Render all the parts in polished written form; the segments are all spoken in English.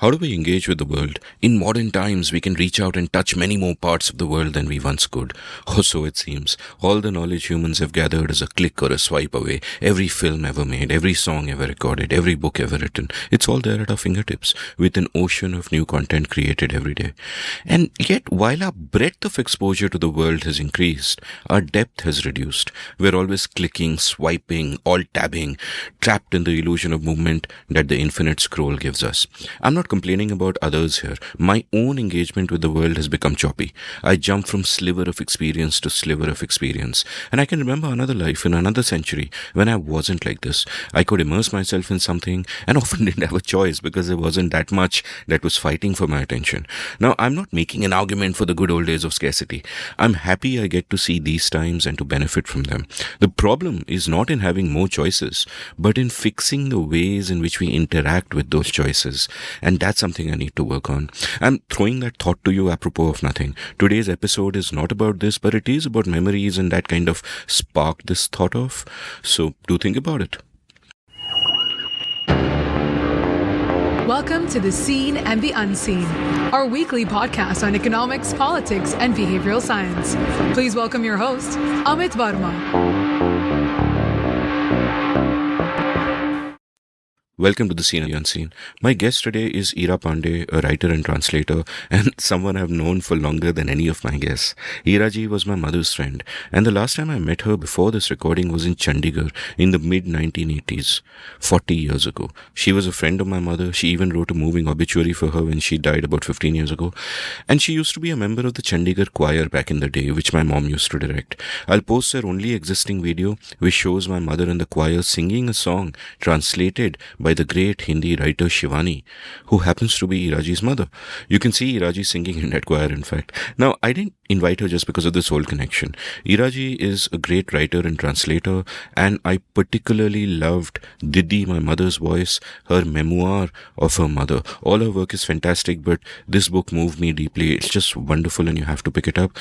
How do we engage with the world? In modern times, we can reach out and touch many more parts of the world than we once could. Or so it seems. All the knowledge humans have gathered is a click or a swipe away. Every film ever made, every song ever recorded, every book ever written. It's all there at our fingertips, with an ocean of new content created every day. And yet, while our breadth of exposure to the world has increased, our depth has reduced. We're always clicking, swiping, alt-tabbing, trapped in the illusion of movement that the infinite scroll gives us. I'm not complaining about others here. My own engagement with the world has become choppy. I jump from sliver of experience to sliver of experience. And I can remember another life in another century when I wasn't like this. I could immerse myself in something and often didn't have a choice because there wasn't that much that was fighting for my attention. Now, I'm not making an argument for the good old days of scarcity. I'm happy I get to see these times and to benefit from them. The problem is not in having more choices, but in fixing the ways in which we interact with those choices. And that's something I need to work on. I'm throwing that thought to you apropos of nothing. Today's episode is not about this, but it is about memories and that kind of spark this thought of. So do think about it. Welcome to The Seen and the Unseen, our weekly podcast on economics, politics, and behavioral science. Please welcome your host, Amit Verma. Welcome to The Seen and the Unseen. My guest today is Pande, a writer and translator, and someone I've known for longer than any of my guests. Ji was my mother's friend, and the last time I met her before this recording was in Chandigarh in the mid-1980s, 40 years ago. She was a friend of my mother. She even wrote a moving obituary for her when she died about 15 years ago. And she used to be a member of the Chandigarh choir back in the day, which my mom used to direct. I'll post her only existing video, which shows my mother and the choir singing a song translated by the great Hindi writer Shivani, who happens to be Iraji's mother. You can see Iraji singing in that choir, in fact. Now, I didn't invite her just because of this whole connection. Iraji is a great writer and translator, and I particularly loved Didi, my mother's voice, her memoir of her mother. All her work is fantastic, but this book moved me deeply. It's just wonderful and you have to pick it up.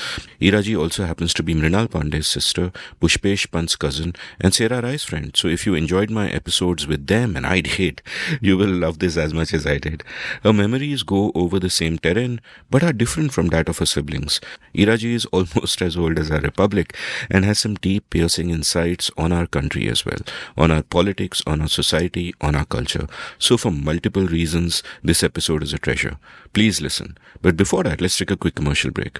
Iraji also happens to be Mrinal Pande's sister, Pushpesh Pant's cousin, and Sarah Rai's friend. So if you enjoyed my episodes with them, and I did, you will love this as much as I did. Her memories go over the same terrain, but are different from that of her siblings. Iraji is almost as old as our republic and has some deep, piercing insights on our country as well, on our politics, on our society, on our culture. So for multiple reasons, this episode is a treasure. Please listen. But before that, let's take a quick commercial break.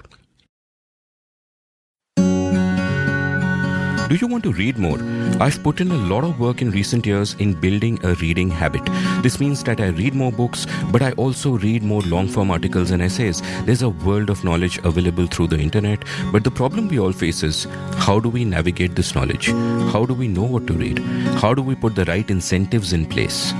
Do you want to read more? I've put in a lot of work in recent years in building a reading habit. This means that I read more books, but I also read more long-form articles and essays. There's a world of knowledge available through the internet, but the problem we all face is, how do we navigate this knowledge? How do we know what to read? How do we put the right incentives in place?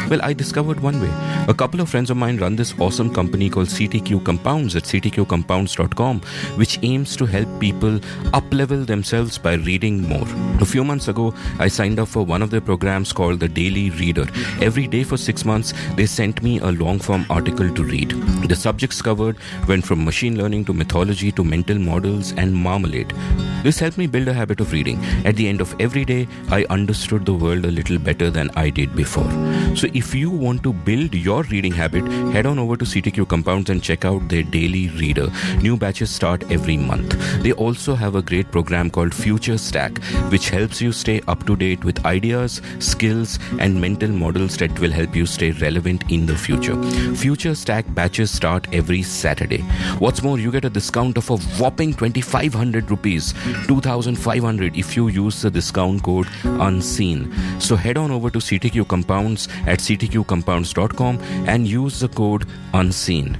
Well, I discovered one way. A couple of friends of mine run this awesome company called CTQ Compounds at ctqcompounds.com, which aims to help people up-level themselves by reading more. A few months ago, I signed up for one of their programs called The Daily Reader. Every day for 6 months, they sent me a long-form article to read. The subjects covered went from machine learning to mythology to mental models and marmalade. This helped me build a habit of reading. At the end of every day, I understood the world a little better than I did before. So if you want to build your reading habit, head on over to CTQ Compounds and check out their Daily Reader. New batches start every month. They also have a great program called Future Stack, which helps you stay up to date with ideas, skills, and mental models that will help you stay relevant in the future. Future Stack batches start every Saturday. What's more, you get a discount of a whopping 2,500 rupees, 2,500 if you use the discount code UNSEEN. So head on over to CTQ Compounds at ctqcompounds.com and use the code UNSEEN.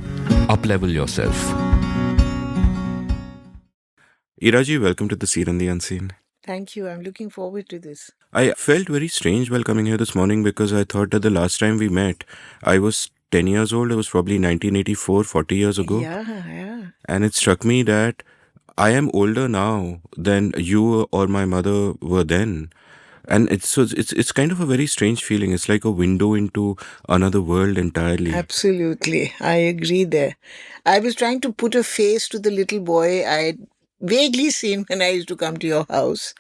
Up-level yourself. Iraji, welcome to The Seen and the Unseen. Thank you. I'm looking forward to this. I felt very strange while coming here this morning because I thought that the last time we met, I was 10 years old. It was probably 1984, 40 years ago. Yeah. And it struck me that I am older now than you or my mother were then. And it's kind of a very strange feeling. It's like a window into another world entirely. Absolutely. I agree there. I was trying to put a face to the little boy I vaguely seen when I used to come to your house.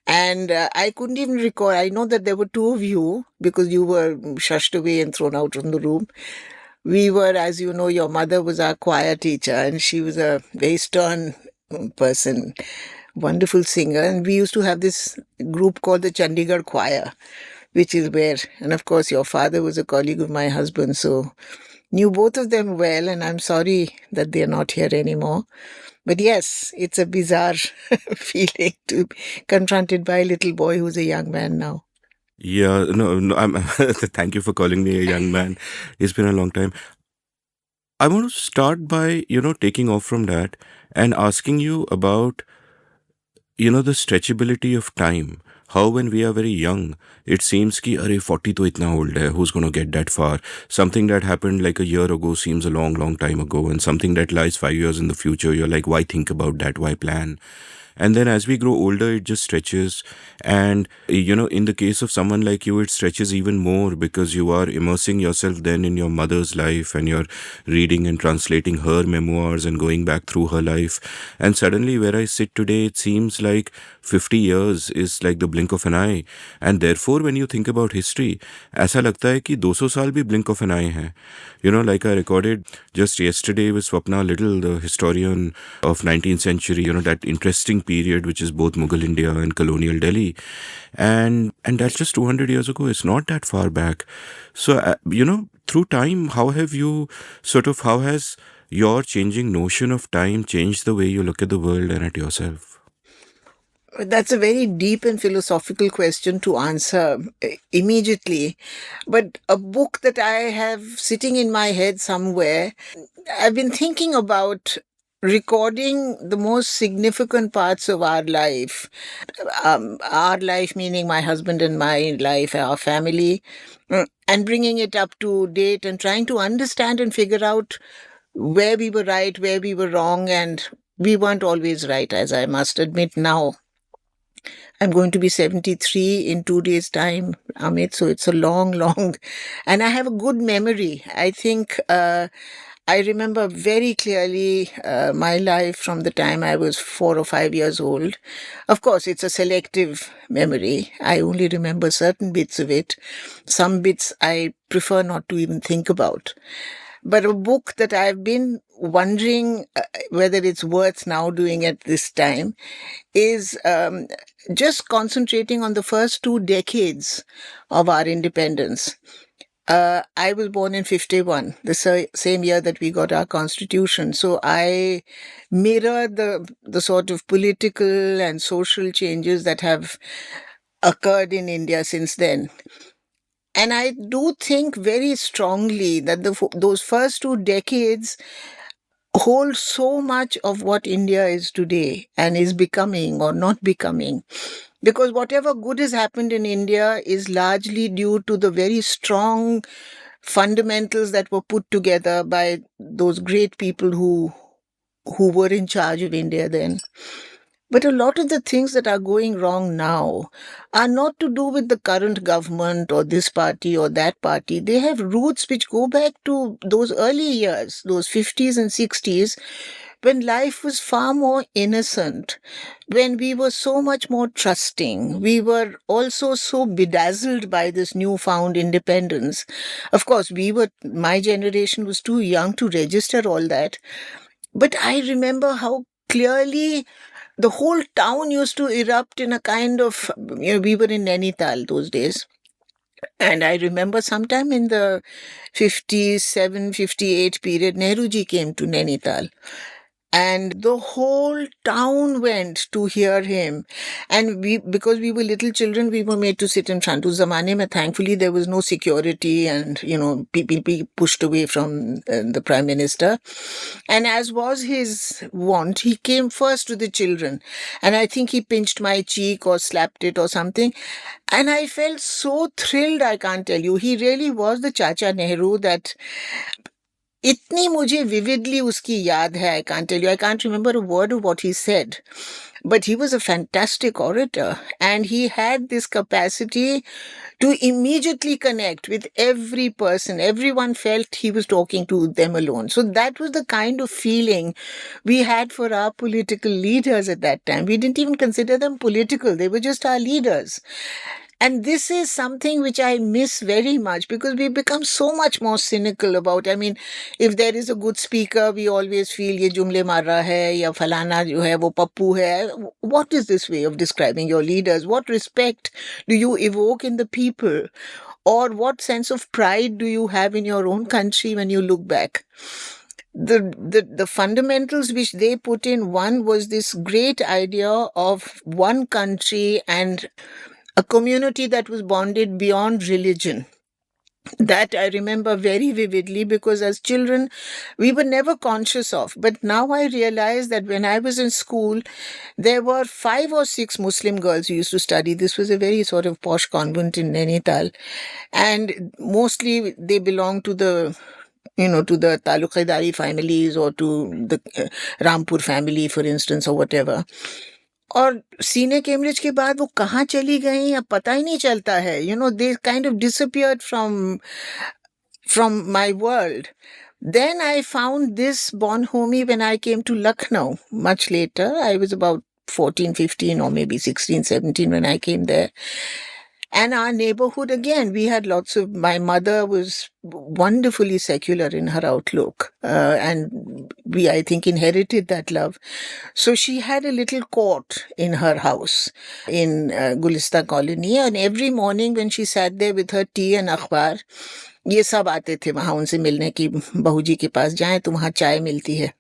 And I couldn't even recall. I know that there were two of you because you were shushed away and thrown out from the room. We were, as you know, your mother was our choir teacher, and she was a very stern person, wonderful singer. And we used to have this group called the Chandigarh Choir, which is where, and of course, your father was a colleague of my husband, so knew both of them well. And I'm sorry that they're not here anymore. But yes, it's a bizarre feeling to be confronted by a little boy who's a young man now. Yeah, no, no. Thank you for calling me a young man. It's been a long time. I want to start by, taking off from that and asking you about, the stretchability of time. How when we are very young, it seems ki, arey, 40 to itna old hai, who's going to get that far? Something that happened like a year ago seems a long, long time ago, and something that lies 5 years in the future, you're like, why think about that? Why plan? And then as we grow older, it just stretches. And, in the case of someone like you, it stretches even more because you are immersing yourself then in your mother's life and you're reading and translating her memoirs and going back through her life. And suddenly, where I sit today, it seems like 50 years is like the blink of an eye. And therefore, when you think about history, ऐसा लगता है कि 200 साल भी blink of an eye है. Like I recorded just yesterday with Swapna Little, the historian of 19th century, that interesting period which is both Mughal India and colonial Delhi. And that's just 200 years ago. It's not that far back. So, through time, how has your changing notion of time changed the way you look at the world and at yourself? That's a very deep and philosophical question to answer immediately. But a book that I have sitting in my head somewhere, I've been thinking about recording the most significant parts of our life. Our life, meaning my husband and my life, our family, and bringing it up to date and trying to understand and figure out where we were right, where we were wrong, and we weren't always right, as I must admit now. I'm going to be 73 in 2 days' time, Amit. So it's a long, long, and I have a good memory. I think I remember very clearly my life from the time I was 4 or 5 years old. Of course, it's a selective memory. I only remember certain bits of it. Some bits I prefer not to even think about. But a book that I've been wondering whether it's worth now doing at this time is just concentrating on the first 2 decades of our independence. I was born in 51, the same year that we got our constitution. So I mirror the sort of political and social changes that have occurred in India since then. And I do think very strongly that those first 2 decades hold so much of what India is today and is becoming or not becoming. Because whatever good has happened in India is largely due to the very strong fundamentals that were put together by those great people who were in charge of India then. But a lot of the things that are going wrong now are not to do with the current government or this party or that party. They have roots which go back to those early years, those 50s and 60s, when life was far more innocent, when we were so much more trusting. We were also so bedazzled by this newfound independence. Of course, my generation was too young to register all that. But I remember how clearly the whole town used to erupt in a kind of, we were in Nainital those days. And I remember sometime in the 57, 58 period, Nehruji came to Nainital. And the whole town went to hear him. And because we were little children, we were made to sit in front. Us zamane mein, thankfully, there was no security and, people be pushed away from the Prime Minister. And as was his wont, he came first to the children. And I think he pinched my cheek or slapped it or something. And I felt so thrilled, I can't tell you. He really was the Chacha Nehru that इतनी मुझे vividly उसकी याद है. I can't tell you. I can't remember a word of what he said. But he was a fantastic orator. And he had this capacity to immediately connect with every person. Everyone felt he was talking to them alone. So that was the kind of feeling we had for our political leaders at that time. We didn't even consider them political. They were just our leaders. And this is something which I miss very much because we become so much more cynical about. I mean, if there is a good speaker, we always feel ये जुमले मार रहा है या फलाना जो है वो पप्पू है. What is this way of describing your leaders? What respect do you evoke in the people? Or what sense of pride do you have in your own country when you look back? The fundamentals which they put in, one was this great idea of one country and a community that was bonded beyond religion. That I remember very vividly because as children, we were never conscious of. But now I realize that when I was in school, there were 5 or 6 Muslim girls who used to study. This was a very sort of posh convent in Nainital. And mostly they belonged to the to the Taluqadari families or to the Rampur family, for instance, or whatever. और सीने Cambridge के बाद वो कहाँ चली गई अब पता ही नहीं चलता है. They kind of disappeared from my world. Then I found this bonhomie when I came to Lucknow much later. I was about 14, 15 or maybe 16, 17 when I came there. And our neighborhood, again, we had my mother was wonderfully secular in her outlook. And we, I think, inherited that love. So she had a little court in her house in Gulista colony. And every morning when she sat there with her tea and akhbar, ये सब आते थे वहां उनसे मिलने की, बहू जी के पास जाएं तो वहां चाय मिलती है.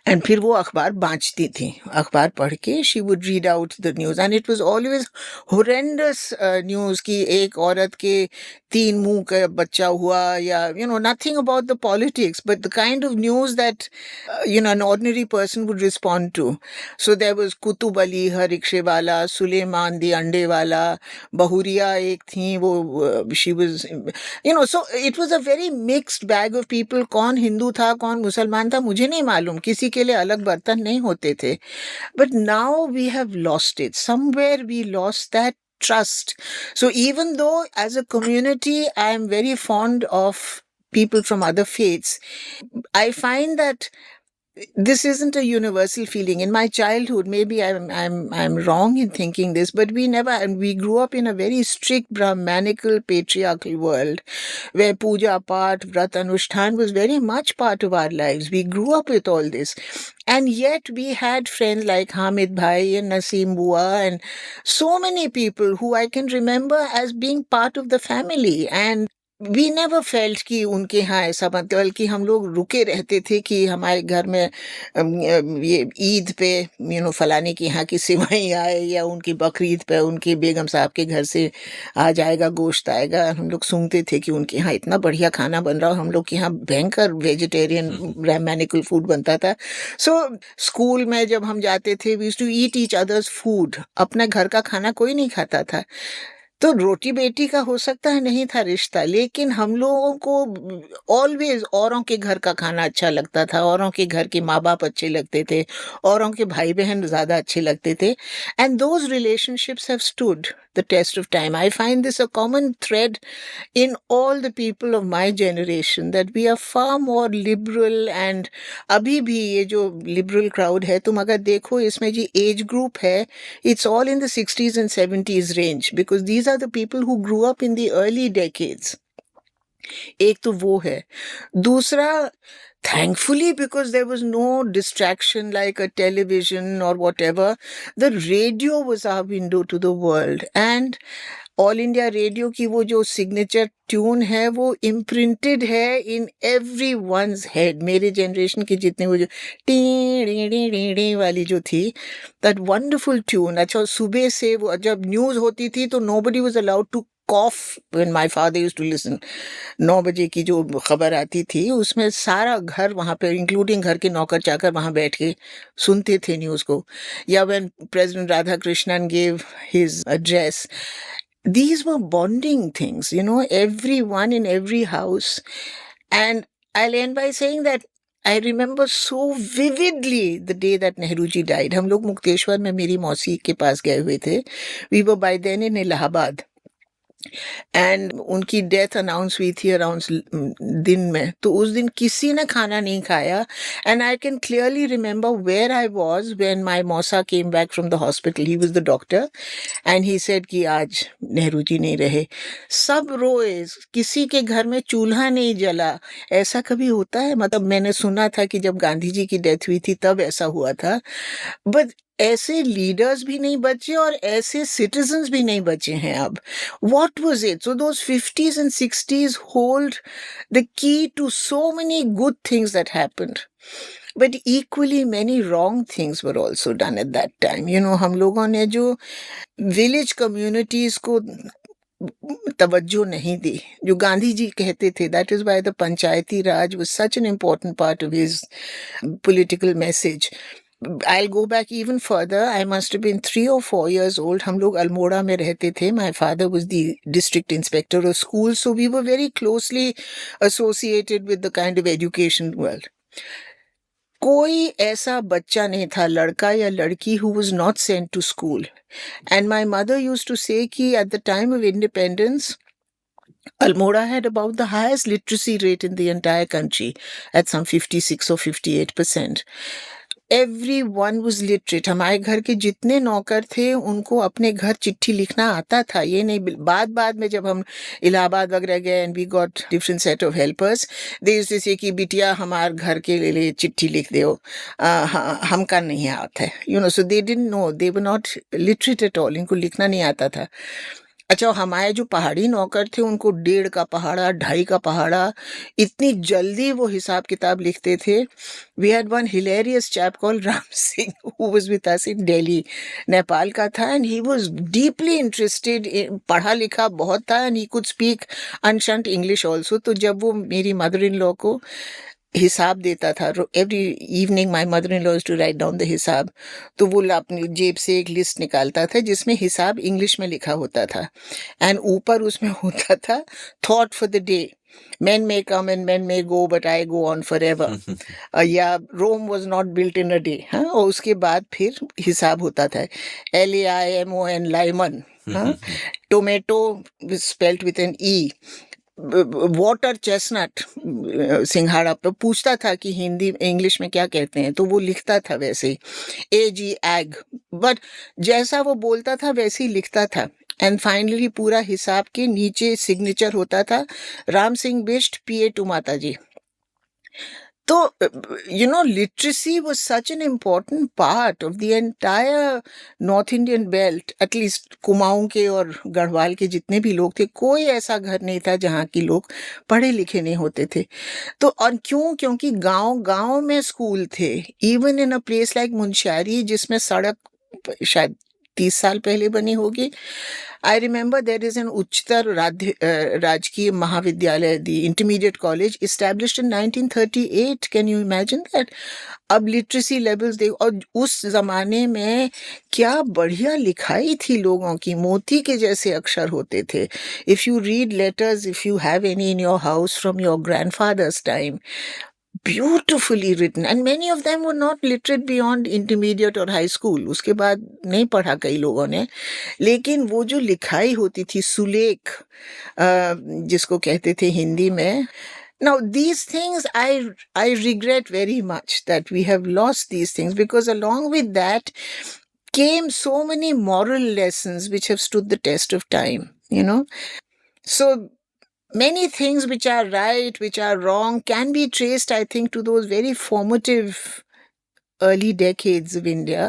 एंड फिर वो अखबार बांचती थी. अखबार पढ़ के she would read out the news and it was always होरेंडस news कि एक औरत के 3 मुंह का बच्चा हुआ या nothing about the politics but the kind of news that an ordinary person would respond to. So there was Qutub Ali हर रिक्शे वाला, सुलेमान दी अंडे वाला, बहुरिया एक थी वो she was so it was a very mixed bag of people. कौन हिंदू था कौन मुसलमान था मुझे नहीं मालूम, किसी के लिए अलग बर्तन नहीं होते थे. But now we have lost it. Somewhere we lost that trust. So even though as a community I am very fond of people from other faiths, I find that this isn't a universal feeling. In my childhood, maybe I'm wrong in thinking this, but we grew up in a very strict Brahmanical patriarchal world where puja, path, vrat, anushtan was very much part of our lives. We grew up with all this. And yet we had friends like Hamid Bhai and Naseem Bua and so many people who I can remember as being part of the family. And we never felt कि उनके यहाँ ऐसा बनता, बल्कि हम लोग रुके रहते थे कि हमारे घर में ये ईद पे फलाने के यहाँ की सिवाई आए या उनकी बकरीद पे उनकी बेगम साहब के घर से आ जाएगा गोश्त आएगा. हम लोग सुनते थे कि उनके यहाँ इतना बढ़िया खाना बन रहा है, हम लोग के यहाँ भयंकर वेजिटेरियन ब्राह्मणिकल फूड बनता था. सो स्कूल में जब हम जाते थे we used to eat each others food. अपने घर का खाना कोई नहीं खाता था. तो रोटी बेटी का हो सकता है नहीं था रिश्ता, लेकिन हम लोगों को ऑलवेज औरों के घर का खाना अच्छा लगता था, औरों के घर के माँ बाप अच्छे लगते थे, औरों के भाई बहन ज्यादा अच्छे लगते थे. And those relationships have stood the test of time. I find this a common thread in all the people of my generation that we are far more liberal. And अभी भी ये जो liberal crowd है, तुम अगर देखो इसमें जी age group है, it's all in the 60s and 70s range because these are the people who grew up in the early decades. एक तो वो है. दूसरा, thankfully, because there was no distraction like a television or whatever, the radio was our window to the world. And all India radio की वो जो signature tune है वो इम्प्रिंटेड है इन एवरी वंस हेड. मेरे जनरेशन के जितने वो जो टी वाली जो थी, दैट वंडरफुल ट्यून. अच्छा, सुबह से वो जब न्यूज होती थी तो nobody was allowed to cough when my father used to listen. 9 बजे की जो खबर आती थी उसमें सारा घर वहां पे इंक्लूडिंग घर के नौकर चाकर वहां बैठ के सुनते थे न्यूज को. या when president Radha Krishnan gave his address, these were bonding things, everyone in every house. And I'll end by saying that I remember so vividly the day that Nehru ji died. हम लोग मुक्तेश्वर में मेरी मौसी के पास गए हुए थे. We were by then in Allahabad. And उनकी डेथ अनाउंस हुई थी अराउंड दिन में, तो उस दिन किसी ने खाना नहीं खाया. And I can clearly remember where I was when my mausa came back from the hospital. He was the doctor and he said कि आज नेहरू जी नहीं रहे. सब रोए, किसी के घर में चूल्हा नहीं जला. ऐसा कभी होता है? मतलब मैंने सुना था कि जब गांधी जी की डेथ हुई थी तब ऐसा हुआ था, बट ऐसे लीडर्स भी नहीं बचे और ऐसे सिटीजन्स भी नहीं बचे हैं अब. What was it? So those 50s and 60s hold the key to so many good things that happened. But equally many wrong things were also done at that time. You know, हम लोगों ने जो village communities को तवज्जो नहीं दी, जो गांधी जी कहते थे, that is why the Panchayati Raj was such an important part of his political message. I'll go back even further. I must have been 3 or 4 years old. हम लोग अल्मोड़ा में रहते थे. My father was the district inspector of schools, so we were very closely associated with the kind of education world. कोई ऐसा बच्चा नहीं था, लड़का या लड़की, who was not sent to school. And my mother used to say कि at the time of independence, Almora had about the highest literacy rate in the entire country at some 56 or 58%. Everyone was literate. हमारे घर के जितने नौकर थे उनको अपने घर चिट्ठी लिखना आता था. ये नहीं बाद में जब हम इलाहाबाद वगैरह गए and we got different set of helpers, they used to say कि बिटिया हमारे घर के लिए चिट्ठी लिख दो, हमका नहीं आता है. You know, so they didn't know, they were not literate at all. इनको लिखना नहीं आता था. अच्छा, हमारे जो पहाड़ी नौकर थे उनको 1.5 का पहाड़ा, 2.5 का पहाड़ा, इतनी जल्दी वो हिसाब किताब लिखते थे. We had one hilarious chap called Ram Singh who was with us in Delhi. Nepal का था and he was deeply interested, पढ़ा लिखा बहुत था and he could speak ancient English also. तो जब वो मेरी मदर इन लॉ को हिसाब देता था, every evening my mother in law to write down the हिसाब, तो वो अपनी जेब से एक लिस्ट निकालता था जिसमें हिसाब इंग्लिश में लिखा होता था एंड ऊपर उसमें होता था thought for the day, men may come and men may go but I go on forever. या रोम was not built in a day. हाँ, और उसके बाद फिर हिसाब होता था LAIMON, Lyman. Tomato spelt with an E. Water chestnut, सिंघाड़ा पर पूछता था कि हिंदी इंग्लिश में क्या कहते हैं, तो वो लिखता था वैसे ही AG एग. बट जैसा वो बोलता था वैसे ही लिखता था एंड फाइनली पूरा हिसाब के नीचे सिग्नेचर होता था राम सिंह बिष्ट PA टू माता जी. तो you know, literacy was such an important part of the entire North Indian belt. At least Kumaon के और गढ़वाल के जितने भी लोग थे, कोई ऐसा घर नहीं था जहाँ के लोग पढ़े लिखे नहीं होते थे. तो और क्यों? क्योंकि गांव गांव में स्कूल थे. Even in a place like Munsiyari, जिसमें सड़क शायद 30 साल पहले बनी होगी. I remember there is an उच्चतर राजकीय महाविद्यालय, the intermediate college, established in 1938. Can you imagine that? अब लिटरेसी लेवल्स देख, और उस जमाने में क्या बढ़िया लिखाई थी लोगों की, मोती के जैसे अक्षर होते थे. If you read letters, if you have any in your house from your grandfathers time, beautifully written, and many of them were not literate beyond intermediate or high school. उसके बाद नहीं पढ़ा कई लोगों ने, लेकिन वो जो लिखाई होती थी सुलेख, जिसको कहते थे हिंदी में. Now these things I regret very much that we have lost these things, because along with that came so many moral lessons which have stood the test of time, you know. So many things which are right, which are wrong, can be traced, I think, to those very formative early decades of India.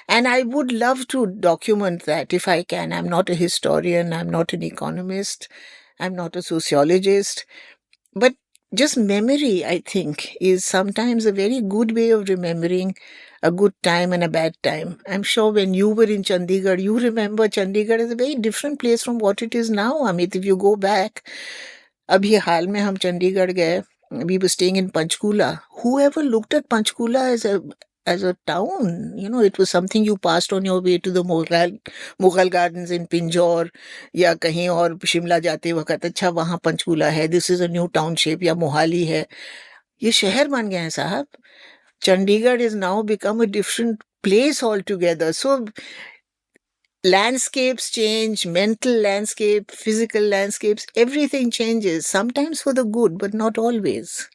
And I would love to document that if I can. I'm not a historian, I'm not an economist, I'm not a sociologist. But just memory, I think, is sometimes a very good way of remembering a good time and a bad time. I'm sure when you were in Chandigarh, you remember Chandigarh is a very different place from what it is now. Amit, if you go back, अभी हाल में हम चंडीगढ़ गए, we were staying in Panchkula. Whoever looked at Panchkula as a town, you know, it was something you passed on your way to the Mughal Gardens in Pinjore या कहीं और शिमला जाते वक्त, अच्छा वहाँ पंचकूला है, this is a new township, या मोहाली है. ये शहर बन गए हैं साहब. Chandigarh is now become a different place altogether. So landscapes change, mental landscape, physical landscapes, everything changes, sometimes for the good, but not always.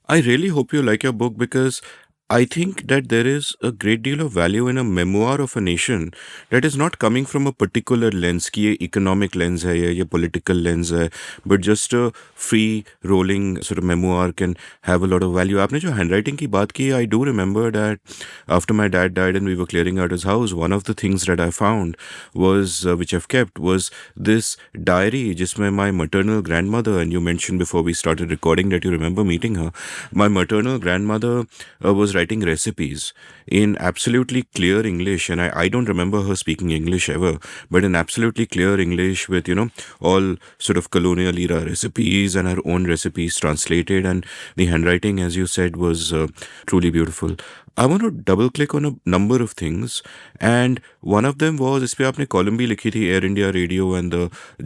I really hope you like your book because I think that there is a great deal of value in a memoir of a nation that is not coming from a particular lens कि ये economic lens है या ये political lens है, but just a free rolling sort of memoir can have a lot of value. आपने जो handwriting की बात की, I do remember that after my dad died and we were clearing out his house, one of the things that I found was which I've kept was this diary जिसमें my maternal grandmother, and you mentioned before we started recording that you remember meeting her, my maternal grandmother was writing recipes in absolutely clear English, and I don't remember her speaking English ever, but in absolutely clear English with, all sort of colonial era recipes and her own recipes translated, and the handwriting, as you said, was truly beautiful. I want to double click on a number of things, and one of them was इस पे आपने column भी लिखी थी air India radio and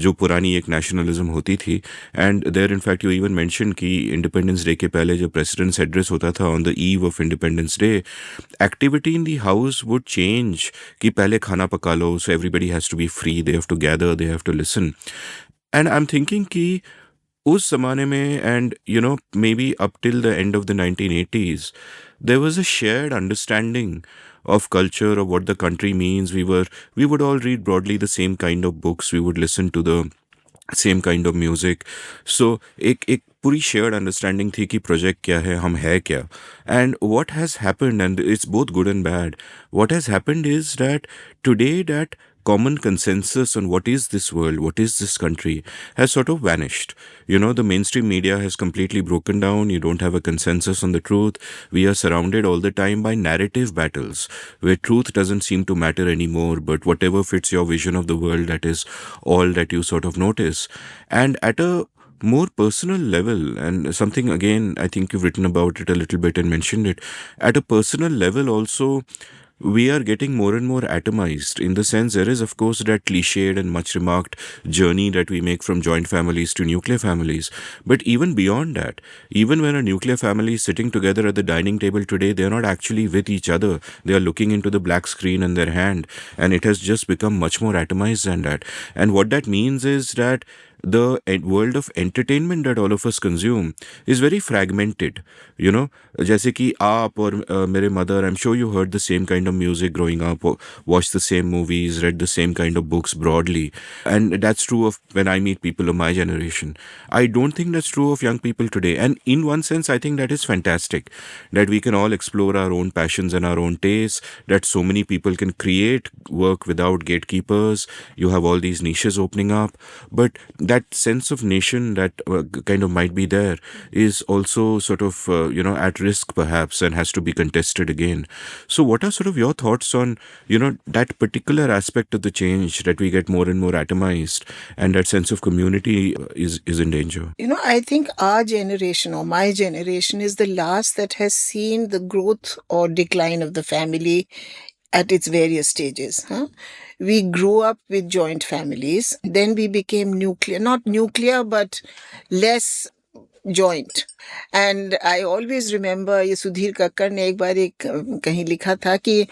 जो पुरानी एक nationalism होती थी, and there in fact you even mention कि इंडिपेंडेंस डे के पहले जब प्रेसिडेंट्स एड्रेस होता था on the eve of independence day, activity in the house would change कि पहले खाना पका लो, so everybody has to be free, they have to gather, they have to listen, and I am thinking कि उस जमाने में and maybe up till the end of the 1980s there was a shared understanding of culture, of what the country means. We would all read broadly the same kind of books, we would listen to the same kind of music. So एक पूरी shared understanding थी कि project क्या है, हम है क्या. And what has happened, and it's both good and bad, what has happened is that today that common consensus on what is this world, what is this country, has sort of vanished. The mainstream media has completely broken down. You don't have a consensus on the truth. We are surrounded all the time by narrative battles where truth doesn't seem to matter anymore, but whatever fits your vision of the world, that is all that you sort of notice. And at a more personal level, and something again, I think you've written about it a little bit and mentioned it, at a personal level also, we are getting more and more atomized, in the sense there is of course that cliched and much remarked journey that we make from joint families to nuclear families, but even beyond that, even when a nuclear family is sitting together at the dining table today, they are not actually with each other, they are looking into the black screen in their hand, and it has just become much more atomized than that. And what that means is that the world of entertainment that all of us consume is very fragmented. जैसे कि आप और मेरे mother, I'm sure you heard the same kind of music growing up, watched the same movies, read the same kind of books broadly, and that's true of when I meet people of my generation. I don't think that's true of young people today, and in one sense I think that is fantastic, that we can all explore our own passions and our own tastes, that so many people can create work without gatekeepers. You have all these niches opening up, but that sense of nation that kind of might be there is also sort of at risk perhaps, and has to be contested again. So what are sort of your thoughts on that particular aspect of the change, that we get more and more atomized and that sense of community is in danger? I think our generation, or my generation, is the last that has seen the growth or decline of the family at its various stages. We grew up with joint families, then we became nuclear, not nuclear, but less joint. And I always remember, ये सुधीर कक्कड़ ने एक बार कहीं लिखा था कि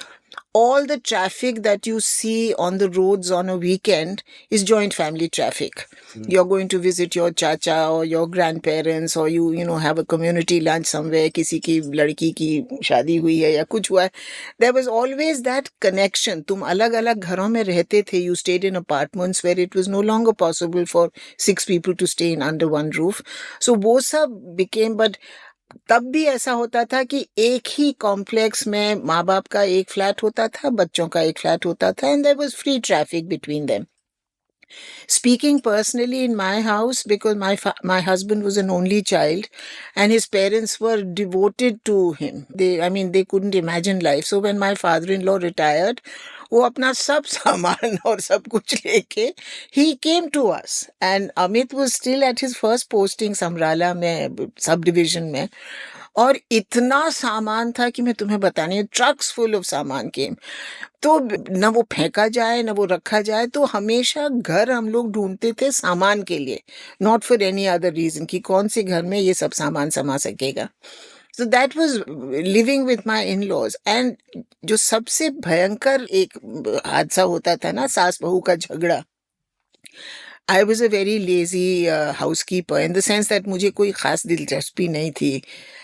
all the traffic that you see on the roads on a weekend is joint family traffic. You're going to visit your chacha or your grandparents, or you have a community lunch somewhere, किसी की लड़की की शादी हुई है या कुछ हुआ है. There was always that connection. तुम अलग अलग घरों में रहते थे. You stayed in apartments where it was no longer possible for 6 people to stay in under one roof. So वो सब became, but तब भी ऐसा होता था कि एक ही कॉम्प्लेक्स में माँ बाप का एक फ्लैट होता था, बच्चों का एक फ्लैट होता था, and there was free traffic between them. Speaking personally, in my house, because my husband was an only child and his parents were devoted to him. They couldn't imagine life. So when my father-in-law retired, वो अपना सब सामान और सब कुछ लेके he came to us, and Amit was still at his first posting Samrala में, sub division में, और इतना सामान था कि मैं तुम्हें बतानी हूँ, ट्रक्स फुल ऑफ सामान केम. तो न वो फेंका जाए न वो रखा जाए, तो हमेशा घर हम लोग ढूंढते थे सामान के लिए, not for any other reason कि कौन से घर में ये सब सामान समा सकेगा. So that was living with my in-laws. And जो सबसे भयंकर एक हादसा होता था ना, सास बहू का झगड़ा, I was a very lazy housekeeper in the sense that मुझे कोई खास दिलचस्पी नहीं थी.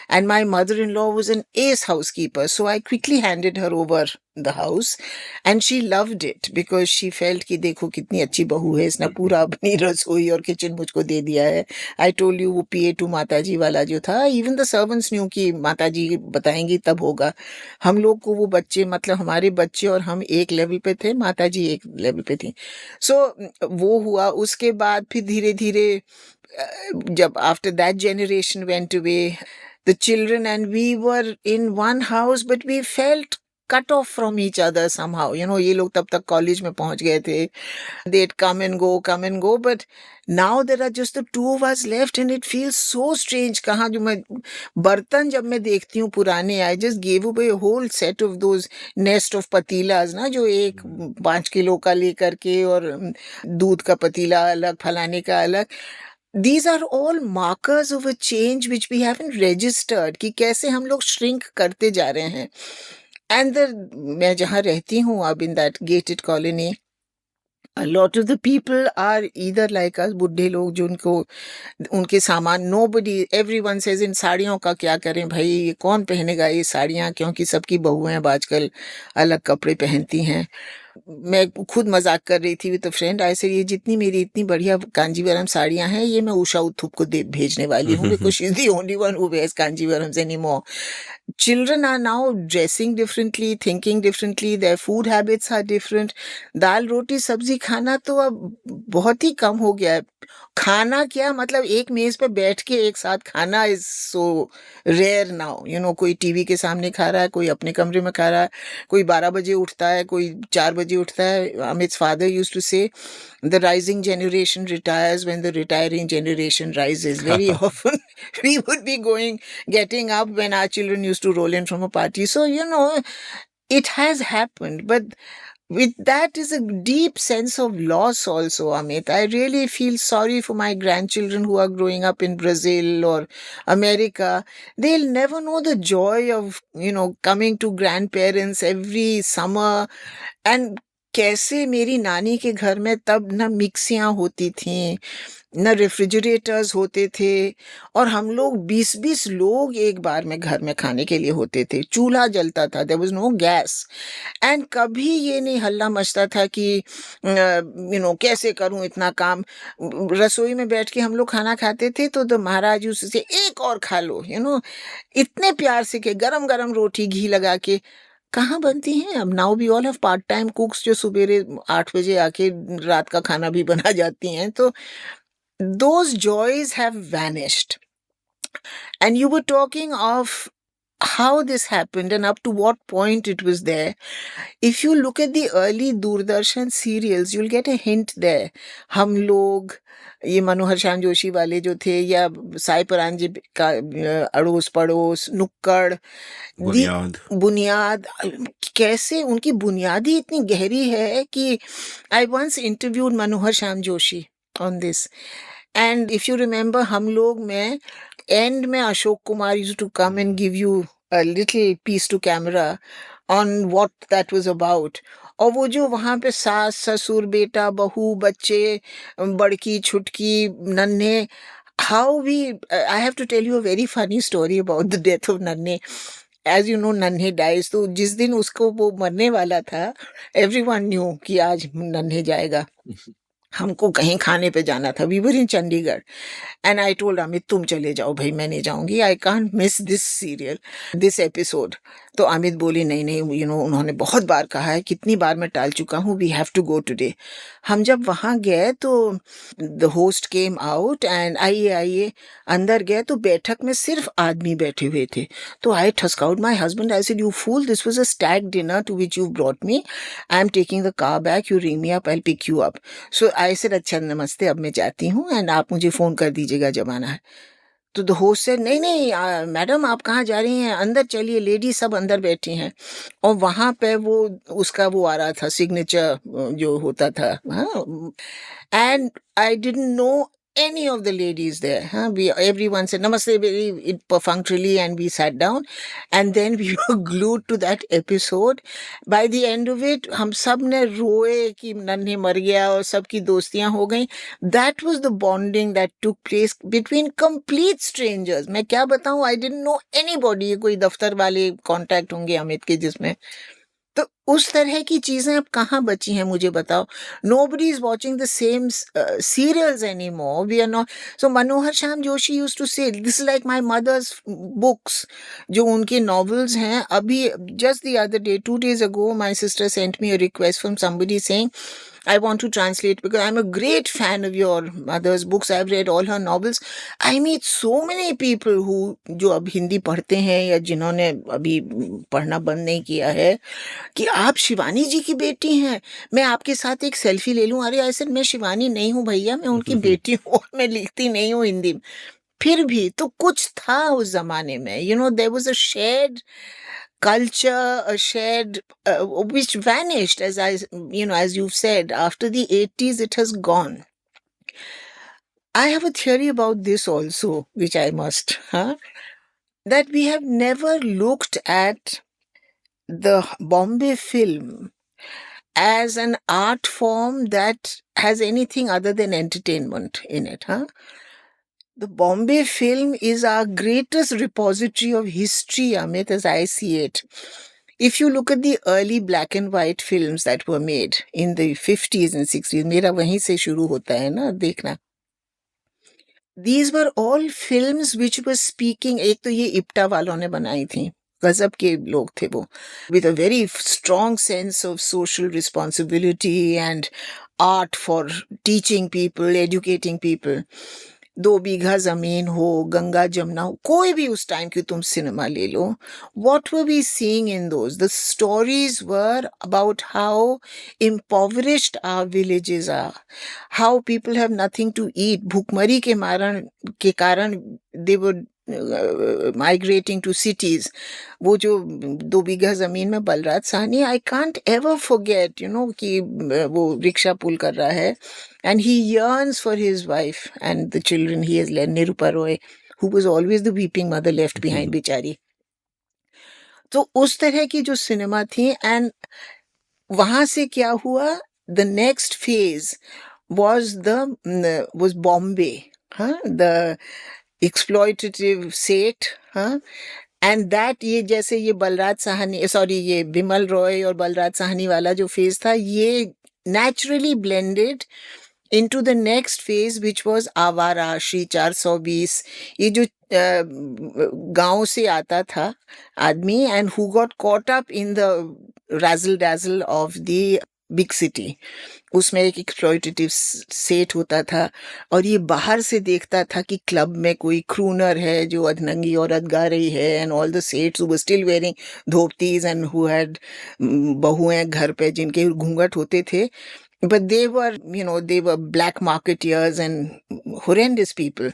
And my mother-in-law was an ace housekeeper, so I quickly handed her over the house, and she loved it because she felt कि देखो कितनी अच्छी बहू है, इसने पूरा अपनी रसोई और किचन मुझको दे दिया है. I told you वो PA to माताजी वाला जो था, even the servants knew कि माताजी बताएंगी तब होगा. हम लोग को वो बच्चे, मतलब हमारे बच्चे और हम एक लेवल पे थे, माताजी एक लेवल पे थी. सो वो हुआ. उसके बाद फिर धीरे धीरे जब after that generation went away, the children and we were in one house, but we felt cut off from each other somehow. You know, ये लोग तब तक कॉलेज में पहुंच गए थे. They'd come and go, but now there are just the two of us left and it feels so strange. कहाँ जो मैं बर्तन जब मैं देखती हूँ पुराने, I just gave away a whole set of those nest of पतीलास ना, जो एक 5 किलो का लेकर के, और दूध का पतीला अलग, फलाने का अलग. These are all markers of a change which we haven't registered, कि कैसे हम लोग shrink करते जा रहे हैं. And मैं जहाँ रहती हूँ अब, in that gated colony, a lot of the people are either like us, बुढ़े लोग जिनको उनके सामान, nobody, everyone says इन साड़ियों का क्या करें भाई, ये कौन पहनेगा ये साड़ियाँ, क्योंकि सबकी बहुएं अब आजकल अलग कपड़े पहनती हैं. मैं खुद मजाक कर रही थी विद अ फ्रेंड. ऐसे ये जितनी मेरी इतनी बढ़िया कांजीवरम साड़ियां हैं, ये मैं उषा उत्थुप को भेजने वाली हूँ, because she is the only one who wears Kanjeevarams anymore. Children are now dressing differently, thinking differently, their food habits are different. दाल रोटी सब्जी खाना तो अब बहुत ही कम हो गया है. खाना क्या, मतलब एक मेज पे बैठ के एक साथ खाना is so rare now. You know, कोई टीवी के सामने खा रहा है, कोई अपने कमरे में खा रहा है, कोई 12 बजे उठता है, कोई 4 बजे उठता है. Amit's father used to say, the rising generation retires when the retiring generation rises. Very often we would be getting up when our children used to roll in from a party. So, you know, it has happened. But with that is a deep sense of loss also, Amit. I really feel sorry for my grandchildren who are growing up in Brazil or America. They'll never know the joy of, you know, coming to grandparents every summer. And कैसे मेरी नानी के घर में तब न मिक्सियां होती थीं, न रेफ्रिजरेटर्स होते थे, और हम लोग 20-20 लोग एक बार में घर में खाने के लिए होते थे. चूल्हा जलता था, there was no gas. And कभी ये नहीं हल्ला मचता था कि यू नो कैसे करूं इतना काम. रसोई में बैठ के हम लोग खाना खाते थे तो महाराज उससे एक और खा लो, यू नो, इतने प्यार से के गरम गरम रोटी घी लगा के. कहाँ बनती हैं अब. Now we all have part time cooks जो सुबेरे 8 बजे आके रात का खाना भी बना जाती हैं. तो those joys have vanished. And you were talking of how this happened and up to what point it was there. If you look at the early Doordarshan serials, you'll get a hint there. हम लोग, ये मनोहर श्याम जोशी वाले जो थे, या साई परांजी का अड़ोस पड़ोस, नुक्कड़, बुनियाद, कैसे उनकी बुनियादी इतनी गहरी है कि I once interviewed Manohar Shyam Joshi on this. And if you remember, हम लोग में end में Ashok Kumar used to come and give you a little piece to camera on what that was about. और वो जो वहाँ पे सास ससुर बेटा बहू बच्चे बड़की छुटकी नन्हे, how we I have to tell you a very funny story about the death of Nanne. As you know, नन्हे dies. तो जिस दिन उसको वो मरने वाला था, everyone knew कि आज नन्हे जाएगा. हमको कहीं खाने पे जाना था. We were in Chandigarh and I told Amit तुम चले जाओ भाई, मैं नहीं जाऊंगी, I can't miss this serial, this episode. तो अमित बोली नहीं नहीं, यू नो, उन्होंने बहुत बार कहा है, कितनी बार मैं टाल चुका हूँ, we have to go today. हम जब वहाँ गए तो the host came out and आइए आइए. अंदर गए तो बैठक में सिर्फ आदमी बैठे हुए थे. तो आई ठसकाउड my husband. I said, you fool, this was a stag dinner to which you brought me. I am taking the car back, you ring me up, I will pick you up. So I said, अच्छा नमस्ते, अब मैं जाती हूँ and आप मुझे phone कर दीजिएगा जब आना है. तो द होस्ट से नहीं नहीं मैडम आप कहाँ जा रही हैं, अंदर चलिए, लेडी सब अंदर बैठी हैं. और वहाँ पे वो उसका वो आ रहा था सिग्नेचर जो होता था. And I didn't know any of the ladies there. Huh? Everyone said namaste very perfunctorily, and we sat down, and then we were glued to that episode. By the end of it, हम सब ने रोए कि नन्हे मर गया और सबकी दोस्तियां हो गई. That was the bonding that took place between complete strangers. मैं क्या बताऊं, I didn't know anybody. कोई दफ्तर वाले कांटेक्ट होंगे अमित के जिसमें. तो उस तरह की चीजें अब कहाँ बची हैं मुझे बताओ. Nobody is watching the same serials anymore. We are not. So Manohar Shyam Joshi used to say, this is like my mother's books. जो उनके novels हैं. अभी just the other day, 2 days ago, my sister sent me a request from somebody saying, I want to translate because I'm a great fan of your mother's books. I've read all her novels. I meet so many people who जो अब हिंदी पढ़ते हैं या जिन्होंने अभी पढ़ना बंद नहीं किया है कि आप शिवानी जी की बेटी हैं, मैं आपके साथ एक सेल्फी ले लूं. अरे ऐसे मैं शिवानी नहीं हूं भैया, मैं उनकी बेटी हूं और मैं लिखती नहीं हूं हिंदी में. फिर भी तो कुछ था उस जमाने में. There was a shared culture, a shared, which vanished, as you've said, after the 80s, it has gone. I have a theory about this also, which I must, that we have never looked at the Bombay film as an art form that has anything other than entertainment in it, The Bombay film is our greatest repository of history, Amit, as I see it. If you look at the early black and white films that were made in the 50s and 60s, मेरा वहीं से शुरू होता है ना देखना. These were all films which were speaking. एक तो ये इप्टा वालों ने बनाई थी, गजब के लोग थे वो, with a very strong sense of social responsibility and art for teaching people, educating people. 2 बीघा जमीन हो, गंगा जमुना हो, कोई भी उस टाइम की तुम सिनेमा ले लो. What were we seeing in those? The stories were about how impoverished our villages are, how people have nothing to eat. भूखमरी के कारण they were migrating to cities. वो जो 2 बीघा जमीन में Balraj Sahni, I can't ever forget, कि वो रिक्शा पुल कर रहा है. And he yearns for his wife and the children he has led, Nirupa Roy, who was always the weeping mother left behind, बेचारी. तो उस तरह की जो सिनेमा थी, and वहां से क्या हुआ, the next phase was Bombay, the exploitative Seth, and that ये जैसे ये बलराज साहनी, सॉरी, ये बिमल रॉय और बलराज साहनी वाला जो फेज था, ये naturally blended into the next phase, which was आवारा, श्री 420. ये जो गांव से आता था आदमी, and who got caught up in the razzle dazzle of the big city. उसमें एक एक्सप्लॉइटेटिव सेट होता था, और ये बाहर से देखता था कि क्लब में कोई क्रूनर है जो अधनंगी औरत गा रही है, and all the seths who were still wearing dhotis and who had बहुएं घर पे जिनके घूंघट होते थे. But they were black marketeers and horrendous people.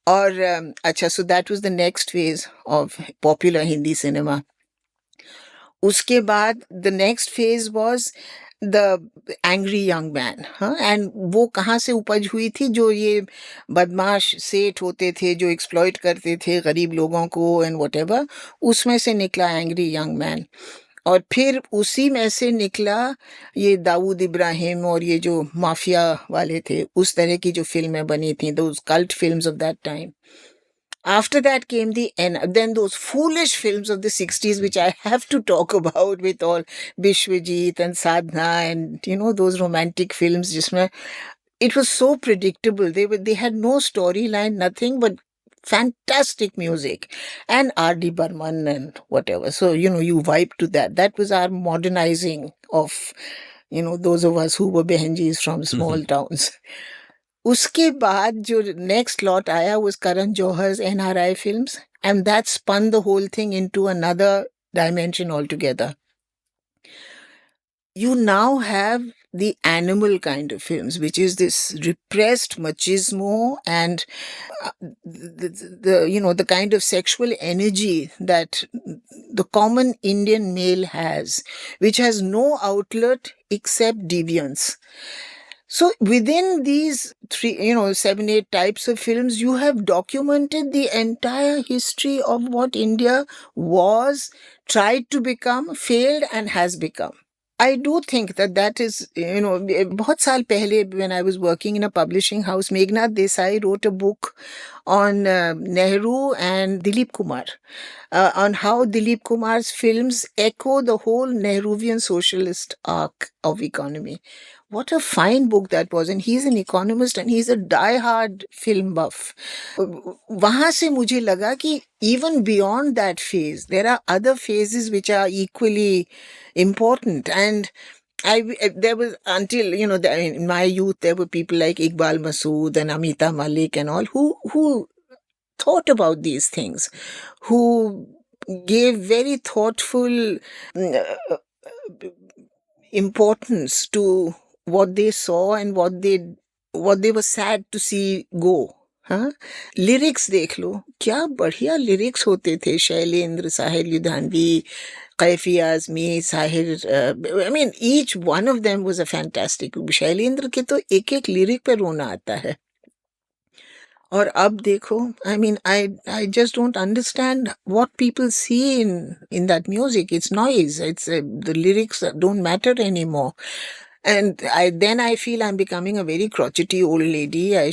और अच्छा, so that was the next phase of popular Hindi cinema. उसके बाद the next phase was the angry young man, and वो कहाँ से उपज हुई थी, जो ये बदमाश सेठ होते थे जो एक्सप्लॉइट करते थे गरीब लोगों को and whatever, उसमें से निकला angry young man. और फिर उसी में से निकला ये दाऊद इब्राहिम और ये जो माफिया वाले थे, उस तरह की जो फिल्में बनी थी, those cult films of that time. After that came then those foolish films of the 60s, which I have to talk about, with all Bishwajit and Sadhna and, those romantic films, जिसमें it was so predictable. They had no storyline, nothing but fantastic music and R.D. Burman and whatever. So, you vibe to that. That was our modernizing of, those of us who were Behenjis from small towns. उसके बाद जो next lot आया was Karan Johar's NRI films, and that spun the whole thing into another dimension altogether. You now have the animal kind of films, which is this repressed machismo and the kind of sexual energy that the common Indian male has, which has no outlet except deviance. So within these three, 7, 8 types of films, you have documented the entire history of what India was, tried to become, failed, and has become. I do think that that is, बहुत साल पहले, when I was working in a publishing house, Meghnad Desai wrote a book on Nehru and Dilip Kumar, on how Dilip Kumar's films echo the whole Nehruvian socialist arc of economy. What a fine book that was. And he's an economist and he's a die-hard film buff. वहां से मुझे लगा कि even beyond that phase, there are other phases which are equally important. And there was, until, in my youth, there were people like Iqbal Masood and Amita Malik and all who thought about these things, who gave very thoughtful importance to what they saw and what they were sad to see go. हाँ, lyrics देख लो, क्या बढ़िया lyrics होते थे. Shailendra, Sahir युधानवी, Kaifi Azmi, Sahir, I mean, each one of them was a fantastic. Shailendra के तो एक एक लिरिक पे रोना आता है. और अब देखो, I mean, I just don't understand what people see in that music. It's noise. It's the lyrics don't matter anymore. And I feel I'm becoming a very crotchety old lady. I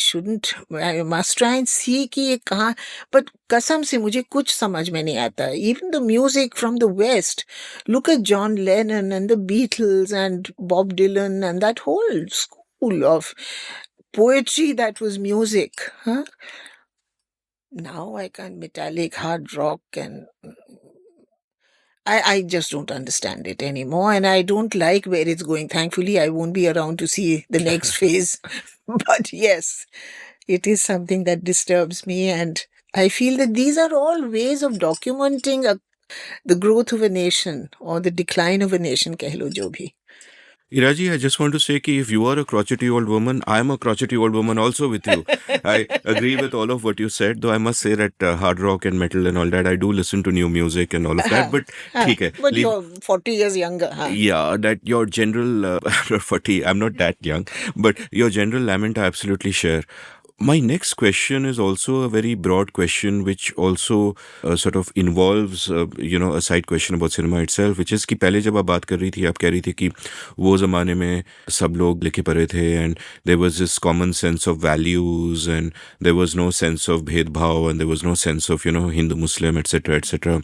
must try and see कि ये कहाँ, but कसम से मुझे कुछ समझ में नहीं आता. Even the music from the West. Look at John Lennon and the Beatles and Bob Dylan and that whole school of poetry that was music. Huh? Now I can't metallic hard rock and I just don't understand it anymore, and I don't like where it's going. Thankfully, I won't be around to see the next phase. But yes, it is something that disturbs me, and I feel that these are all ways of documenting the growth of a nation or the decline of a nation, keh lo jo bhi. Iraji, I just want to say that if you are a crotchety old woman, I am a crotchety old woman also with you. I agree with all of what you said, though I must say that hard rock and metal and all that, I do listen to new music and all of that, but theek hai. But you're 40 years younger. Huh? Yeah, that your general, I'm not 40, I'm not that young, but your general lament I absolutely share. My next question is also a very broad question, which also sort of involves, a side question about cinema itself, which is कि पहले जब आप बात कर रही थी, आप कह रही थी कि वो ज़माने में सब लोग लिखे पढ़े थे and there was this common sense of values and there was no sense of भेदभाव and there was no sense of, Hindu, Muslim, etc., etc.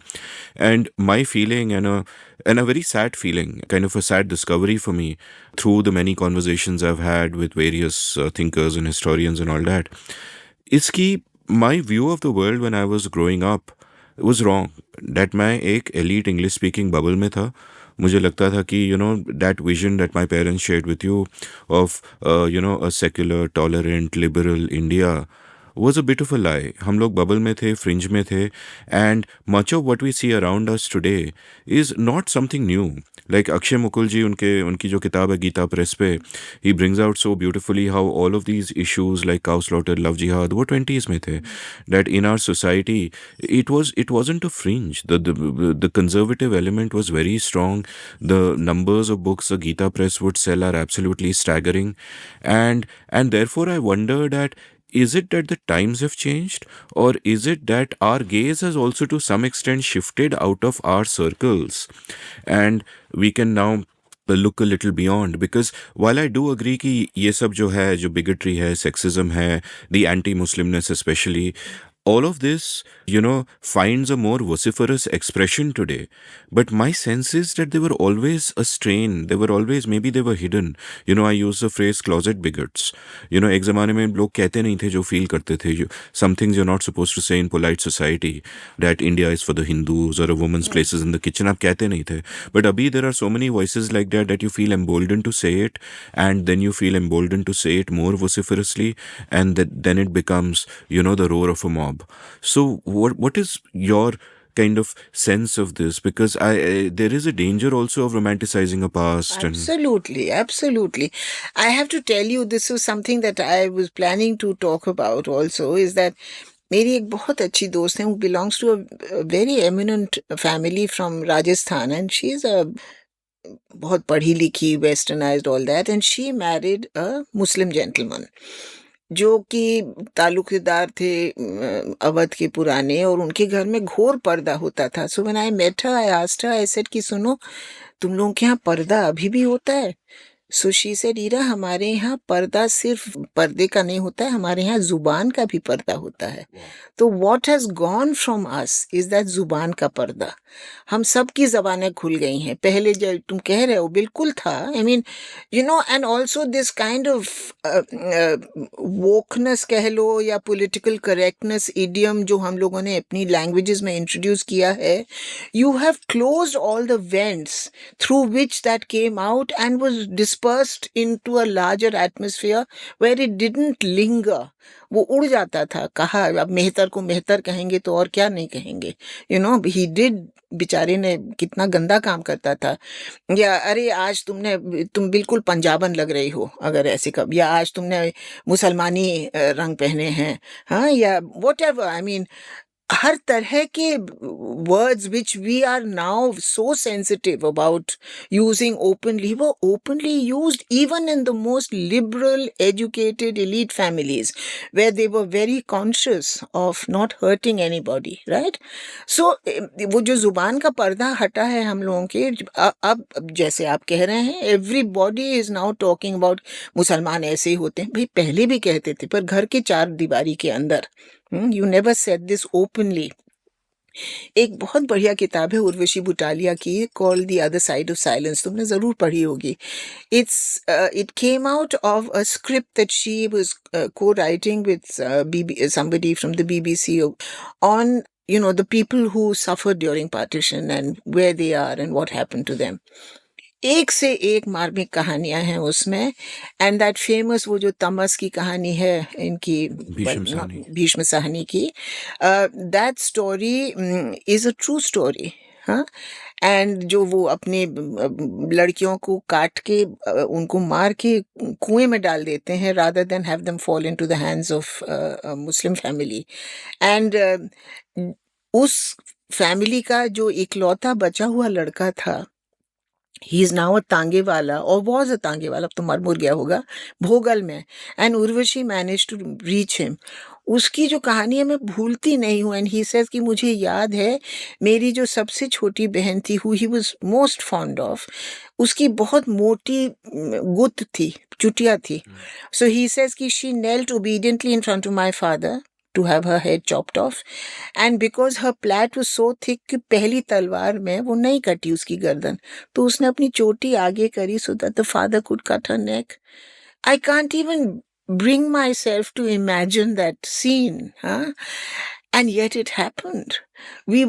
And my feeling and a very sad feeling, kind of a sad discovery for me through the many conversations I've had with various thinkers and historians and all that, is कि my view of the world when I was growing up was wrong. That मैं एक elite English speaking bubble में था. मुझे लगता था कि that vision that my parents shared with you of a secular, tolerant, liberal India was a bit of a lie. हम लोग bubble में थे, fringe में थे, and much of what we see around us today is not something new. Like Akshay Mukul ji, उनकी जो किताब है गीता प्रेस पे, he brings out so beautifully how all of these issues like cow slaughter, love jihad, वो 20s में थे. That in our society, it wasn't a fringe. The conservative element was very strong. The numbers of books the Gita press would sell are absolutely staggering, and therefore I wonder that, is it that the times have changed, or is it that our gaze has also to some extent shifted out of our circles and we can now look a little beyond? Because while I do agree कि ये सब जो है, जो bigotry है, sexism है, the anti-Muslimness especially, all of this, finds a more vociferous expression today. But my sense is that they were always a strain. Maybe they were hidden. I use the phrase closet bigots. एक ज़माने में लोग कहते नहीं थे जो feel करते थे. Some things you're not supposed to say in polite society. That India is for the Hindus or a woman's place is in the kitchen. आप कहते नहीं थे. But abhi there are so many voices like that you feel emboldened to say it, and then you feel emboldened to say it more vociferously, and then it becomes, the roar of a mob. So what is your kind of sense of this? Because there is a danger also of romanticizing a past. Absolutely. I have to tell you, this was something that I was planning to talk about also, is that मेरी एक बहुत अच्छी दोस्त है, who belongs to a very eminent family from Rajasthan, and she is a बहुत पढ़ी लिखी, westernised, all that, and she married a Muslim gentleman जो कि ताल्लुकेदार थे अवध के पुराने, और उनके घर में घोर पर्दा होता था. So when I met her, I asked her, I said कि सुनो, तुम लोगों के यहाँ पर्दा अभी भी होता है? सो शी सेड, ईरा, हमारे यहाँ पर्दा सिर्फ पर्दे का नहीं होता है, हमारे यहाँ जुबान का भी पर्दा होता है. तो what has gone from us is that जुबान का पर्दा. हम सबकी जबानें खुल गई हैं. पहले जो तुम कह रहे हो बिल्कुल था. I mean, you know, and also this kind of wokeness कह लो या पॉलिटिकल करेक्टनेस इडियम जो हम लोगों ने अपनी लैंग्वेजेस में इंट्रोड्यूस किया है, you have closed all the vents through which that came out and was dispersed into a larger atmosphere where it didn't linger. वो उड़ जाता था. कहा, अब मेहतर को मेहतर कहेंगे तो और क्या नहीं कहेंगे. यू नो, ही डिड, बेचारे ने कितना गंदा काम करता था. या अरे आज तुम बिल्कुल पंजाबन लग रही हो, अगर ऐसे कब, या आज तुमने मुसलमानी रंग पहने हैं, हाँ, yeah whatever. I mean, हर तरह के words which we are now so sensitive about using openly, वो openly used even in the most liberal educated elite families where they were very conscious of not hurting anybody, right? So वो जो जुबान का पर्दा हटा है हम लोगों के, अब जैसे आप कह रहे हैं, everybody is now talking about मुसलमान ऐसे ही होते हैं. भाई पहले भी कहते थे, पर घर के चार दीवारी के अंदर. You never said this openly. एक बहुत बढ़िया किताब है उर्वशी बुटालिया की, called the other side of silence. तुमने जरूर पढ़ी होगी. It came out of a script that she was co-writing with somebody from the BBC on, you know, the people who suffered during partition and where they are and what happened to them. एक से एक मार्मिक कहानियां हैं उसमें. And that famous वो जो तमस की कहानी है इनकी, भीष्म साहनी की, that story is a true story. हाँ, एंड जो वो अपने लड़कियों को काट के उनको मार के कुएं में डाल देते हैं, rather than have them fall into the hands of Muslim family. And उस फैमिली का जो इकलौता बचा हुआ लड़का था, ही इज नाउ अ तांगे वाला, और वॉज अ तांगे वाला, अब तो मर मुर गया होगा, भोगल में. And Urvashi manage to reach him. उसकी जो कहानी है मैं भूलती नहीं हूँ. एंड ही सेज कि मुझे याद है मेरी जो सबसे छोटी बहन थी, who he was most fond of, उसकी बहुत मोटी गुत थी, चुटिया थी. सो ही सेज कि she knelt obediently in front of my father to have her head chopped off, and because her plait was so thick कि पहली तलवार में वो नहीं कटी उसकी गर्दन, तो उसने अपनी चोटी आगे करी so that the father could cut her neck. I can't even bring myself to imagine that scene, huh? And yet it happened. We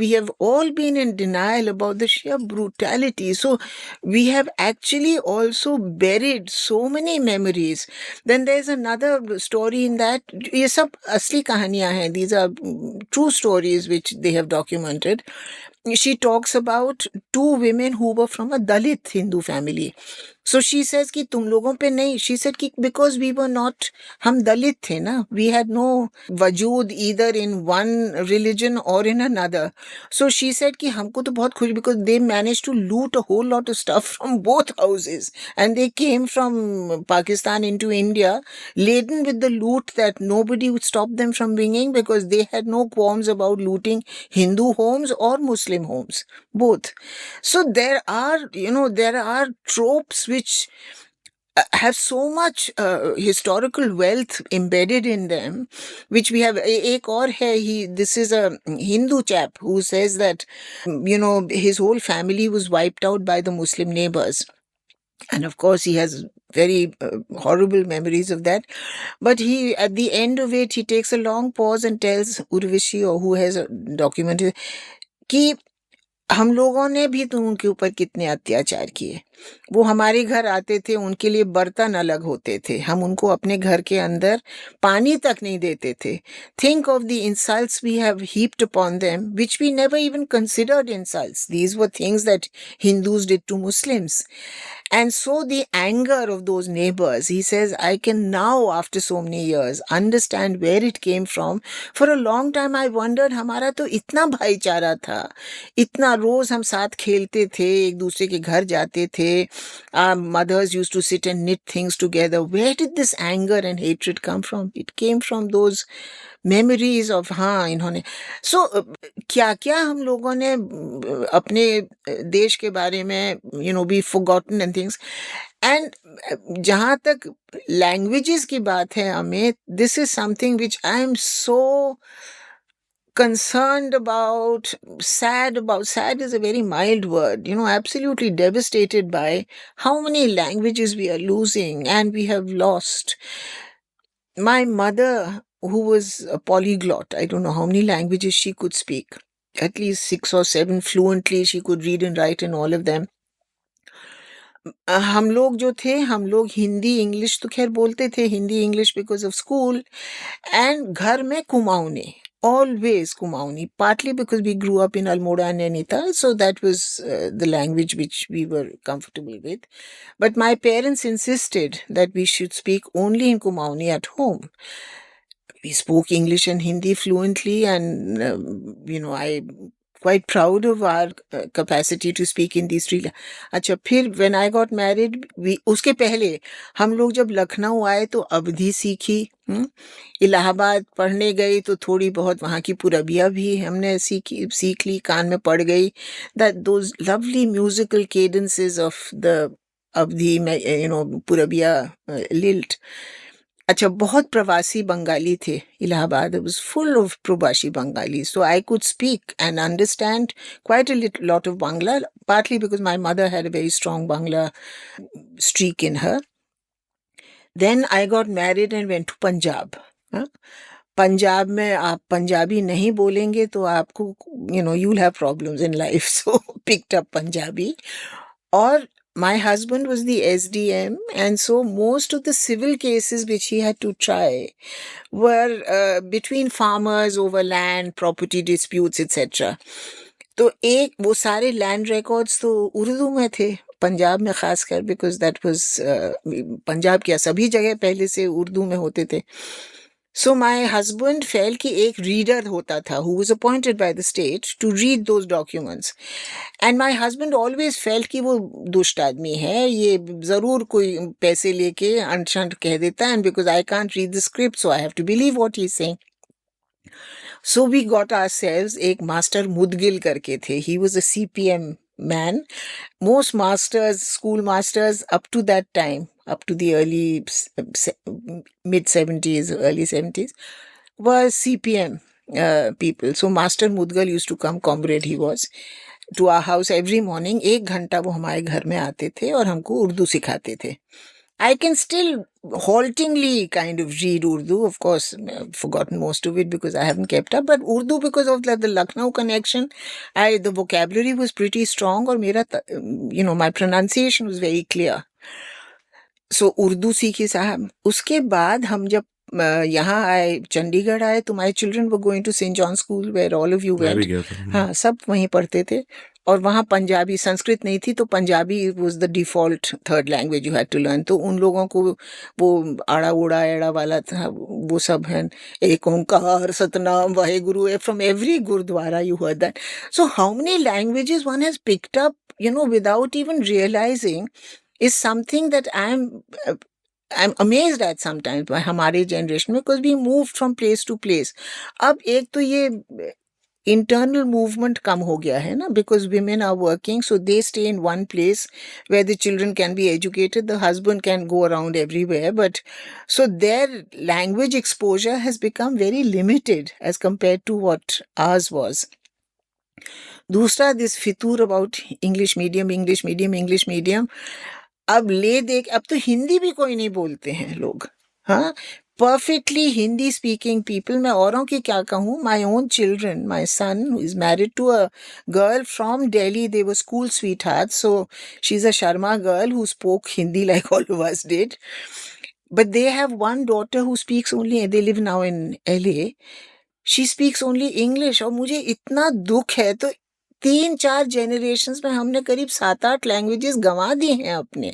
have all been in denial about the sheer brutality. So we have actually also buried so many memories. Then there's another story in that. ये सब असली कहानियां हैं. These are true stories which they have documented. She talks about two women who were from a Dalit Hindu family. So she says कि तुम लोगों पे नहीं. She said कि because we were not, हम दलित थे ना. We had no वजूद either in one religion or in another. So she said कि हमको तो बहुत खुशी, because they managed to loot a whole lot of stuff from both houses, and they came from Pakistan into India laden with the loot that nobody would stop them from bringing, because they had no qualms about looting Hindu homes or Muslim homes, both. So there are tropes which have so much historical wealth embedded in them, which we have. एक और है, this is a Hindu chap who says that his whole family was wiped out by the Muslim neighbors, and of course he has very horrible memories of that. But he, at the end of it, he takes a long pause and tells Urvashi, or who has documented, कि हम लोगों ने भी तो उनके ऊपर कितने अत्याचार किए. वो हमारे घर आते थे, उनके लिए बर्तन अलग होते थे, हम उनको अपने घर के अंदर पानी तक नहीं देते थे. Think of the insults we have heaped upon them, which we never even considered insults. These were things that Hindus did to Muslims. And so the anger of those neighbors, he says, I can now, after so many years, understand where it came from. For a long time, I wondered, हमारा तो इतना भाईचारा था, इतना रोज हम साथ खेलते थे, एक दूसरे के घर जाते थे. Our mothers used to sit and knit things together. Where did this anger and hatred come from? It came from those memories of, हाँ इन्होंने. So क्या क्या हम लोगों ने अपने देश के बारे में, we forgotten and things. And जहाँ तक languages की बात है, Amit, this is something which I am so concerned about, sad about. Sad is a very mild word, absolutely devastated by how many languages we are losing and we have lost. My mother, who was a polyglot, I don't know how many languages she could speak, at least 6 or 7 fluently. She could read and write in all of them. हम लोग जो थे, हम लोग Hindi English तो खैर बोलते थे, Hindi English because of school, and घर में Kumaoni, always Kumaoni, partly because we grew up in Almora and Nainital, so that was the language which we were comfortable with. But my parents insisted that we should speak only in Kumaoni at home. We spoke English and Hindi fluently, and I'm quite proud of our capacity to speak in these three. अच्छा, फिर when I got married, उसके पहले हम लोग जब लखनऊ आए तो अवधी सीखी, इलाहाबाद पढ़ने गई तो थोड़ी बहुत वहाँ की पुरबिया भी हमने सीख ली, कान में पड़ गई. That those lovely musical cadences of the अवधी में, पुरबिया lilt. अच्छा, बहुत प्रवासी बंगाली थे Allahabad. It was full of प्रवासी Bengali, so I could speak and understand quite a lot of Bangla, partly because my mother had a very strong Bangla streak in her. Then I got married and went to Punjab. Punjab में आप पंजाबी नहीं बोलेंगे तो आपको, you'll have problems in life. So picked up Punjabi. और my husband was the SDM, and so most of the civil cases which he had to try were between farmers over land, property disputes, etc. तो एक वो सारे land records तो उर्दू में थे, पंजाब में खासकर, बिकॉज दैट वाज, पंजाब क्या सभी जगह पहले से उर्दू में होते थे. So my husband felt कि एक रीडर होता था who was appointed by the state to read those documents. And my husband always felt कि वो दुष्ट आदमी है, ये ज़रूर कोई पैसे लेके अनशंट कह देता है, and because I can't read the script, so I have to believe what he's saying. So we got ourselves एक मास्टर मुदगिल करके थे. He was a CPM man. Most masters, school masters up to that time, up to the early mid 70s, early 70s, were CPM people. So Master Mudgal used to come, comrade he was, to our house every morning. 1 घंटा वो हमारे घर में आते थे और हमको उर्दू सिखाते थे. I can still haltingly kind of read Urdu. Of course, I've forgotten most of it because I haven't kept up. But Urdu, because of the Lucknow connection, the vocabulary was pretty strong, और मेरा, my pronunciation was very clear. So Urdu सीखी साहब. उसके बाद हम जब यहाँ आए, चंडीगढ़ आए, तो my children were going to St. John's School where all of you went. हाँ, सब वहीं पढ़ते थे. और वहाँ पंजाबी, संस्कृत नहीं थी, तो Punjabi was the default third language you had to learn. तो उन लोगों को वो आड़ा उड़ा एड़ा वाला था, वो सब है, एक ओंकार Satnam Waheguru, from every gurdwara you heard that. So how many languages one has picked up, without even realizing, is something that I'm amazed at sometimes by हमारे generation, because we moved from place to place. अब एक तो ये internal movement कम हो गया है ना, because women are working, so they stay in one place where the children can be educated, the husband can go around everywhere, but so their language exposure has become very limited as compared to what ours was. दूसरा, this Fitoor about English medium, English medium, English medium, अब ले देख, अब तो हिंदी भी कोई नहीं बोलते हैं लोग. हाँ, perfectly Hindi speaking people. मैं औरों की क्या कहूँ? My own children, my son who is married to a girl from Delhi, they were school sweethearts. So she's a Sharma girl who spoke Hindi like all of us did. But they have one daughter who speaks only, they live now in LA. She speaks only English. और मुझे इतना दुख है, तो 3-4 generations में हमने करीब 7-8 languages गंवा दिए हैं अपने।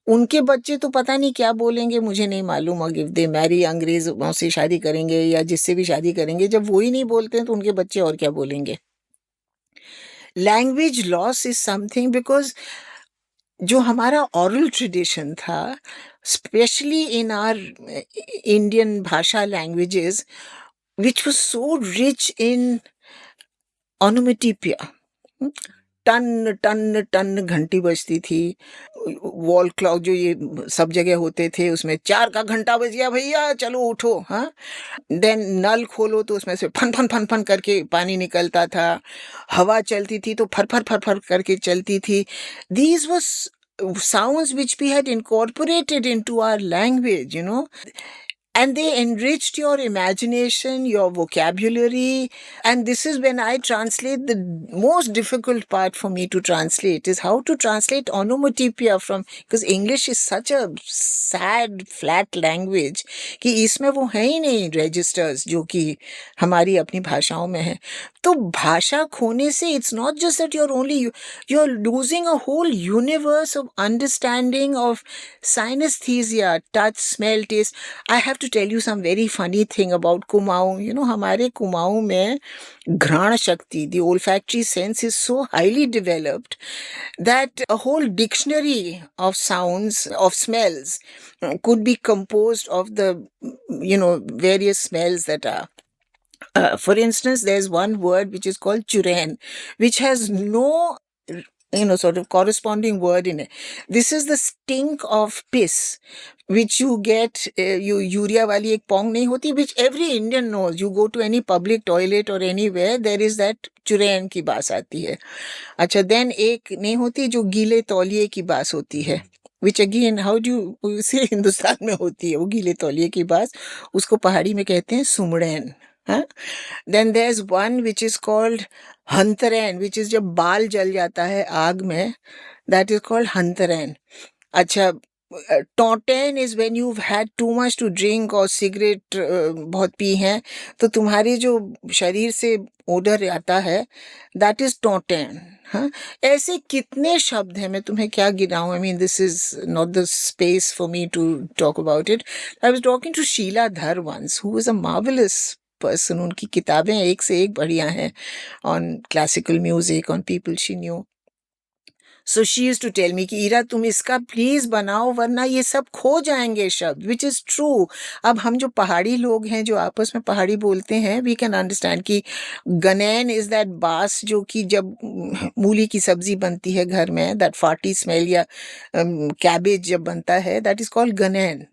उनके बच्चे तो पता नहीं क्या बोलेंगे, मुझे नहीं मालूम। और इफ दे मैरी अंग्रेजों से शादी करेंगे या जिससे भी शादी करेंगे, जब वो ही नहीं बोलते हैं तो उनके बच्चे और क्या बोलेंगे? Language loss is something, because जो हमारा ऑरल ट्रेडिशन था, स्पेशली इन आर इंडियन भाषा languages, which was so rich in onomatopoeia. टन टन टन घंटी बजती थी। वॉल क्लॉक जो ये सब जगह होते थे, उसमें 4 का घंटा बज गया भैया, चलो उठो। हाँ, देन नल खोलो तो उसमें से फन फन फन फन करके पानी निकलता था। हवा चलती थी तो फर फर फर फर करके चलती थी। These was sounds which we had incorporated into our language, and they enriched your imagination, your vocabulary. And this is when I translate, the most difficult part for me to translate is how to translate onomatopoeia from, because English is such a sad flat language कि इसमें वो है ही नहीं registers जो कि हमारी अपनी भाषाओं में है। तो भाषा खोने से, it's not just that you're losing a whole universe of understanding of synesthesia, touch, smell, taste. I have to tell you some very funny thing about Kumaon. हमारे कुमाऊं में घ्राण शक्ति, the olfactory sense is so highly developed that a whole dictionary of sounds, of smells, could be composed of the various smells that are. For instance, there's one word which is called churen, which has no sort of corresponding word in it. This is the stink of piss, which you get, urea wali ek pong nahi hoti, which every Indian knows. You go to any public toilet or anywhere, there is that churen की बास आती है. अच्छा, then एक नहीं होती जो गीले तौलिए की बास होती है, which again, how do you say, Hindustan में होती है वो गीले तौलिए की बास, उसको पहाड़ी में कहते हैं सुमड़ैन. हाँ, then there's one which is called हंतरैन, which is जब बाल जल जाता है आग में, that is called हंतरैन. अच्छा, टॉटेन is when you had too much to drink और सिगरेट बहुत पी हैं, तो तुम्हारी जो शरीर से ओडर आता है, दैट इज टॉटेन. हाँ, ऐसे कितने शब्द हैं, मैं तुम्हें क्या गिनाऊं? I mean, this is not the space for me to talk about it. I was talking to Sheila Dhar once, who is a marvellous person. उनकी किताबें एक से एक बढ़िया हैं on classical music, on people she knew. So she used to tell me कि ईरा तुम इसका प्लीज बनाओ वरना ये सब खो जाएंगे शब्द, विच इज ट्रू. अब हम जो पहाड़ी लोग हैं, जो आपस में पहाड़ी बोलते हैं, वी कैन अंडरस्टैंड कि गनैन इज दैट बास जो कि जब मूली की सब्जी बनती है घर में, दैट फाटी स्मेल, या कैबेज जब बनता है, दैट इज कॉल्ड गनैन.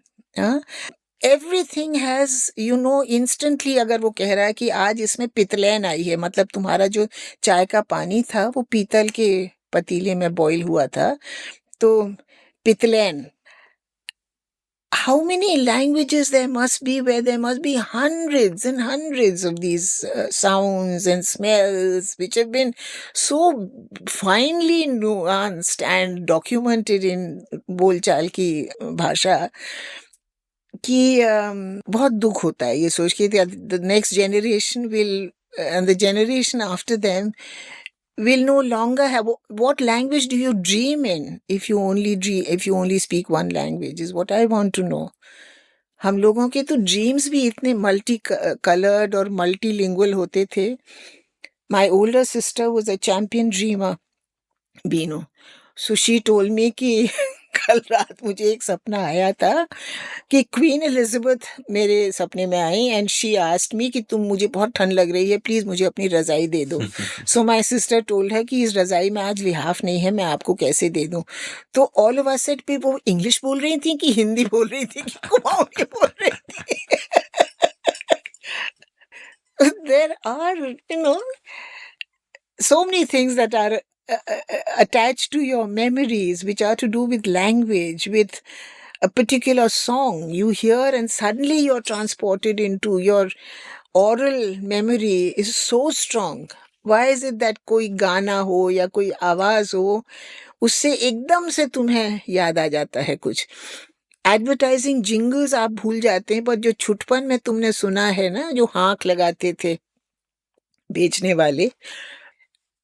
एवरीथिंग हैज इंस्टेंटली, अगर वो कह रहा है कि आज इसमें पितलैन आई है, मतलब तुम्हारा जो चाय का पानी था वो पीतल के पतीले में बॉईल हुआ था, तो पितलैन. How many languages there must be where there must be hundreds and hundreds of these sounds and smells which have been so finely nuanced and documented in बोलचाल की भाषा कि बहुत दुख होता है ये सोच के the next generation will, and the generation after them will no longer have. What language do you dream in if you only speak one language, is what I want to know. हम लोगों के तो dreams भी इतने multi coloured और multilingual होते थे. My older sister was a champion dreamer, Bino. So she told me कि कल रात मुझे एक सपना आया था कि क्वीन एलिजाबेथ मेरे सपने में आई, एंड शी आस्क्ड मी कि तुम, मुझे बहुत ठंड लग रही है, प्लीज मुझे अपनी रजाई दे दो. सो माय सिस्टर टोल्ड है कि इस रजाई में आज लिहाफ नहीं है, मैं आपको कैसे दे दूं. तो ऑल ऑफ अस सेड, पे वो इंग्लिश बोल रही थी कि हिंदी बोल रही थी कि कुमाऊनी बोल रही थी. There are so many things that are attached to your memories, which are to do with language, with a particular song you hear and suddenly you're transported into your oral memory is so strong. Why is it that कोई गाना हो या कोई आवाज हो उससे एकदम से तुम्हें याद आ जाता है कुछ? एडवर्टाइजिंग जिंगल्स आप भूल जाते हैं, पर जो छुटपन में तुमने सुना है ना, जो हाँक लगाते थे बेचने वाले।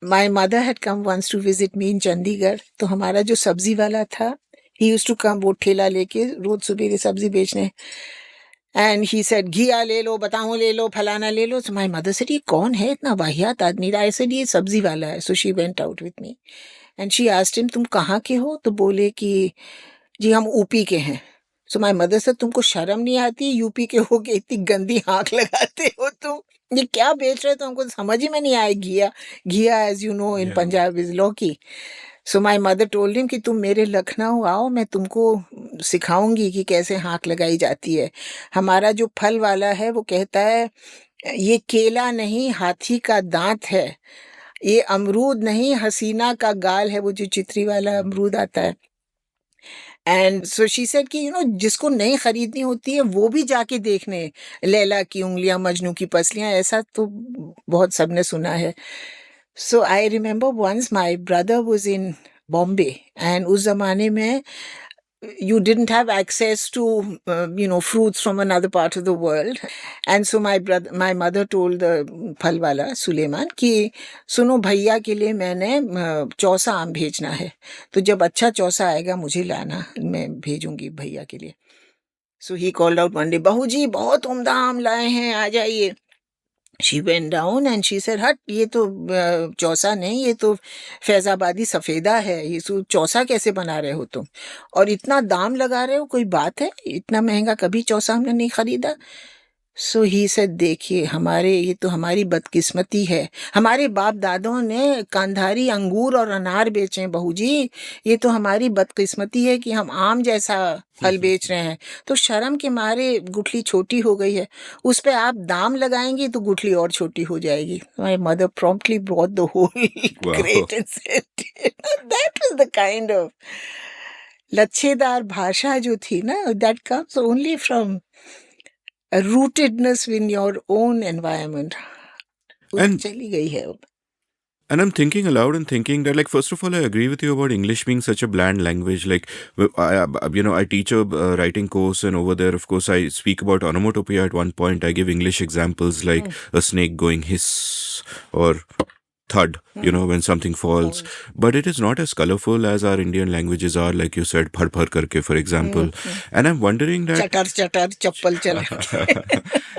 My mother had come once to visit me in Chandigarh, तो हमारा जो सब्जी वाला था, ही यूज्ड टू कम, वो ठेला लेके रोज सुबह सब्जी बेचने। एंड ही सेड घिया ले लो, बताऊं ले लो, फलाना ले लो। सो माय मदर सेड ये कौन है इतना वाहियात आदमी? आई सेड ये सब्जी वाला है। So she went out with me and she asked him तुम कहाँ के हो? तो बोले कि जी हम ऊपी के हैं। सो माय मदर से तुमको शर्म नहीं आती? यूपी के हो के इतनी गंदी आंख लगाते हो तुम? ये क्या बेच रहे हो? तो हमको समझ ही में नहीं आया। Ghiya, ghiya as you know in Punjab is lauki. So my mother told him कि तुम मेरे लखनऊ आओ, मैं तुमको सिखाऊंगी कि कैसे हाँक लगाई जाती है। हमारा जो फल वाला है वो कहता है ये केला नहीं हाथी का दांत है, ये अमरूद नहीं हसीना का गाल है। वो जो चित्री वाला अमरूद आता है। एंड सो शी सेड कि जिसको नहीं खरीदनी होती है वो भी जाके देखने, लैला की उंगलियां मजनू की पसलियां, ऐसा तो बहुत सबने सुना है। So I remember once my brother was in Bombay and उस जमाने में you didn't have access to fruits from another part of the world. And so my mother told the फल वाला सुलेमान कि सुनो भैया के लिए मैंने चौसा आम भेजना है, तो जब अच्छा चौसा आएगा मुझे लाना, मैं भेजूंगी भैया के लिए। So he called out one day, बहू जी बहुत उम्दा आम लाए हैं, आ जाइए। She went down and she said, हट, ये तो चौसा नहीं, ये तो फैजाबादी सफेदा है, ये चौसा कैसे बना रहे हो तुम? और इतना दाम लगा रहे हो, कोई बात है? इतना महंगा कभी चौसा हमने नहीं खरीदा। सो ही सेड देखिए ये तो हमारी बदकिस्मती है, हमारे बाप दादों ने कांधारी अंगूर और अनार बेचे हैं बहू जी, ये तो हमारी बदकिस्मती है कि हम आम जैसा फल बेच रहे हैं। तो शर्म के मारे गुठली छोटी हो गई है, उस पे आप दाम लगाएंगी तो गुठली और छोटी हो जाएगी। My mother promptly brought the whole crate and said that was the kind of लच्छेदार भाषा जो थी ना, that comes only from a rootedness in your own environment. And चली गई है अब। And I'm thinking aloud and thinking that, like, first of all, I agree with you about English being such a bland language. Like, I teach a writing course, and over there, of course, I speak about onomatopoeia at one point. I give English examples like a snake going hiss or thud, when something falls. But it is not as colorful as our Indian languages are, like you said, phar phar karke, for example. And I'm wondering that... Chatar, chatar, chappal chal.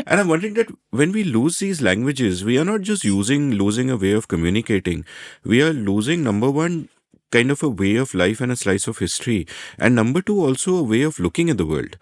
And I'm wondering that when we lose these languages, we are not just losing a way of communicating. We are losing, number one, kind of a way of life and a slice of history. And number two, also a way of looking at the world.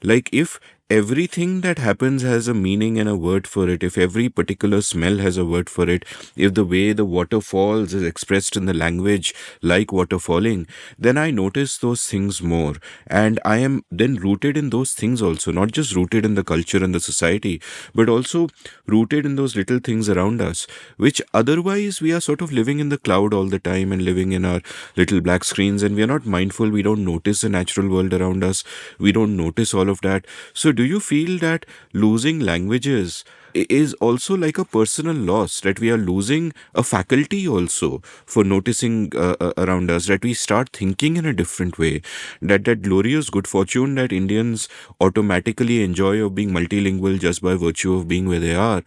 Like, if everything that happens has a meaning and a word for it, if every particular smell has a word for it, if the way the water falls is expressed in the language like water falling, then I notice those things more. And I am then rooted in those things also, not just rooted in the culture and the society, but also rooted in those little things around us, which otherwise we are sort of living in the cloud all the time and living in our little black screens, and we are not mindful. We don't notice the natural world around us. We don't notice all of that. So do you feel that losing languages is also like a personal loss, that we are losing a faculty also for noticing around us, that we start thinking in a different way, that glorious good fortune that Indians automatically enjoy of being multilingual just by virtue of being where they are,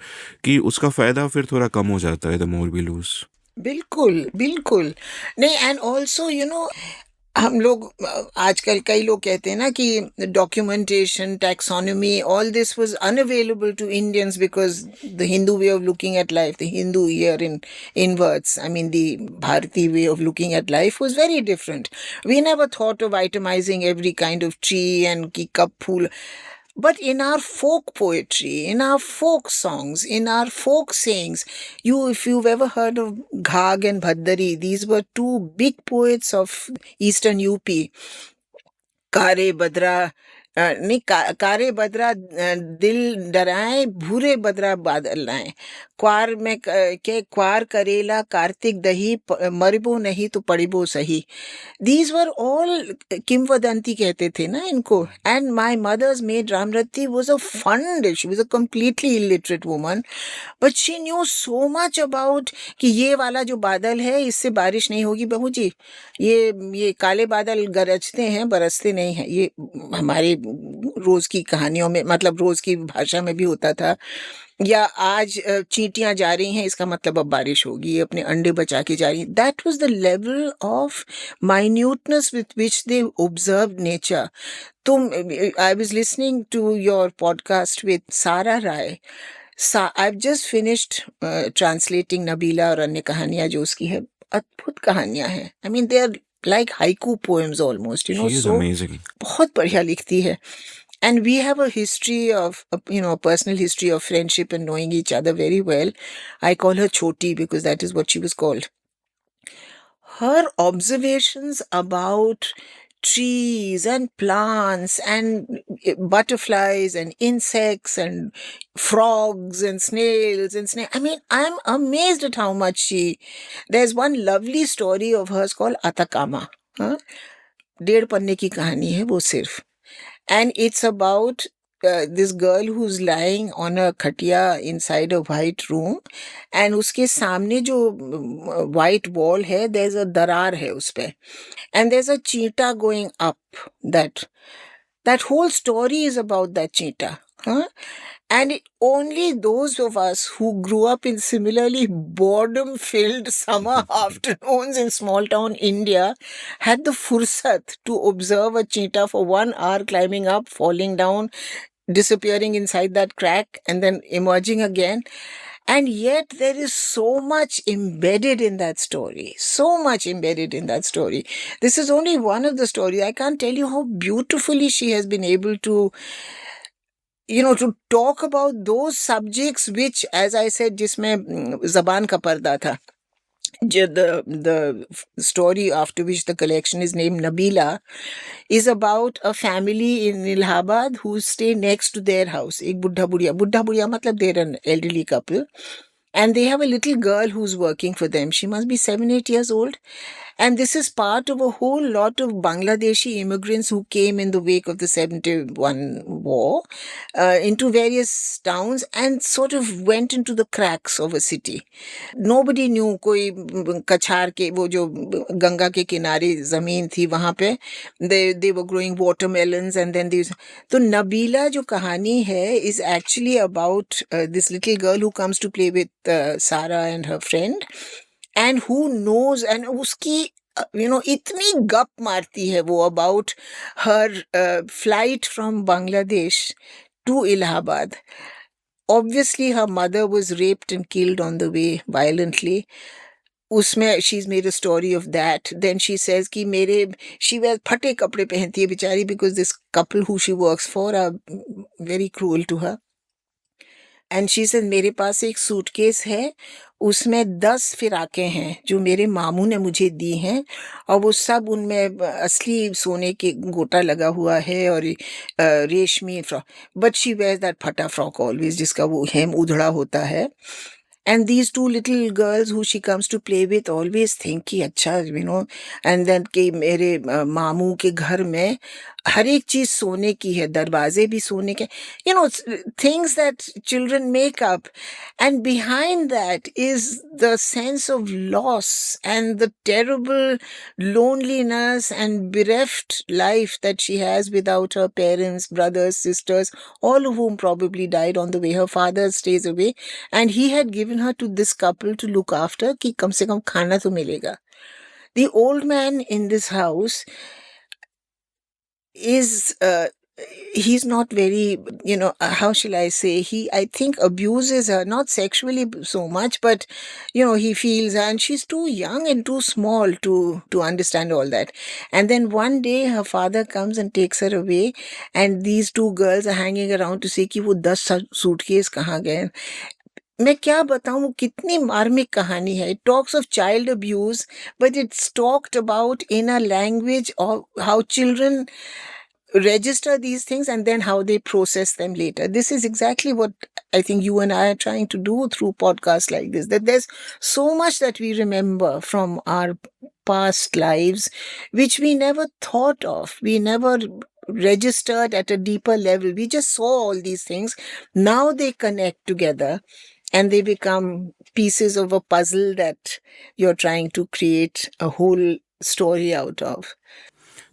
कि उसका फायदा फिर थोड़ा कम हो जाता है the more we lose? बिल्कुल बिल्कुल नहीं। एंड ऑल्सो हम लोग आजकल कई लोग कहते हैं ना कि documentation, taxonomy, all this was unavailable to Indians because the Hindu way of looking at life, the Hindu ear in words, I mean the Bharatiya way of looking at life was very different. We never thought of itemising every kind of tree and कि कब फूल। But in our folk poetry, in our folk songs, in our folk sayings, if you've ever heard of Ghag and Bhaddari, these were two big poets of Eastern UP. Kare Badra नहीं, कारे बदरा दिल डराए, भूरे बदरा बादल लाए, क्वार में के क्वार करेला कार्तिक दही, मरबो नहीं तो पड़िबो सही. These were all किंवदंती कहते थे ना इनको. And my mother's maid Ramrati was a fun. She was a completely illiterate woman, but she knew so much about कि ये वाला जो बादल है इससे बारिश नहीं होगी बहू जी. ये काले बादल गरजते हैं, बरसते नहीं हैं. ये हमारे रोज की कहानियों में, मतलब रोज की भाषा में भी होता था. या आज चींटियां जा रही हैं, इसका मतलब अब बारिश होगी. ये अपने अंडे बचा के जा रही हैं. That was the level of minuteness with which they observe nature. तुम, I was listening to your podcast with Sara Rai. I've just finished translating Nabila और अन्य कहानियां जो उसकी है. अद्भुत कहानियां हैं. I mean, they are like haiku poems almost, you know. She is so amazing. बहुत बढ़िया लिखती है. And we have a history of, a personal history of friendship and knowing each other very well. I call her Choti because that is what she was called. Her observations about trees and plants and butterflies and insects and frogs and snails and snakes. I mean, I'm amazed at how much there's one lovely story of hers called Atakama. 1.5 पन्ने की कहानी है वो सिर्फ. And it's about this girl who's lying on a खटिया inside a white room, and उसके सामने जो white wall है, there's a दरार है उस पे, and there's a cheetah going up. That whole story is about that cheetah. And only those of us who grew up in similarly boredom-filled summer afternoons in small-town India had the fursat to observe a cheetah for 1 hour climbing up, falling down, disappearing inside that crack, and then emerging again. And yet there is so much embedded in that story. So much embedded in that story. This is only one of the stories. I can't tell you how beautifully she has been able to to talk about those subjects which, as I said, जिसमें ज़बान का पर्दा था. The story after which the collection is named Nabila is about a family in Allahabad who stay next to their house. एक बुढ़ा बुढ़िया मतलब they're an elderly couple. And they have a little girl who's working for them. She must be 7-8 years old. And this is part of a whole lot of Bangladeshi immigrants who came in the wake of the 71 war into various towns and sort of went into the cracks of a city. Nobody knew. कोई कछार के वो जो गंगा के किनारे जमीन थी वहां पे they were growing watermelons and then these. तो नबीला जो कहानी है is actually about this little girl who comes to play with Sarah and her friend, and who knows, and उसकी इतनी गप मारती है वो about her flight from Bangladesh to Allahabad. Obviously her mother was raped and killed on the way violently. उसमें she's made a story of that. Then she says कि she wears फटे कपड़े पहनती है बेचारी because this couple who she works for are very cruel to her. And she said मेरे पास एक suitcase है, उसमें 10 फिराकें हैं जो मेरे मामू ने मुझे दी हैं, और वो सब उनमें असली सोने के गोटा लगा हुआ है और रेशमी frock. But she wears that फटा फ्रॉक ऑलवेज, जिसका वो हेम उधड़ा होता है. And these 2 little girls who she comes to play with always think कि अच्छा and then कि मेरे मामू के घर में हर एक चीज सोने की है, दरवाजे भी सोने के, things that children make up. And behind that is the sense of loss and the terrible loneliness and bereft life that she has without her parents, brothers, sisters, all of whom probably died on the way. Her father stays away, and he had given her to this couple to look after कि कम से कम खाना तो मिलेगा. The old man in this house is he's not very, how shall I say, I think abuses her, not sexually so much, but he feels, and she's too young and too small to understand all that. And then one day her father comes and takes her away, and these 2 girls are hanging around to say कि वो 10 suitcase कहाँ गए. मैं क्या बताऊं कितनी मार्मिक कहानी है. It talks of child abuse, but it's talked about in a language of how children register these things and then how they process them later. This is exactly what I think you and I are trying to do through podcasts like this, that there's so much that we remember from our past lives which we never thought of, we never registered at a deeper level. We just saw all these things. Now they connect together and they become pieces of a puzzle that you're trying to create a whole story out of.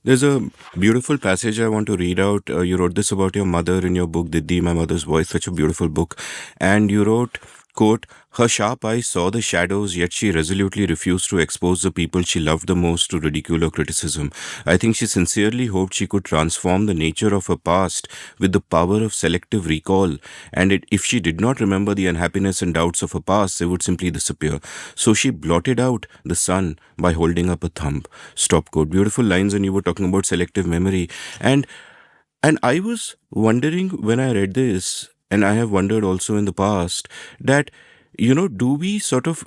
There's a beautiful passage I want to read out. You wrote this about your mother in your book, Diddi, My Mother's Voice, such a beautiful book. And you wrote, quote, her sharp eyes saw the shadows, yet she resolutely refused to expose the people she loved the most to ridicule or criticism. I think she sincerely hoped she could transform the nature of her past with the power of selective recall, and if she did not remember the unhappiness and doubts of her past, they would simply disappear. So she blotted out the sun by holding up a thumb. Stop quote. Beautiful lines, and you were talking about selective memory. And I was wondering when I read this, and I have wondered also in the past, that, do we sort of,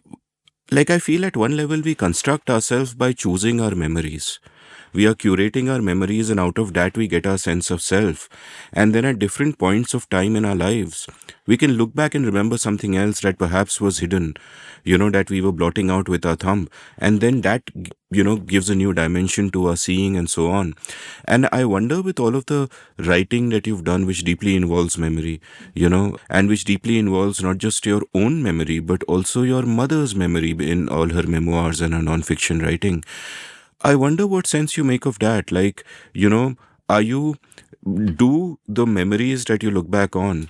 like, I feel at one level we construct ourselves by choosing our memories. We are curating our memories, and out of that we get our sense of self. And then at different points of time in our lives, we can look back and remember something else that perhaps was hidden, that we were blotting out with our thumb. And then that, gives a new dimension to our seeing and so on. And I wonder, with all of the writing that you've done, which deeply involves memory, and which deeply involves not just your own memory, but also your mother's memory in all her memoirs and her non-fiction writing. I wonder what sense you make of that. Like, are you, do the memories that you look back on,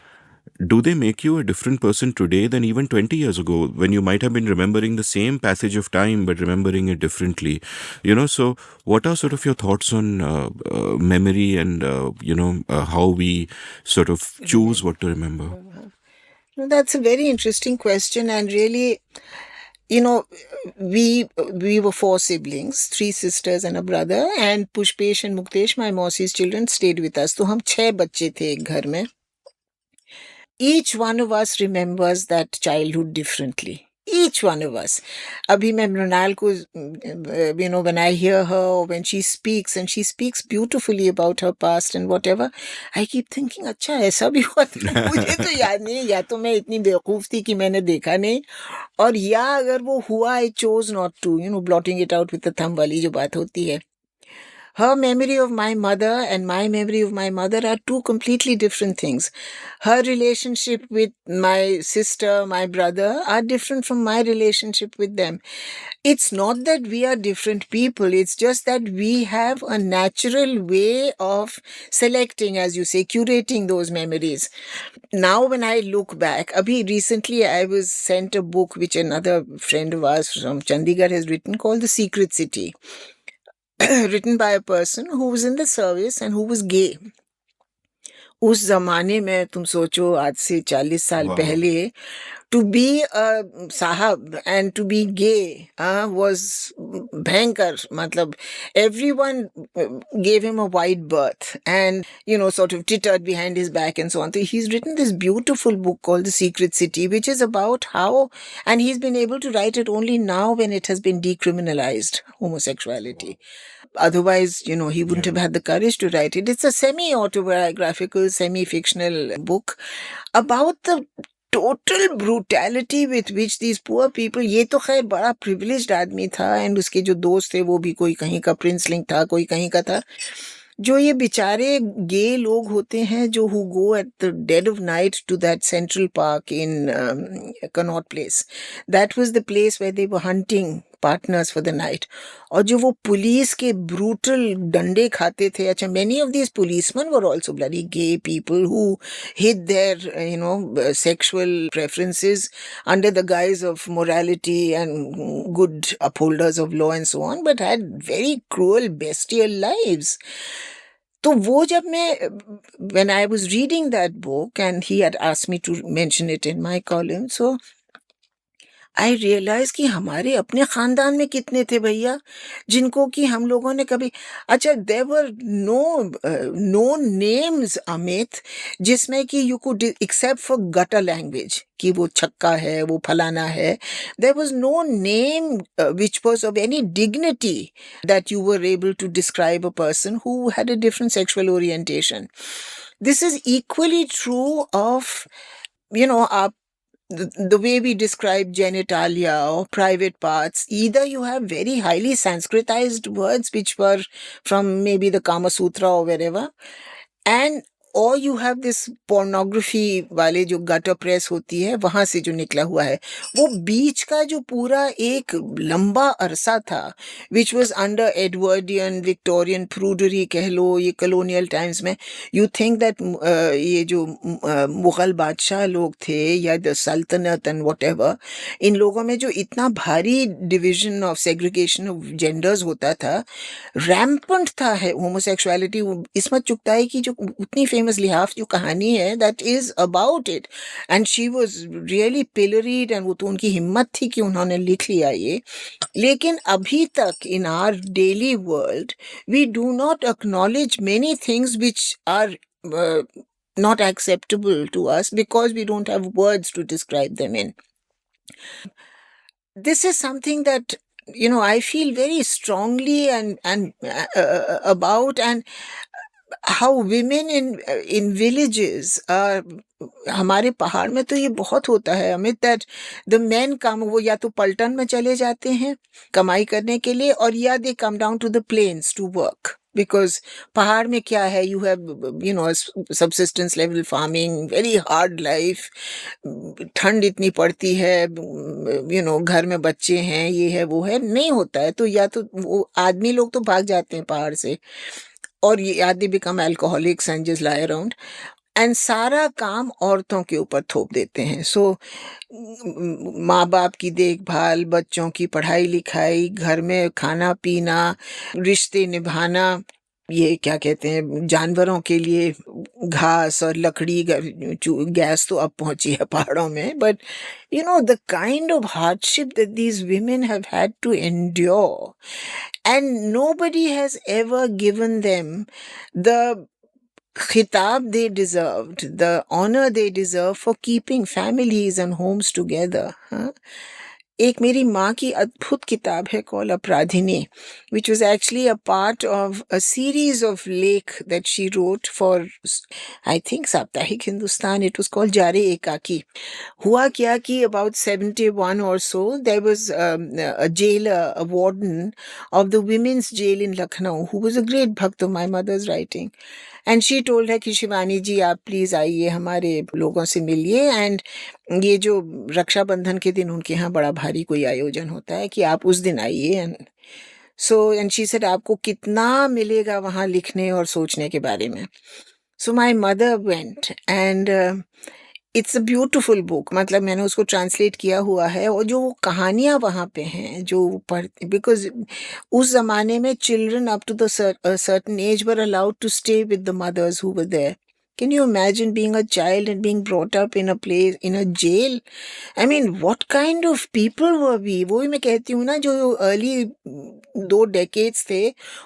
do they make you a different person today than even 20 years ago, when you might have been remembering the same passage of time but remembering it differently? So what are sort of your thoughts on memory and, how we sort of choose what to remember? That's a very interesting question, and really, we were 4 siblings, 3 sisters and a brother, and Pushpesh and Muktesh, my Mausi's children, stayed with us. तो हम 6 बच्चे थे एक घर में. Each one of us remembers that childhood differently. Each one of us. Abhi main Mrinal ko, when I hear her or when she speaks, and she speaks beautifully about her past and whatever, I keep thinking, अच्छा ऐसा भी हुआ था. मुझे तो याद नहीं, या तो मैं इतनी बेवकूफ थी कि मैंने देखा नहीं, और या अगर वो हुआ, I chose not to, blotting it out with the thumb वाली जो बात होती है. Her memory of my mother and my memory of my mother are 2 completely different things. Her relationship with my sister, my brother, are different from my relationship with them. It's not that we are different people. It's just that we have a natural way of selecting, as you say, curating those memories. Now, when I look back, recently I was sent a book which another friend of ours from Chandigarh has written, called The Secret City. Written by a person who was in the service and who was gay. उस जमाने में तुम सोचो, आज से 40 साल पहले, to be a sahab and to be gay was bhankar. Matlab, everyone gave him a wide berth and, sort of tittered behind his back and so on. So he's written this beautiful book called The Secret City, which is about how, and he's been able to write it only now when it has been decriminalized, homosexuality. Otherwise, he wouldn't have had the courage to write it. It's a semi-autobiographical, semi-fictional book about the total brutality with which these poor people, ये तो खैर बड़ा privileged आदमी था, and उसके जो दोस्त थे वो भी कोई कहीं का प्रिंस लिंक था, कोई कहीं का था. जो ये बेचारे गे लोग होते हैं जो who go at the dead of night to that Central Park in Connaught Place. That was the place where they were hunting partners for the night. और जो वो पुलिस के brutal डंडे खाते थे. अच्छा, many of these policemen were also bloody gay people who hid their, sexual preferences under the guise of morality and good upholders of law and so on, but had very cruel, bestial lives. तो वो जब मैं, when I was reading that book and he had asked me to mention it in my column, so I realise कि हमारे अपने खानदान में कितने थे भैया, जिनको कि हम लोगों ने कभी, अच्छा there were no names Amit, जिसमें कि you could except for gutter language कि वो छक्का है, वो फलाना है, there was no name which was of any dignity that you were able to describe a person who had a different sexual orientation. This is equally true of, you know, our the way we describe genitalia or private parts. Either you have very highly Sanskritized words which were from maybe the Kama Sutra or wherever, and or you have this pornography वाले जो gutter press होती है वहां से जो निकला हुआ है, वो बीच का जो पूरा एक लंबा अरसा था which was under Edwardian Victorian prudery कह लो, ये कॉलोनियल टाइम्स में, यू थिंक दैट ये जो मुगल बादशाह लोग थे या द सल्तनत एंड वट एवर, इन लोगों में जो इतना भारी division of segregation of genders होता था, रैम्पंट था है होमोसेक्सुअलिटी। इसमत चुगताई की जो उतनी फेमस लिहाफ जो कहानी है that is about it, and she was really pilloried, and वो तो उनकी हिम्मत थी कि उन्होंने लिख लिया ये। लेकिन अभी तक in our daily world we do not acknowledge many things which are not acceptable to us because we don't have words to describe them in. This is something that, you know, I feel very strongly about, and how women in villages are, हमारे पहाड़ में तो ये बहुत होता है Amit, that the main कम, वो या तो पलटन में चले जाते हैं कमाई करने के लिए, और या they come down to the plains to work, because पहाड़ में क्या है, you have you know subsistence level farming, very hard life, ठंड इतनी पड़ती है, यू नो घर में बच्चे हैं, ये है वो है, नहीं होता है, तो या तो वो आदमी लोग तो भाग जाते हैं पहाड़ से, और ये आदमी become alcoholics and just lie around, and सारा काम औरतों के ऊपर थोप देते हैं। सो माँ बाप की देखभाल, बच्चों की पढ़ाई लिखाई, घर में खाना पीना, रिश्ते निभाना, ये क्या कहते हैं जानवरों के लिए घास और लकड़ी, गैस तो अब पहुंची है पहाड़ों में, but you know the kind of hardship that these women have had to endure, and nobody has ever given them the khitab they deserved, the honor they deserve for keeping families and homes together. Huh? एक मेरी माँ की अद्भुत किताब है call अपराधिनी, which was actually a part of a series of लेख that she wrote for, I think, साप्ताहिक Hindustan. It was called जारे एकाकी. हुआ क्या कि about 71 or so, there was a jailer, a warden of the women's jail in Lucknow, who was a great bhakt of my mother's writing. And she told है कि शिवानी जी आप please आइए, हमारे लोगों से मिलिए, एंड ये जो रक्षाबंधन के दिन उनके यहाँ बड़ा भारी कोई आयोजन होता है कि आप उस दिन आइए, and so and she said आपको कितना मिलेगा वहाँ लिखने और सोचने के बारे में. So my mother went, and it's a beautiful book, मतलब मैंने उसको ट्रांसलेट किया हुआ है, और जो कहानियाँ वहाँ पे हैं जो पढ़ते, बिकॉज उस ज़माने में children up to the certain age were allowed to stay with the mothers who were there. Can you imagine being a child and being brought up in a place, in a jail? I mean, what kind of people were we? वो ही मैं कहती हूँ ना, जो early 2 decades थे,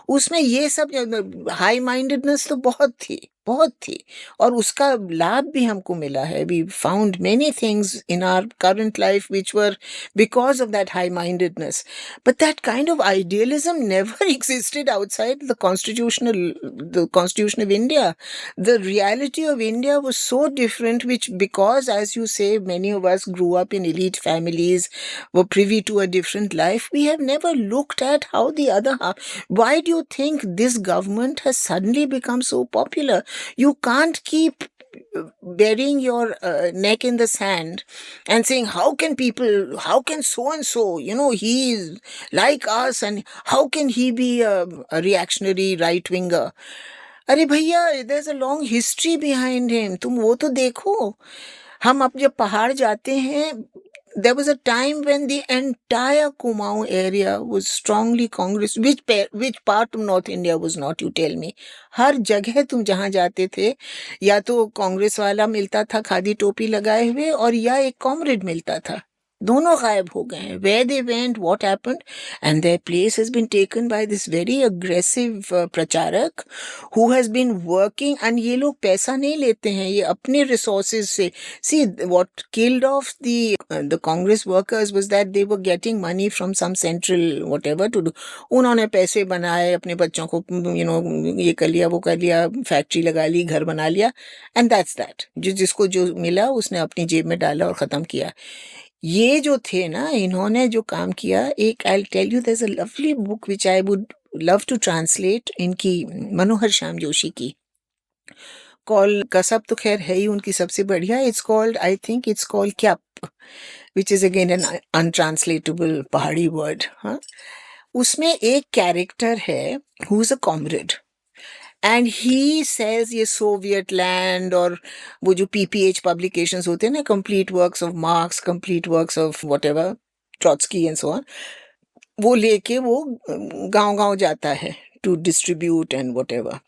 उसमें ये सब हाई माइंडेडनेस तो बहुत थी, बहुत थी, और उसका लाभ भी हमको मिला है. We found many things in our current life which were because of that high mindedness, but that kind of idealism never existed outside the constitution of India. The reality of India was so different, which, because, as you say, many of us grew up in elite families, were privy to a different life, we have never looked at how the other half. Why do you think this government has suddenly become so popular? You can't keep burying your neck in the sand and saying, how can so and so, you know, he is like us, and how can he be a reactionary right winger? अरे भैया, there's a long history behind him. तुम वो तो देखो. हम अब जब पहाड़ जाते हैं, there was a time when the entire Kumaon area was strongly Congress. Which part of North India was not, you tell me? हर जगह तुम जहाँ जाते थे, या तो कांग्रेस वाला मिलता था खादी टोपी लगाए हुए, और या एक कॉमरेड मिलता था. दोनों गायब हो गए हैं. Where they went, what happened, and their place has been taken by this very aggressive प्रचारक who has been working. And ये लोग पैसा नहीं लेते हैं, ये अपने resources से. See, what killed off the Congress workers was that they were getting money from some central whatever to do. उन्होंने पैसे बनाए, अपने बच्चों को ये कर लिया, वो कर लिया, फैक्ट्री लगा ली, घर बना लिया, and that's that. जिसको जो मिला उसने अपनी जेब में डाला और ख़त्म किया. ये जो थे ना, इन्होंने जो काम किया, एक I'll tell you, there's a lovely book which I would love to translate, इनकी मनोहर श्याम जोशी की, कॉल कसब तो खैर है ही उनकी सबसे बढ़िया. It's called, I think it's called Kyap, which is again an untranslatable Pahadi word. हाँ, उसमें एक कैरेक्टर है who is a comrade, and he says ये सोवियत लैंड और वो जो पीपीएच पब्लिकेशंस होते हैं ना, complete works of Marx, complete works of whatever, Trotsky and so on, वो लेके वो गांव-गांव जाता है to distribute and whatever.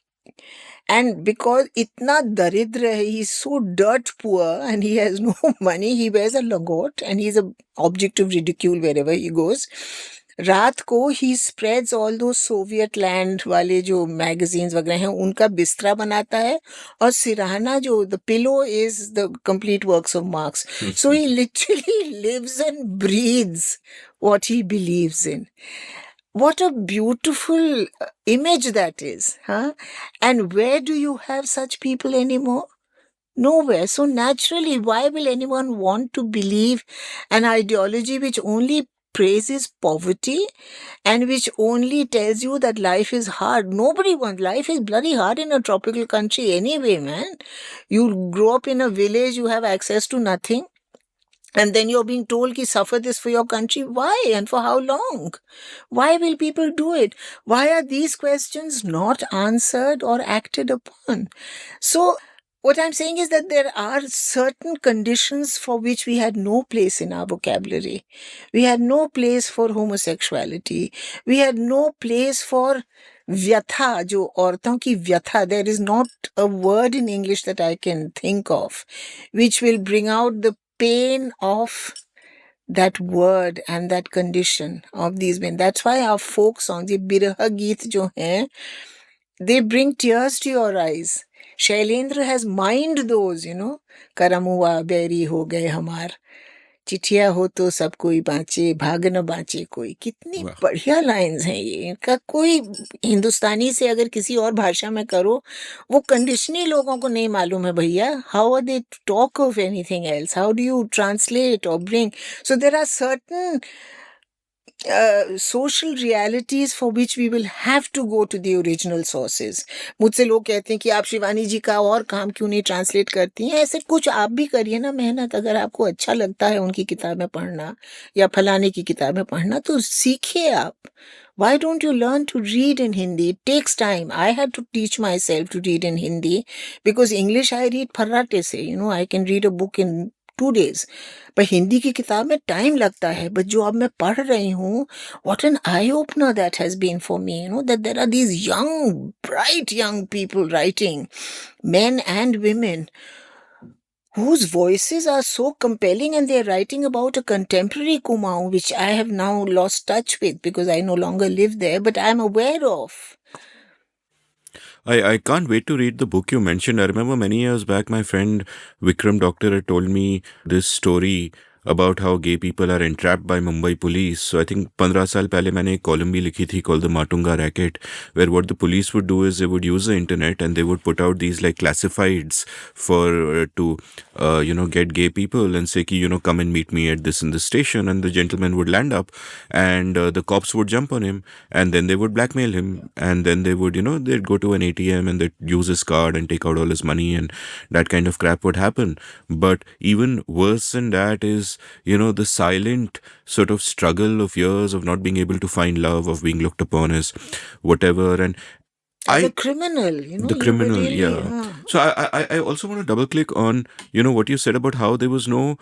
And because itna daridra hai, he's so dirt poor and he has no money, he wears a lagot and he's a object of ridicule wherever he goes. रात को ही spreads all दो Soviet land वाले जो magazines वगैरह हैं उनका बिस्तरा बनाता है, और सिरहाना जो the pillow is the complete works of Marx. So he literally lives and breathes what he believes in. What a beautiful image that is, huh? And where do you have such people anymore? Nowhere. So naturally, why will anyone want to believe an ideology which only praises poverty and which only tells you that life is hard? Nobody wants. Life is bloody hard in a tropical country anyway, man. You grow up in a village, you have access to nothing. And then you're being told ki suffer this for your country. Why and for how long? Why will people do it? Why are these questions not answered or acted upon? So what I'm saying is that there are certain conditions for which we had no place in our vocabulary. We had no place for homosexuality. We had no place for vyatha, जो औरतों की व्यथा. There is not a word in English that I can think of which will bring out the pain of that word and that condition of these men. That's why our folk songs, ये बिरह गीत जो हैं, they bring tears to your eyes. Shailendra has mined those, करम हुआ बैरी हो गए हमार, चिट्ठिया हो तो सब कोई बाँचे, भाग न बाँचे कोई. कितनी बढ़िया लाइंस हैं ये. इनका कोई हिंदुस्तानी से अगर किसी और भाषा में करो, वो कंडीशनी लोगों को नहीं मालूम है भैया. How are they talk of anything else? How do you translate और bring? So there are certain social realities for which we will have to go to the original sources. मुझसे लोग कहते हैं कि आप शिवानी जी का और काम क्यों नहीं ट्रांसलेट करती हैं? ऐसे कुछ आप भी करिए ना मेहनत. अगर आपको अच्छा लगता है उनकी किताबें पढ़ना या फलाने की किताबें पढ़ना, तो सीखिए आप. Why don't you learn to read in Hindi? It takes time. I had to teach myself to read in Hindi because English I read फर्राटे से. I can read a book in 2 days. पर हिंदी की किताब में time लगता है. But जो अब मैं पढ़ रही हूँ, what an eye opener that has been for me, that there are these young, bright young people writing, men and women, whose voices are so compelling, and they're writing about a contemporary Kumaon, which I have now lost touch with because I no longer live there, but I'm aware of. I can't wait to read the book you mentioned. I remember many years back, my friend Vikram Doctor had told me this story about how gay people are entrapped by Mumbai police. So I think 15 साल पहले मैंने एक column भी लिखी थी called the Matunga Racket, where what the police would do is they would use the internet and they would put out these like classifieds for to get gay people and say ki come and meet me at this in the station, and the gentleman would land up and the cops would jump on him and then they would blackmail him, and then they would they'd go to an ATM and they'd use his card and take out all his money, and that kind of crap would happen. But even worse than that is the silent sort of struggle of years of not being able to find love, of being looked upon as whatever, and as a criminal, the criminal, really, yeah. So I also want to double click on what you said about how there was no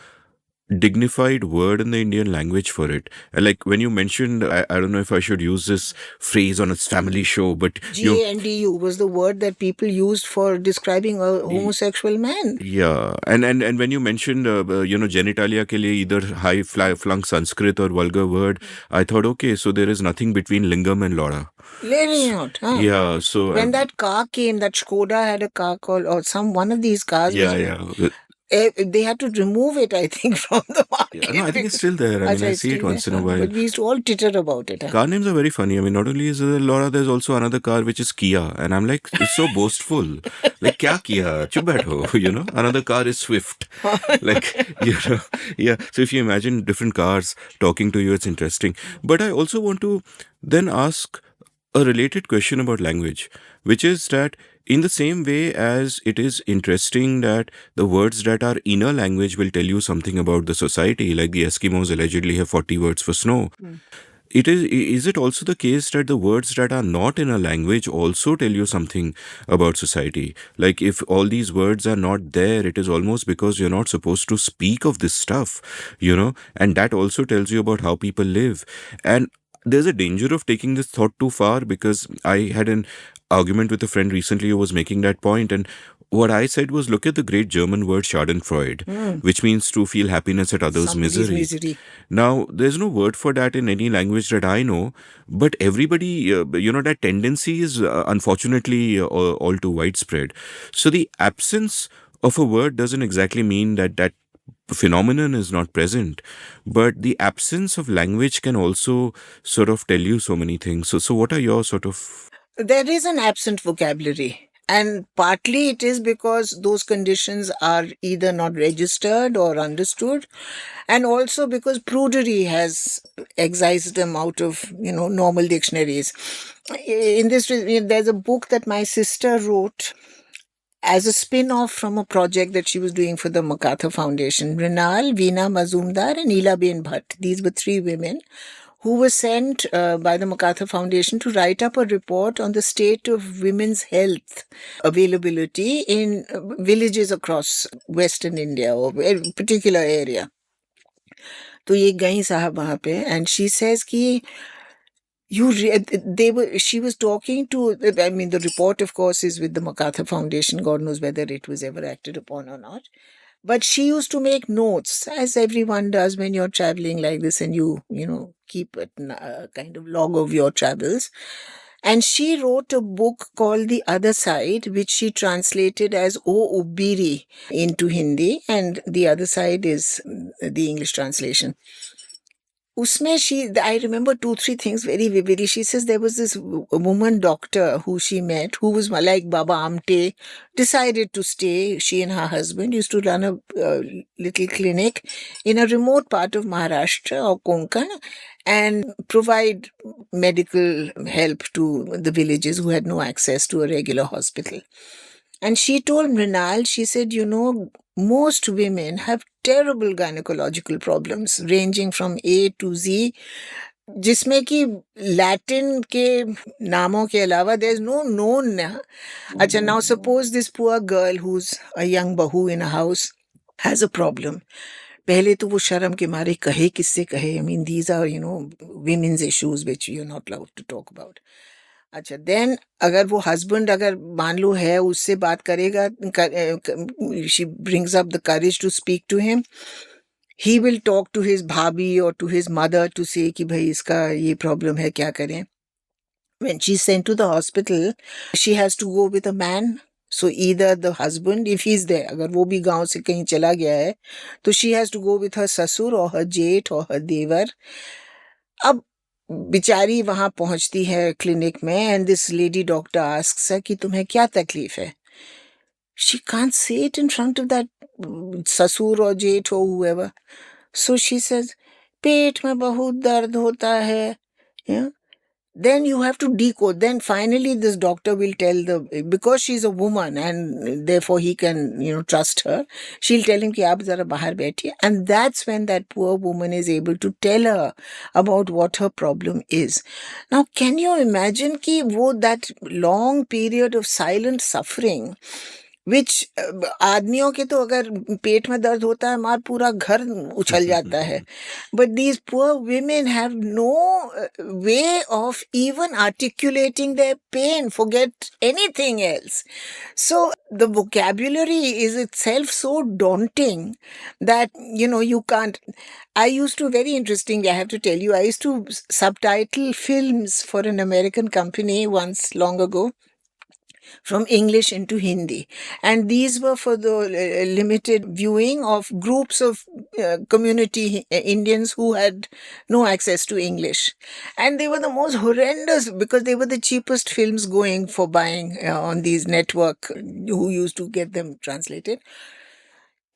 dignified word in the Indian language for it. Like when you mentioned, I don't know if I should use this phrase on its family show, but GANDU was the word that people used for describing a homosexual man. yeah, and when you mentioned genitalia ke liye either high flung Sanskrit or vulgar word, I thought okay, so there is nothing between lingam and lora. Really not, huh? Yeah, so When that car came, that Skoda had a car called, or one of these cars, yeah, which yeah. they had to remove it, I think, from the Yeah, no, market. I think it's still there. I mean, Acha, I it's see it still there. once in a while. But we used to all titter about it. Huh? Car names are very funny. I mean, not only is there Laura, there's also another car which is Kia, and I'm like, it's so boastful. Like, kya Kia? Chup baitho, Another car is Swift. Like, yeah. So if you imagine different cars talking to you, it's interesting. But I also want to then ask a related question about language, which is that in the same way as it is interesting that the words that are in a language will tell you something about the society, like the Eskimos allegedly have 40 words for snow. Is it also the case that the words that are not in a language also tell you something about society? Like if all these words are not there, it is almost because you're not supposed to speak of this stuff, and that also tells you about how people live. And there's a danger of taking this thought too far, because I had an argument with a friend recently who was making that point, and what I said was, look at the great German word Schadenfreude, which means to feel happiness at others' Somebody's misery. misery. Now, there's no word for that in any language that I know, but everybody, that tendency is unfortunately all too widespread. So the absence of a word doesn't exactly mean that that phenomenon is not present, but the absence of language can also sort of tell you so many things. So what are your sort of... There is an absent vocabulary. And partly it is because those conditions are either not registered or understood, and also because prudery has excised them out of normal dictionaries. In this, there's a book that my sister wrote as a spin-off from a project that she was doing for the MacArthur Foundation. Rinal, Veena Mazumdar, and Elaben Bhatt. These were three women who were sent by the MacArthur Foundation to write up a report on the state of women's health availability in villages across Western India or a particular area. तो ये गई साहब वहाँ पे, and she says कि she was talking to, I mean, the report, of course, is with the MacArthur Foundation. God knows whether it was ever acted upon or not. But she used to make notes, as everyone does when you're traveling like this, and keep a kind of log of your travels. And she wrote a book called The Other Side, which she translated as O Ubiri into Hindi, and The Other Side is the English translation. I remember 2-3 things very vividly. She says there was this woman doctor who she met, who was like Baba Amte, decided to stay. She and her husband used to run a little clinic in a remote part of Maharashtra or Konkan and provide medical help to the villages who had no access to a regular hospital. And she told Mrinal, she said, most women have terrible gynecological problems ranging from A to Z, जिसमें कि Latin के नामों के अलावा there's no known. अच्छा, now suppose this poor girl who's a young bahu in a house has a problem. पहले तो वो शर्म के मारे कहे किससे कहे. I mean, these are, women's issues which you're not allowed to talk about. अच्छा, देन अगर वो हस्बैंड अगर मान लो है, उससे बात करेगा, she brings up the courage to speak to him, he will talk to his bhabhi और to his mother to say कि भाई इसका ये प्रॉब्लम है, क्या करें. When she's sent to the hospital, she has to go with a man. So either the husband, if he's there, अगर वो भी गांव से कहीं चला गया है, तो she has to go with her ससुर or her जेठ or her देवर. अब बिचारी वहां पहुंचती है क्लिनिक में, and this lady doctor asks कि तुम्हें क्या तकलीफ है. She can't say it in front of that ससुर और जेठ और हुएवर. सो शी सेज पेट में बहुत दर्द होता है. Then you have to decode. Then finally this doctor will tell because she's a woman and therefore he can, trust her. She'll tell him कि आप जरा बाहर बैठिए. And that's when that poor woman is able to tell her about what her problem is. Now, can you imagine कि that long period of silent suffering विच आदमियों के तो अगर पेट में दर्द होता है मार पूरा घर उछल जाता है, but these poor women have no way of even articulating their pain, forget anything else. So the vocabulary is itself so daunting that you can't. I used to, very interestingly, I have to tell you, I used to subtitle films for an American company once long ago from English into Hindi. And these were for the limited viewing of groups of community Indians who had no access to English. And they were the most horrendous because they were the cheapest films going for buying on these network who used to get them translated.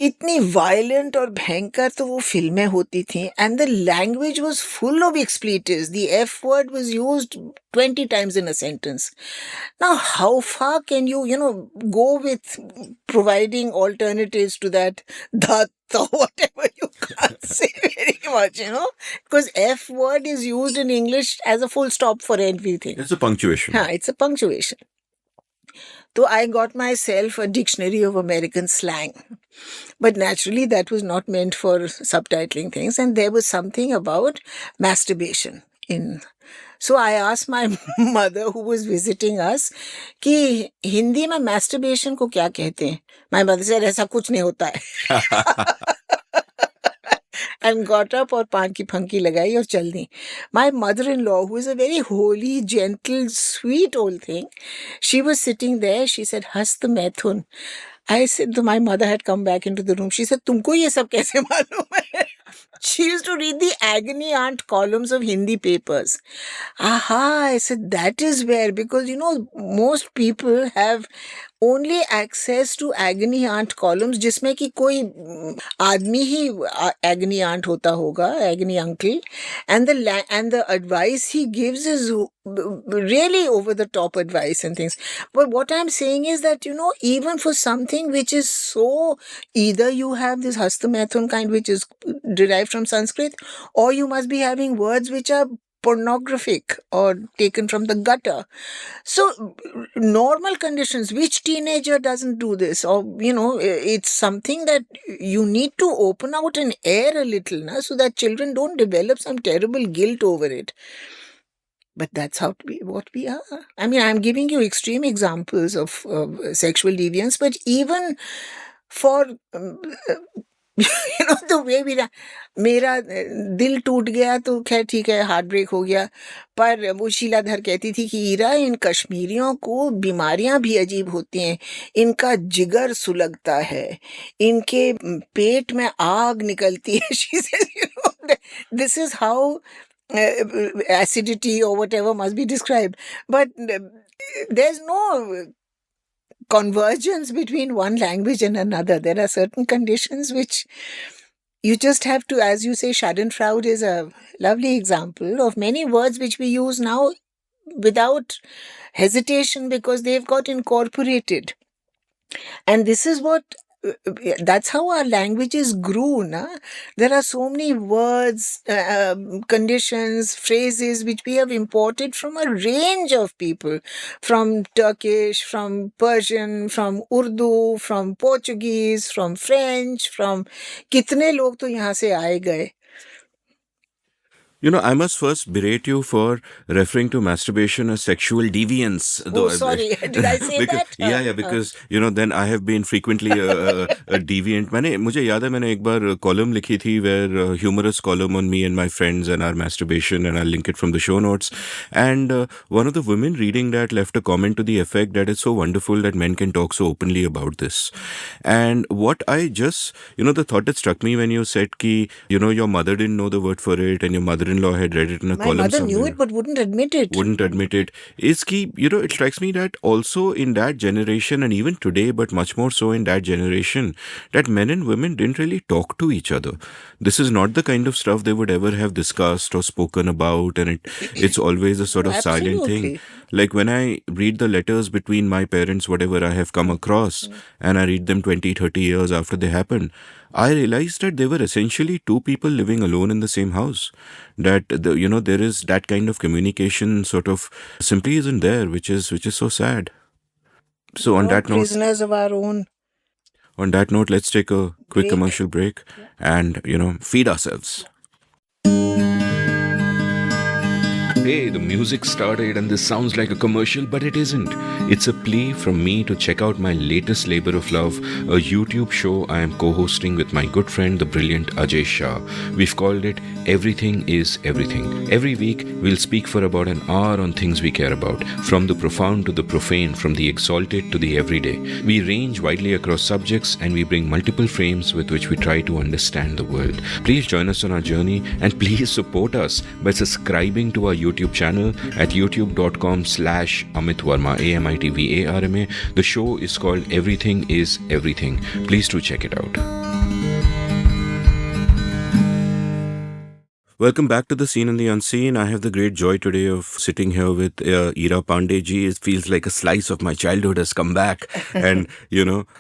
इतनी violent और भयंकर तो वो फिल्में होती थी and the language was full of expletives the F word was used 20 times in a sentence. Now how far can you go with providing alternatives to that that or whatever? You can't say very much, because F word is used in English as a full stop for everything. It's a punctuation. It's a punctuation. So I got myself a dictionary of American slang. But naturally, that was not meant for subtitling things. And there was something about masturbation in. So I asked my mother, who was visiting us, कि हिंदी में masturbation को क्या कहते हैं? My mother said, ऐसा कुछ नहीं होता है. And got up और पान की फंकी लगाई और चल दी. My mother-in-law, who is a very holy, gentle, sweet old thing, she was sitting there. She said, हस्त मैथुन. I said, my mother had come back into the room. She said, तुमको ये सब कैसे मालूम है? She used to read the agony aunt columns of Hindi papers. Aha, I said, that is where, because most people have only access to agony aunt columns जिसमें कि कोई आदमी ही agony aunt होता होगा, agony uncle, and the advice he gives is really over the top advice and things. But what I'm saying is that even for something which is so, either you have this hastamathun kind which is derived from Sanskrit, or you must be having words which are pornographic or taken from the gutter. So normal conditions, which teenager doesn't do this? Or it's something that you need to open out and air a little, so that children don't develop some terrible guilt over it. But that's what we are. I mean, I'm giving you extreme examples of sexual deviance, but even for the way मेरा दिल टूट गया तो खैर ठीक है, heart break हो गया. पर वो शीलाधर कहती थी कि ईरा, इन कश्मीरियों को बीमारियां भी अजीब होती हैं. इनका जिगर सुलगता है, इनके पेट में आग निकलती है. She says, this is how acidity or whatever must be described. But there's no convergence between one language and another. There are certain conditions which you just have to, as you say, Schadenfreude is a lovely example of many words which we use now without hesitation because they've got incorporated. And this is what, that's how our languages grew. There are so many words, conditions, phrases which we have imported from a range of people, from Turkish, from Persian, from Urdu, from Portuguese, from French, from कितने लोग तो यहाँ से आए गए. I must first berate you for referring to masturbation as sexual deviance. Sorry, did I say because, that? Yeah, because, then I have been frequently a deviant. मुझे याद है मैंने एक बार column लिखी थी where humorous column on me and my friends and our masturbation, and I'll link it from the show notes. And one of the women reading that left a comment to the effect that it's so wonderful that men can talk so openly about this. And what I just, the thought that struck me when you said ki, your mother didn't know the word for it and your mother-in-law had read it in a column My mother somewhere. knew it but wouldn't admit it. Is ki, it strikes me that also in that generation and even today, but much more so in that generation, that men and women didn't really talk to each other. This is not the kind of stuff they would ever have discussed or spoken about, and it's always a sort of silent thing. Like when I read the letters between my parents, whatever I have come across, and I read them 20, 30 years after they happened, I realized that they were essentially two people living alone in the same house. That there is that kind of communication sort of simply isn't there, which is so sad. So We're all prisoners of our own on that note, let's take a quick break. commercial break and, feed ourselves. Hey, the music started and this sounds like a commercial, but it isn't. It's a plea from me to check out my latest labor of love, a YouTube show I am co hosting with my good friend, the brilliant Ajay Shah. We've called it Everything is Everything. Every week, we'll speak for about an hour on things we care about, from the profound to the profane, from the exalted to the everyday. We range widely across subjects and we bring multiple frames with which we try to understand the world. Please join us on our journey and please support us by subscribing to our YouTube channel at youtube.com/Amit Varma, AMITVARMA. The show is called Everything is Everything. Please do check it out. Welcome back to The Seen and the Unseen. I have the great joy today of sitting here with Ira Pande ji. It feels like a slice of my childhood has come back. And,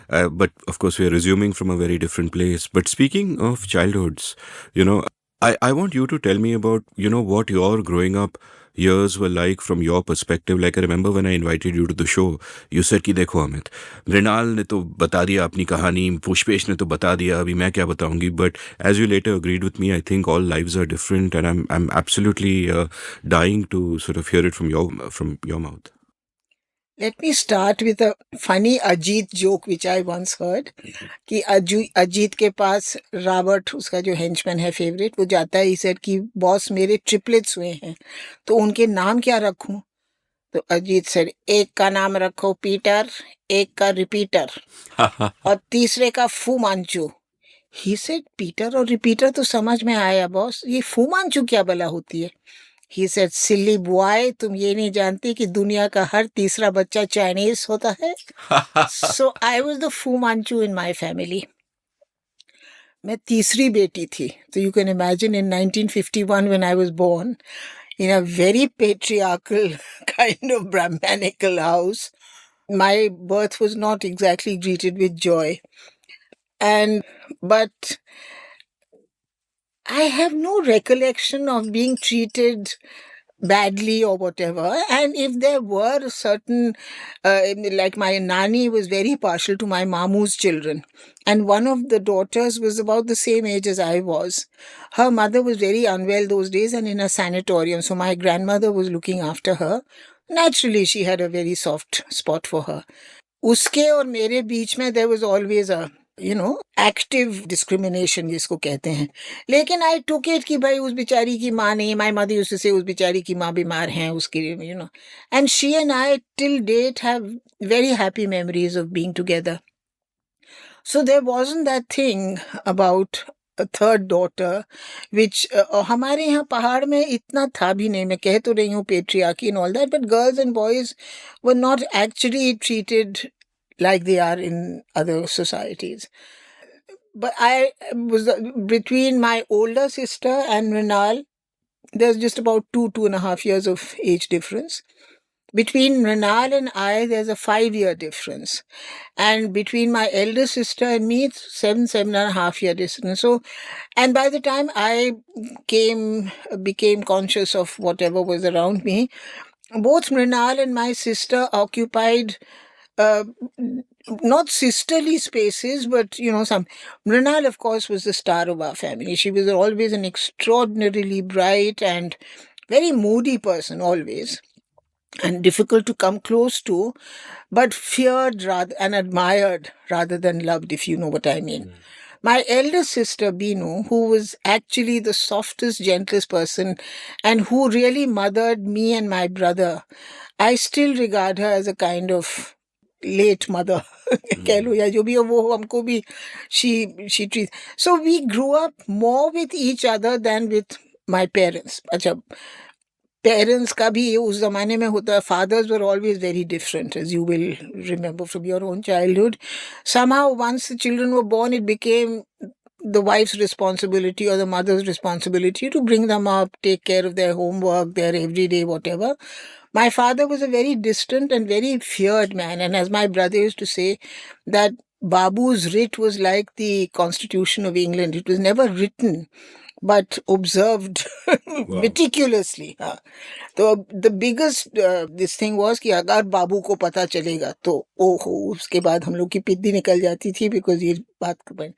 but of course we are resuming from a very different place. But speaking of childhoods, I want you to tell me about, what your growing up years were like from your perspective. Like I remember when I invited you to the show, you said कि देखो अमित, मृणाल ने तो बता दिया अपनी कहानी, पुष्पेश ने तो बता दिया, अभी मैं क्या बताऊंगी. But as you later agreed with me, I think all lives are different, and I'm absolutely dying to sort of hear it from your mouth. Let me start with a funny Ajit joke which I once heard. कि अजीत के पास Robert, उसका जो henchman है favourite, वो जाता है, ही said कि boss मेरे ट्रिपलेट्स हुए हैं तो उनके नाम क्या रखूं. तो अजीत सेड एक का नाम रखो पीटर, एक का रिपीटर और तीसरे का फू मांचू. ही सेड पीटर और रिपीटर तो समझ में आया बॉस, ये फू मांचू क्या भला होती है. ही सेड सिली बॉय, तुम ये नहीं जानती कि दुनिया का हर तीसरा बच्चा चाइनीज होता है. सो आई वाज द फू मांचू इन माय फैमिली. मैं तीसरी बेटी थी, तो you can imagine in 1951 when I was born in a very patriarchal kind of Brahmanical house. My birth was not exactly greeted with joy. But I have no recollection of being treated badly or whatever. And if there were certain, like my nani was very partial to my mamu's children. And one of the daughters was about the same age as I was. Her mother was very unwell those days and in a sanatorium. So my grandmother was looking after her. Naturally, she had a very soft spot for her. उसके और मेरे बीच में there was always a active discrimination जिसको कहते हैं. लेकिन आई took it कि भाई उस बेचारी की माँ नहीं, माय मदर यूज्ड टू से उस बेचारी की माँ बीमार हैं उसके, and she and I till date have very happy memories of being together. So there wasn't that thing about a third daughter, which हमारे यहाँ पहाड़ में इतना था भी नहीं. मैं कह तो रही हूँ patriarchy and all that, but girls and boys were not actually treated like they are in other societies. But I was between my older sister and Renal, there's just about 2.5 years of age difference. Between Renal and I, there's a 5-year difference. And between my elder sister and me, it's 7.5 year difference. So, and by the time I became conscious of whatever was around me, both Mrinal and my sister occupied not sisterly spaces, but some. Mrinal, of course, was the star of our family. She was always an extraordinarily bright and very moody person, always, and difficult to come close to, but feared rather and admired rather than loved, if you know what I mean. My elder sister, Binu, who was actually the softest, gentlest person and who really mothered me and my brother, I still regard her as a kind of late mother. कह लो या जो भी हो, वो हमको भी she treats. So we grew up more with each other than with my parents. अच्छा, parents का भी उस जमाने में होता है. Fathers were always very different, as you will remember from your own childhood. Somehow, once the children were born, it became the wife's responsibility or the mother's responsibility to bring them up, take care of their homework, their everyday whatever. My father was a very distant and very feared man, and as my brother used to say, that Babu's writ was like the Constitution of England. It was never written, but observed meticulously. हाँ. तो the biggest this thing was कि अगर बाबू को पता चलेगा तो ओहो, उसके बाद हम लोग की पिद्दी निकल जाती थी, because ये बात कर.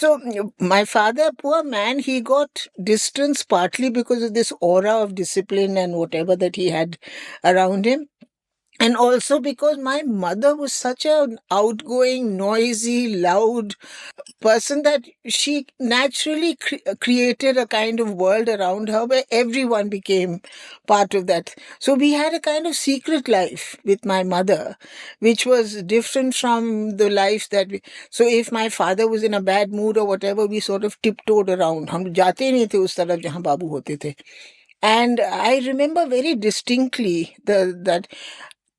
So my father, poor man, he got distance partly because of this aura of discipline and whatever that he had around him. And also because my mother was such an outgoing, noisy, loud person that she naturally created a kind of world around her where everyone became part of that. So we had a kind of secret life with my mother, which was different from the life that we. So if my father was in a bad mood or whatever, we sort of tiptoed around. हम जाते ही नहीं थे उस तरफ जहाँ बाबू होते थे. And I remember very distinctly that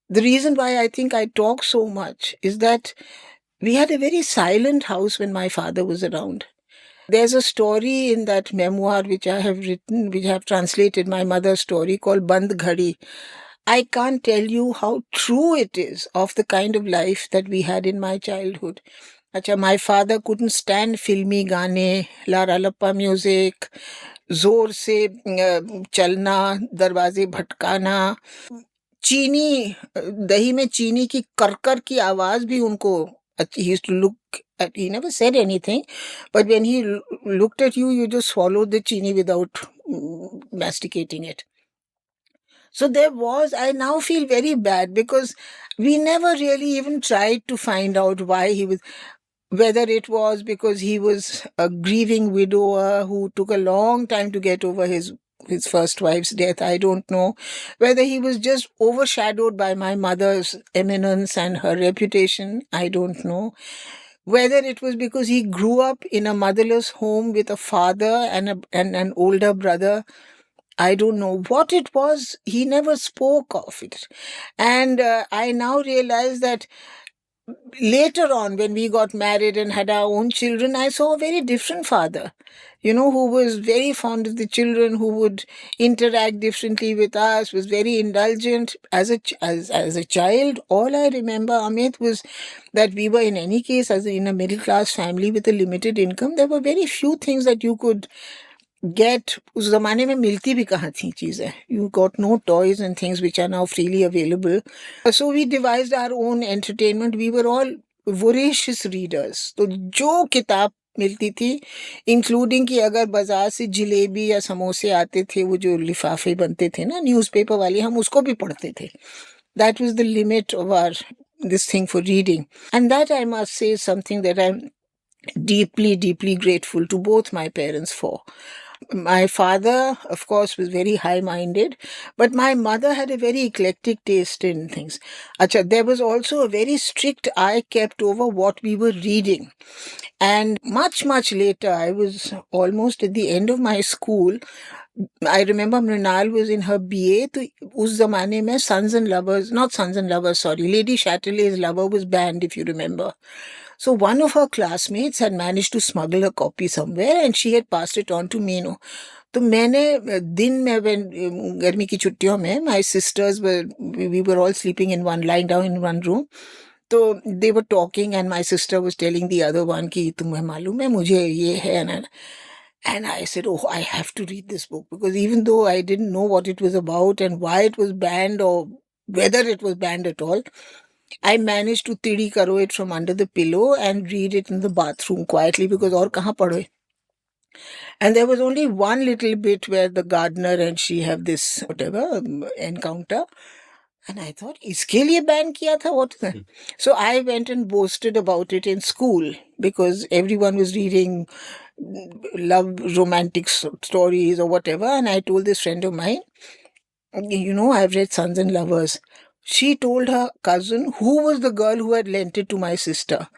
the reason why I think I talk so much is that we had a very silent house when my father was around. There's a story in that memoir which I have written, which I have translated, my mother's story, called Band Ghadi. I can't tell you how true it is of the kind of life that we had in my childhood. Acha, my father couldn't stand filmy gaane, Lara Lappa music, जोर से चलना, दरवाजे भटकाना, चीनी दही में चीनी की करकर की आवाज भी उनको. He used to look at, he never said anything, but when he looked at you, you just swallowed the chini without masticating it. So there was, I now feel very bad because we never really even tried to find out why he was, whether it was because he was a grieving widower who took a long time to get over his first wife's death, I don't know. Whether he was just overshadowed by my mother's eminence and her reputation, I don't know. Whether it was because he grew up in a motherless home with a father and an older brother, I don't know. What it was, he never spoke of it. And I now realize that later on, when we got married and had our own children, I saw a very different father, who was very fond of the children, who would interact differently with us, was very indulgent. As a child, all I remember, Amit, was that we were, in any case, in a middle class family with a limited income. There were very few things that you could get. उस जमाने में मिलती भी कहाँ थी चीजें. You got no toys and things which are now freely available. So we devised our own entertainment. We were all voracious readers. तो जो किताब मिलती थी, इंक्लूडिंग कि अगर बाजार से जिलेबी या समोसे आते थे, वो जो लिफाफे बनते थे ना न्यूज़पेपर वाली, हम उसको भी पढ़ते थे. That was the limit of our this thing for reading. And that, I must say, is something that I'm deeply, deeply grateful to both my parents for. My father, of course, was very high-minded, but my mother had a very eclectic taste in things. Acha, there was also a very strict eye kept over what we were reading. And much, much later, I was almost at the end of my school. I remember Mrinal was in her BA, तो उस जमाने में Sons and Lovers, sorry, Lady Chatterley's Lover was banned, if you remember. So one of her classmates had managed to smuggle a copy somewhere and she had passed it on to me. तो मैंने दिन में, गर्मी की छुट्टियों में, my sisters we were all sleeping in lying down in one room. So they were talking and my sister was telling the other one कि तुम्हें मालूम है मुझे ये है. And I said, oh, I have to read this book, because even though I didn't know what it was about and why it was banned or whether it was banned at all, I managed to tidi karo it from under the pillow and read it in the bathroom quietly, because aur kahan padho. And there was only one little bit where the gardener and she have this whatever encounter. And I thought, iske liye ban kiya tha? What is that? So I went and boasted about it in school, because everyone was reading love romantic stories or whatever. And I told this friend of mine, I've read Sons and Lovers. She told her cousin, who was the girl who had lent it to my sister.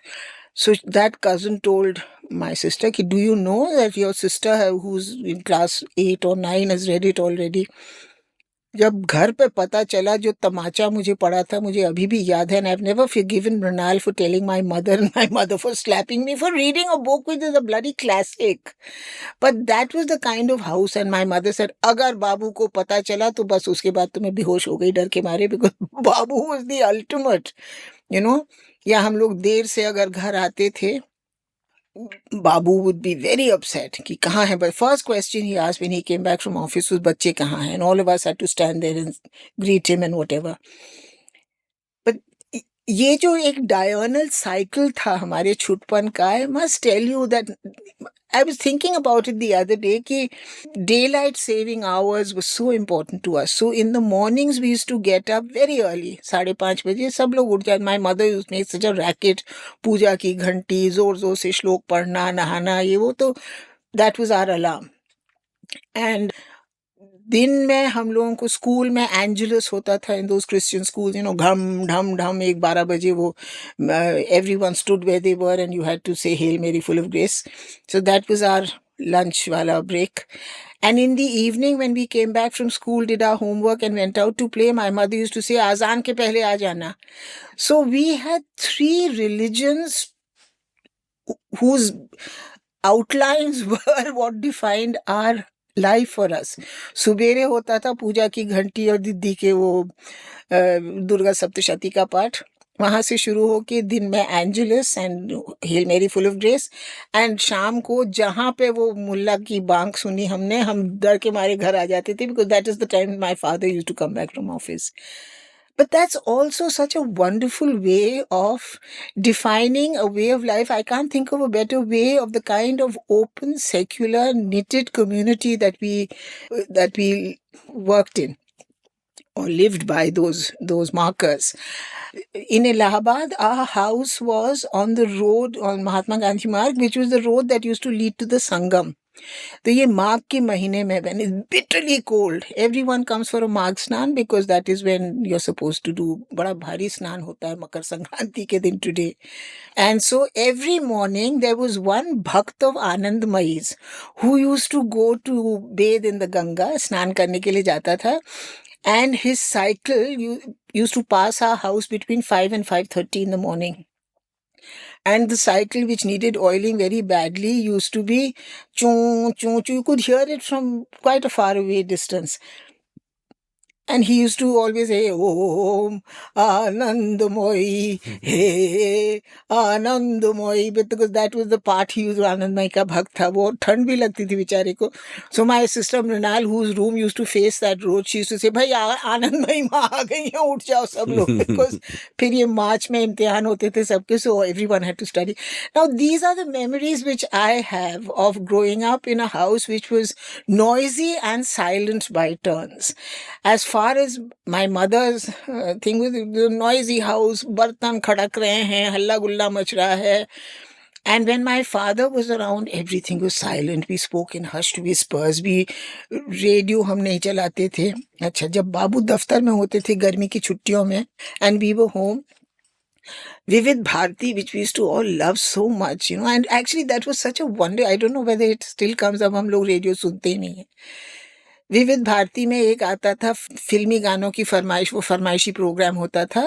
So that cousin told my sister, do you know that your sister who's in class 8 or 9 has read it already? जब घर पे पता चला, जो तमाचा मुझे पड़ा था, मुझे अभी भी याद है. And I've never forgiven Mrinal for telling my mother and my mother for slapping me for reading a book which is a bloody classic. But that was the kind of house. And my mother said, अगर बाबू को पता चला तो बस उसके बाद तो मैं बेहोश हो गई डर के मारे, because Babu was the ultimate, या हम लोग देर से अगर घर आते थे Babu would be very upset कि कहाँ है, but first question he asked when he came back from office was बच्चे कहाँ हैं, and all of us had to stand there and greet him and whatever. But ये जो एक diurnal cycle था हमारे छुटपन का, I must tell you that I was thinking about it the other day कि daylight saving hours was so important to us. So in the mornings we used to get up very early, 5:30 सब लोग उठ जाते. My mother used to make such a racket, पूजा की घंटी, जोर जोर से श्लोक पढ़ना, नहाना, ये वो, तो that was our alarm. And दिन में हम लोगों को स्कूल में एंजेलस होता था इन दोस क्रिश्चियन स्कूल्स, घम ढम ढम, 1-12 बजे वो everyone stood where they were and you had to say Hail Mary full of grace. So that was our lunch wala break. And in the evening when we came back from school, did our homework and went out to play, my mother used to say azan ke pehle aa jana. So we had 3 religions whose outlines were what defined our life for us. सुबेरे होता था पूजा की घंटी और दीदी के वो दुर्गा सप्तशती का पाठ, वहां से शुरू होके दिन में Angelus and hail Mary full of grace, and शाम को जहां पे वो मुल्ला की बांग सुनी हमने, हम डर के मारे घर आ जाते थे, because that is the time my father used to come back from office. But that's also such a wonderful way of defining a way of life. I can't think of a better way of the kind of open, secular, knitted community that we worked in or lived by those markers. In Allahabad, our house was on the road on Mahatma Gandhi Marg, which was the road that used to lead to the Sangam. तो ये माघ के महीने में when it's bitterly cold, everyone comes for a माघ स्नान because that is when you're supposed to do, बड़ा भारी स्नान होता है मकर संक्रांति के दिन today. And so every morning there was one भक्त of Anandmayis who used to go to bathe in the Ganga, स्नान करने के लिए जाता था, and his cycle used to pass our house between 5 and 5:30 in the morning. And the cycle, which needed oiling very badly, used to be choo choo choo. You could hear it from quite a far away distance. And he used to always say, Om Anandamoyi, Hey Anandamoyi, because that was the part he used, Anandamayi ka bhakt tha. वो ठंड भी लगती थी बेचारे को. So my sister Mrinal, whose room used to face that road, she used to say, भाई आनंदमयी माँ आ गई हैं, उठ जाओ सब लोग, because फिर ये मार्च में इम्तिहान होते थे सबके, so everyone had to study. Now these are the memories which I have of growing up in a house which was noisy and silent by turns. As far as my mother's thing was, the noisy house, बर्तन खड़क रहे हैं, हल्ला गुल्ला much रहा है. And when my father was around, everything was silent. We spoke in hushed whispers. Radio हम नहीं चलाते थे. अच्छा, जब बाबू दफ्तर में होते थे गर्मी की छुट्टियों में, and we were home, Vivid Bharati, which we used to all love so much, and actually that was such a wonder. I don't know whether it still comes up. हम लोग रेडियो सुनते ही नहीं है. विविध भारती में एक आता था फिल्मी गानों की फरमाइश, वो फरमाइशी प्रोग्राम होता था.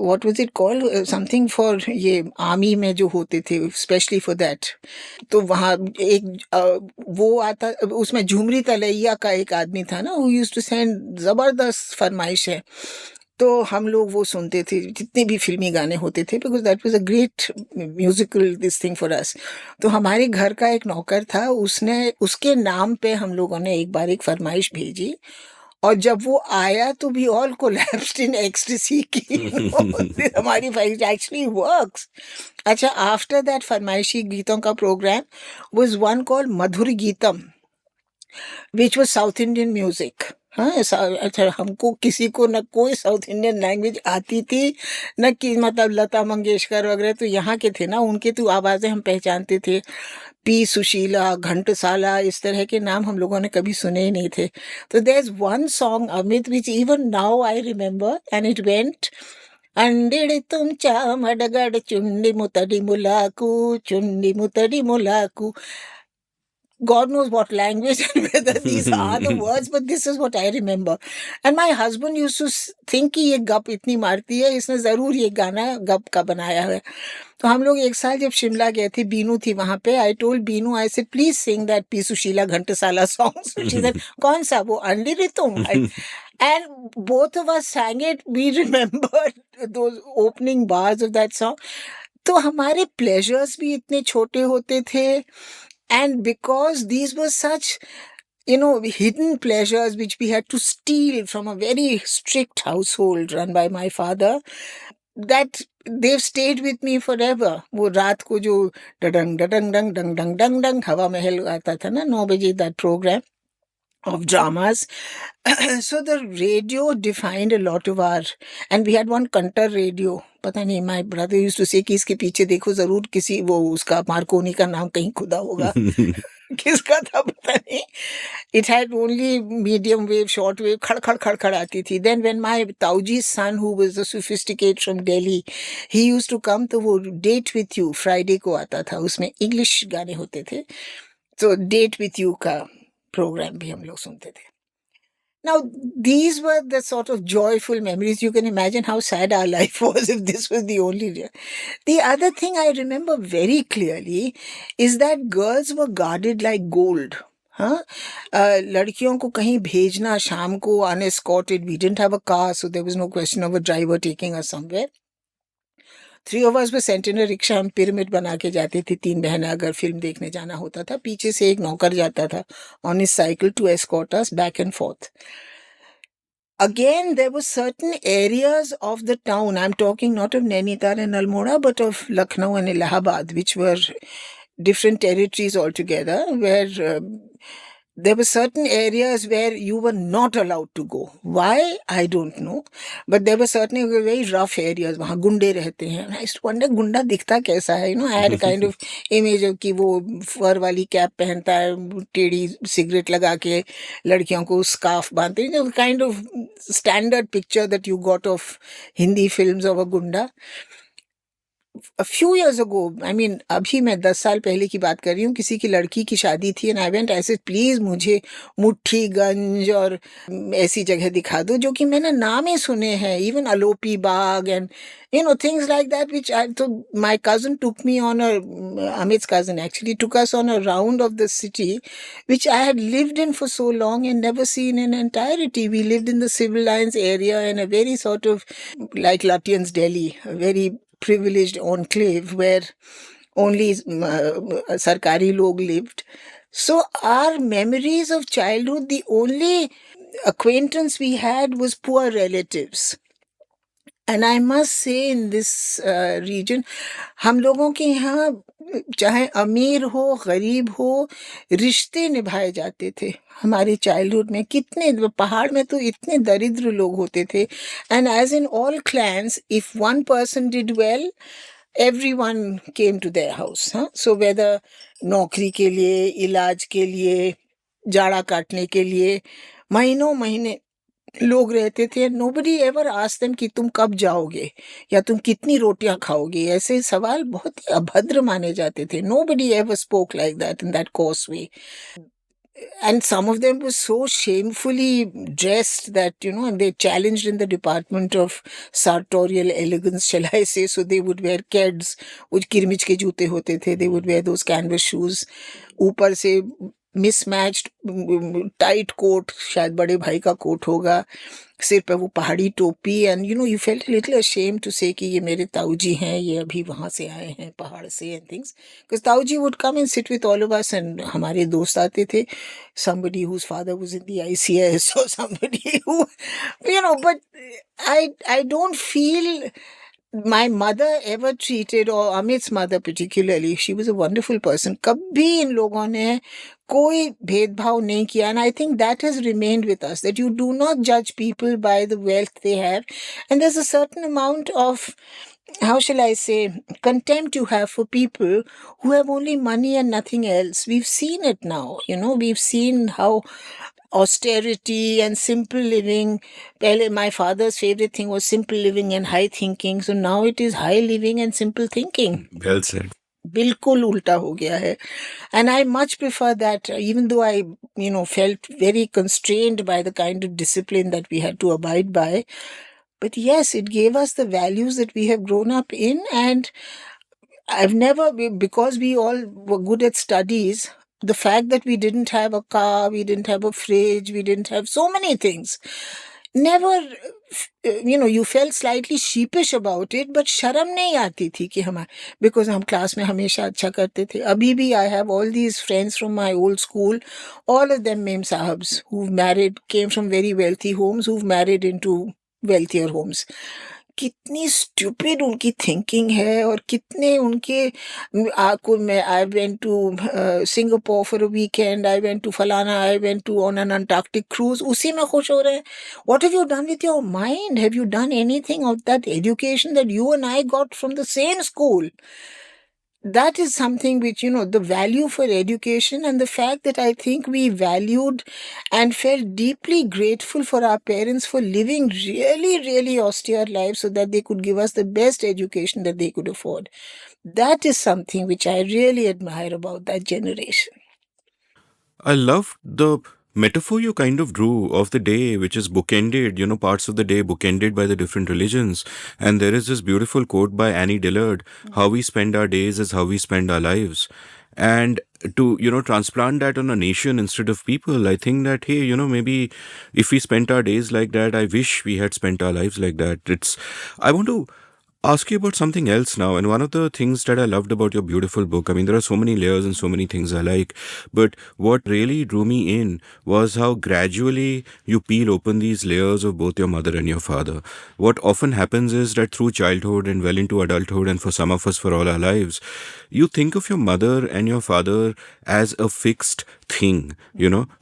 What was it called, something for, ये आर्मी में जो होते थे स्पेशली फॉर दैट. तो वहाँ एक वो आता, उसमें झुमरी तलैया का एक आदमी था ना, हु यूज्ड टू सेंड जबरदस्त फरमाइश है. तो हम लोग वो सुनते थे जितने भी फिल्मी गाने होते थे, because that was a great musical this thing for us. तो हमारे घर का एक नौकर था, उसके नाम पे हम लोगों ने एक बार एक फरमाइश भेजी, और जब वो आया तो we all collapsed in ecstasy की हमारी फरमाइश एक्चुअली वर्क्स. अच्छा, आफ्टर दैट फरमाइशी गीतों का programme was one called Madhur Geetam, which was South Indian music. हाँ, अच्छा, हमको किसी को न कोई साउथ इंडियन लैंग्वेज आती थी, न कि मतलब लता मंगेशकर वगैरह तो यहाँ के थे ना, उनके तो आवाज़ें हम पहचानते थे. पी सुशीला, घंटसाला, इस तरह के नाम हम लोगों ने कभी सुने ही नहीं थे. तो there is one song Amit which even now I remember, and it went, अंडिड़ तुम चामडगड़ चुंडी मुतड़ी मुलाकू, चुंडी मुतड़ी मुलाकू. God knows what language and whether these are the words, but this is what I remember. And my husband used to think कि ये गप इतनी मारती है, इसने जरूर ये गाना गप का बनाया है. तो हम लोग एक साल जब शिमला गए थे, बीनू थी वहां पे, I told Binu, I said please sing that P Sushila घंटसाला song. So she said, कौन सा, वो अंडे तुम. And both of us sang it. We remember those opening bars of that song. तो हमारे प्लेजर्स भी इतने छोटे होते थे, and because these were such hidden pleasures which we had to steal from a very strict household run by my father, that they've stayed with me forever. वो रात को जो डडंग डडंग डंग डंग डंग डंग डंग हवा महल आता था ना 9 बजे, that program of dramas. So the radio defined a lot of our, and we had one counter radio. पता नहीं, my brother used to say कि इसके पीछे देखो जरूर किसी वो उसका मार्कोनी का नाम कहीं खुदा होगा. किसका था पता नहीं. It had only medium wave, short wave, खड़ खड़ खड़ खड़ आती थी. Then when my Tauji's son, who was a sophisticate from Delhi, he used to come, तो वो Date with You Friday को आता था. उसमें इंग्लिश गाने होते थे. तो Date with You का प्रोग्राम भी हम लोग सुनते थे. Now, these were the sort of joyful memories. You can imagine how sad our life was if this was the only. The other thing I remember very clearly is that girls were guarded like gold. हाँ, लड़कियों को कहीं भेजना शाम को unescorted. We didn't have a car, so there was no question of a driver taking us somewhere. 3 of us were sent in a rickshaw. हम pyramid बना के जाती थी, 3 बहनें. अगर फिल्म देखने जाना होता था, पीछे से एक नौकर जाता था on his cycle to escort us back and forth. Again, there were certain areas of the town, I'm talking not of Nainital and Almora, but of Lucknow and Allahabad, which were different territories altogether, where there were certain areas where you were not allowed to go. Why? I don't know. But there were certainly very rough areas. वहाँ गुंडे रहते हैं. I used to wonder, गुंडा दिखता कैसा है? I had a kind of image of कि वो फर वाली कैप पहनता है, टेढ़ी सिगरेट लगा के लड़कियों को स्कार्फ बांधते हैं. Kind of standard picture that you got of Hindi films of a gunda. A few years ago, I mean, अभी मैं 10 साल पहले की बात कर रही हूँ, किसी की लड़की की शादी थी, and I went, I said, please मुझे मुट्ठीगंज और ऐसी जगह दिखा दो जो कि मैंने नाम ही सुने हैं, even Alopi Bagh and things like that, which so my cousin took me on Amit's cousin actually took us on a round of the city, which I had lived in for so long and never seen in entirety. We lived in the civil lines area in a very sort of like Lutyens Delhi, a very privileged enclave where only sarkari log lived. So our memories of childhood, the only acquaintance we had was poor relatives. And I must say in this region, हम लोगों के यहाँ चाहे अमीर हो गरीब हो, रिश्ते निभाए जाते थे. हमारे चाइल्डहुड में कितने पहाड़ में तो इतने दरिद्र लोग होते थे. And as in all clans, if one person did well, everyone came to their house. So whether नौकरी के लिए, इलाज के लिए, जाड़ा काटने के लिए, महीनों महीने लोग रहते थे. nobody ever asked them कि तुम कब जाओगे या तुम कितनी रोटियां खाओगे. ऐसे सवाल बहुत ही अभद्र माने जाते थे. Nobody ever spoke like that in that coarse way. And some of them were so shamefully dressed that, and they challenged in the department of sartorial elegance, shall I say. So they would wear keds, which kirmich ke joote hote the. They would wear those canvas shoes. ऊपर से mismatched tight coat, शायद बड़े भाई का coat होगा, सिर पे वो पहाड़ी टोपी. And you felt a little ashamed to say कि ये मेरे ताऊजी हैं, ये अभी वहाँ से आए हैं पहाड़ से and things. Because ताऊजी would come and sit with all of us, and हमारे दोस्त आते थे, somebody whose father was in the ICS or somebody who, but I don't feel my mother ever treated, or Amit's mother particularly, she was a wonderful person. कभी इन लोगों ने कोई भेदभाव नहीं किया. And I think that has remained with us, that you do not judge people by the wealth they have. And there's a certain amount of, how shall I say, contempt you have for people who have only money and nothing else. We've seen it now, we've seen how austerity and simple living. My father's favorite thing was simple living and high thinking. So now it is high living and simple thinking. Well said. बिल्कुल उल्टा हो गया है. And I much prefer that, even though I, felt very constrained by the kind of discipline that we had to abide by. But yes, it gave us the values that we have grown up in. And I've never, because we all were good at studies, the fact that we didn't have a car, we didn't have a fridge, we didn't have so many things. never, you felt slightly sheepish about it, but शर्म नहीं आती थी कि हम, because हम class में हमेशा अच्छा करते थे. अभी भी I have all these friends from my old school, all of them mem sahabs who've married, came from very wealthy homes, who've married into wealthier homes. कितनी स्टूपिड उनकी थिंकिंग है, और कितने उनके आपको, मैं I went to Singapore for a weekend, I went to फलाना, I went to on an Antarctic cruise, उसी में खुश हो रहे हैं. What have you done with your mind? Have you done anything of that education that you and I got from the same school? That is something which, the value for education, and the fact that I think we valued and felt deeply grateful for our parents for living really, really austere lives so that they could give us the best education that they could afford. That is something which I really admire about that generation. I love the metaphor you kind of drew of the day, which is bookended, parts of the day bookended by the different religions. And there is this beautiful quote by Annie Dillard: how we spend our days is how we spend our lives. And to, transplant that on a nation instead of people, I think that, hey, maybe if we spent our days like that, I wish we had spent our lives like that. I want to ask you about something else now. And one of the things that I loved about your beautiful book, I mean, there are so many layers and so many things I like, but what really drew me in was how gradually you peel open these layers of both your mother and your father. What often happens is that through childhood and well into adulthood, and for some of us for all our lives, you think of your mother and your father as a fixed thing.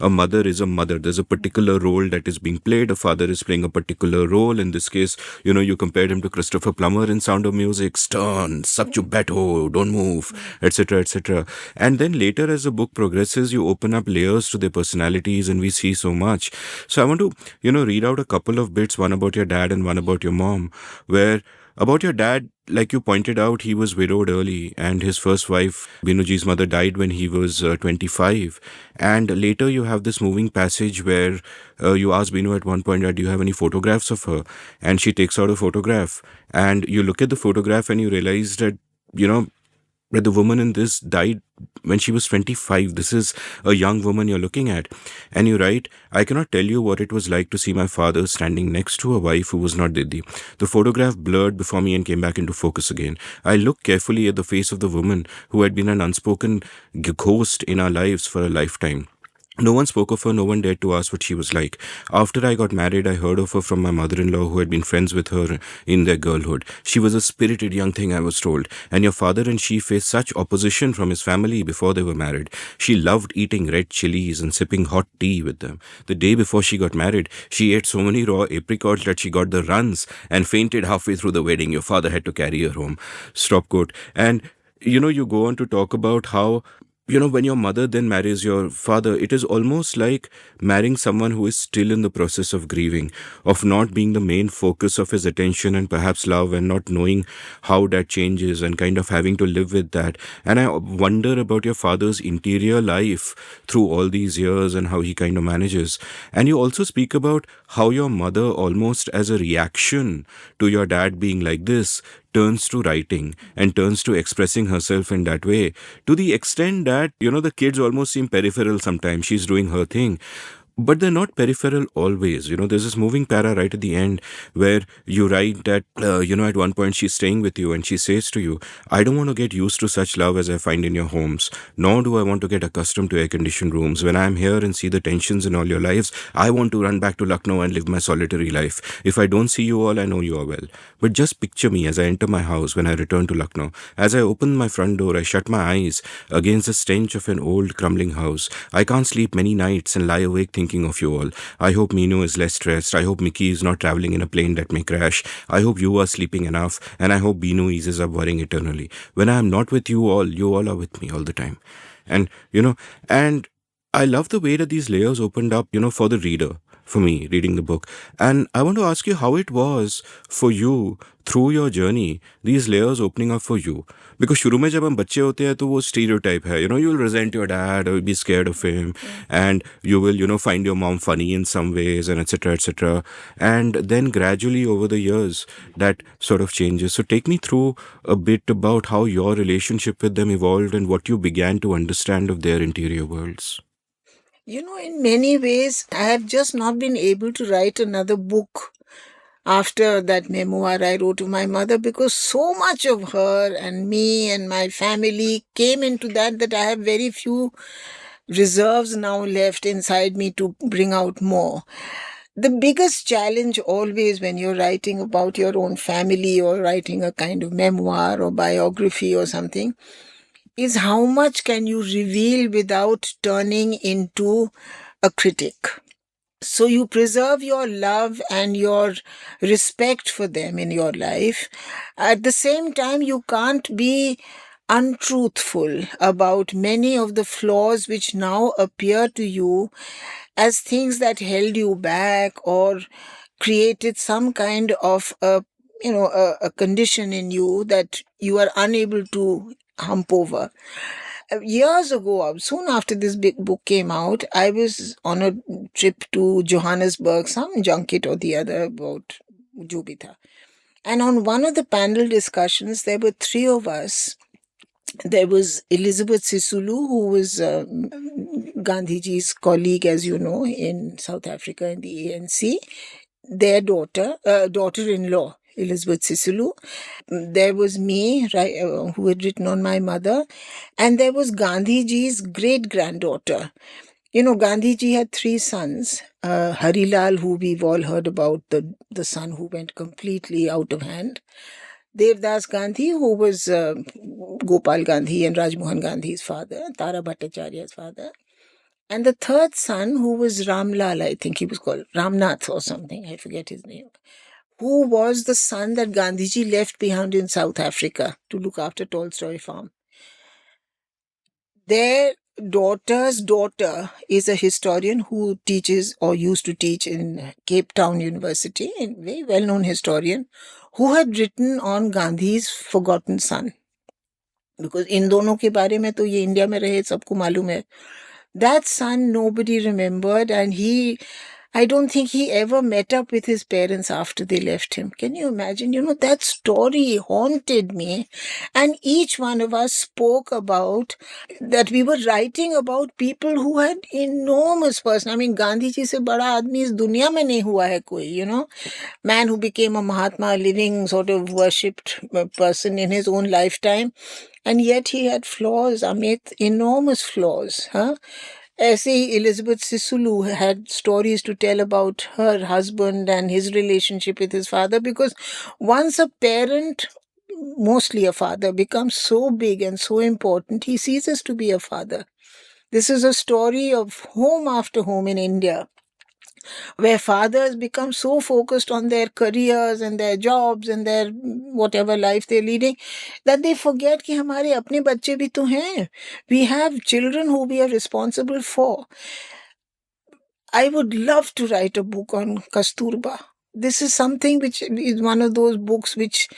A mother is a mother. There's a particular role that is being played. A father is playing a particular role. In this case, you compared him to Christopher Plummer in Sound of Music: stern, subjugato, don't move, etc., etc. And then later, as the book progresses, you open up layers to their personalities, and we see so much. So I want to, read out a couple of bits, one about your dad and one about your mom, where about your dad, like you pointed out, he was widowed early, and his first wife, Binuji's mother, died when he was 25. And later you have this moving passage where you ask Binu at one point, do you have any photographs of her? And she takes out a photograph, and you look at the photograph and you realize that, that the woman in this died when she was 25. This is a young woman you're looking at. And you write, I cannot tell you what it was like to see my father standing next to a wife who was not Didi. The photograph blurred before me and came back into focus again. I looked carefully at the face of the woman who had been an unspoken ghost in our lives for a lifetime. No one spoke of her, no one dared to ask what she was like. After I got married, I heard of her from my mother-in-law, who had been friends with her in their girlhood. She was a spirited young thing, I was told, and your father and she faced such opposition from his family before they were married. She loved eating red chilies and sipping hot tea with them. The day before she got married, she ate so many raw apricots that she got the runs and fainted halfway through the wedding. Your father had to carry her home. Stop quote. And you go on to talk about how when your mother then marries your father, it is almost like marrying someone who is still in the process of grieving, of not being the main focus of his attention and perhaps love, and not knowing how that changes and kind of having to live with that. And I wonder about your father's interior life through all these years and how he kind of manages. And you also speak about how your mother, almost as a reaction to your dad being like this, turns to writing and turns to expressing herself in that way, to the extent that, the kids almost seem peripheral sometimes. She's doing her thing. But they're not peripheral always. There's this moving para right at the end where you write that, at one point she's staying with you and she says to you, I don't want to get used to such love as I find in your homes, nor do I want to get accustomed to air-conditioned rooms. When I'm here and see the tensions in all your lives, I want to run back to Lucknow and live my solitary life. If I don't see you all, I know you are well. But just picture me as I enter my house when I return to Lucknow. As I open my front door, I shut my eyes against the stench of an old crumbling house. I can't sleep many nights and lie awake thinking of you all. I hope Minu is less stressed. I hope Mickey is not traveling in a plane that may crash. I hope you are sleeping enough. And I hope Binu eases up worrying eternally. When I am not with you all are with me all the time. And, and I love the way that these layers opened up, for the reader, for me, reading the book. And I want to ask you how it was for you through your journey, these layers opening up for you. Because शुरू में जब हम बच्चे होते हैं तो वो stereotype है, you will resent your dad or be scared of him, and you will, find your mom funny in some ways, and etc., etc. And then gradually over the years, that sort of changes. So take me through a bit about how your relationship with them evolved and what you began to understand of their interior worlds. In many ways, I have just not been able to write another book after that memoir I wrote to my mother, because so much of her and me and my family came into that I have very few reserves now left inside me to bring out more. The biggest challenge always when you're writing about your own family or writing a kind of memoir or biography or something is how much can you reveal without turning into a critic. So you preserve your love and your respect for them in your life. At the same time, you can't be untruthful about many of the flaws which now appear to you as things that held you back or created some kind of a condition in you that you are unable to hump over. Years ago, soon after this big book came out, I was on a trip to Johannesburg, some junket or the other about jo bhi tha. And on one of the panel discussions, there were three of us. There was Elizabeth Sisulu, who was Gandhiji's colleague, as you know, in South Africa in the ANC. Their daughter-in-law, Elizabeth Sisulu. There was me, right, who had written on my mother, and there was Gandhiji's great-granddaughter. Gandhiji had three sons. Harilal, who we've all heard about, the son who went completely out of hand. Devdas Gandhi, who was Gopal Gandhi and Rajmohan Gandhi's father, Tara Bhattacharya's father. And the third son, who was Ramlal, I think he was called Ramnath or something, I forget his name, who was the son that Gandhiji left behind in South Africa to look after Tolstoy farm. Their daughter's daughter is a historian who teaches or used to teach in Cape Town University, a very well-known historian, who had written on Gandhi's forgotten son. Because इन दोनों के बारे में तो ये India में रहे सबको मालूम है. That son nobody remembered, and I don't think he ever met up with his parents after they left him. Can you imagine? That story haunted me. And each one of us spoke about that we were writing about people who had enormous person. I mean, Gandhi ji se bada aadmi is duniya mein nahi hua hai koi, Man who became a Mahatma, a living sort of worshipped person in his own lifetime. And yet he had flaws, Amit, enormous flaws. ऐसे ही Elizabeth Sisulu had stories to tell about her husband and his relationship with his father, because once a parent, mostly a father, becomes so big and so important, he ceases to be a father. This is a story of home after home in India, where fathers become so focused on their careers and their jobs and their whatever life they're leading that they forget कि हमारे अपने बच्चे भी तो हैं. We have children who we are responsible for. I would love to write a book on Kasturba. This is something which is one of those books which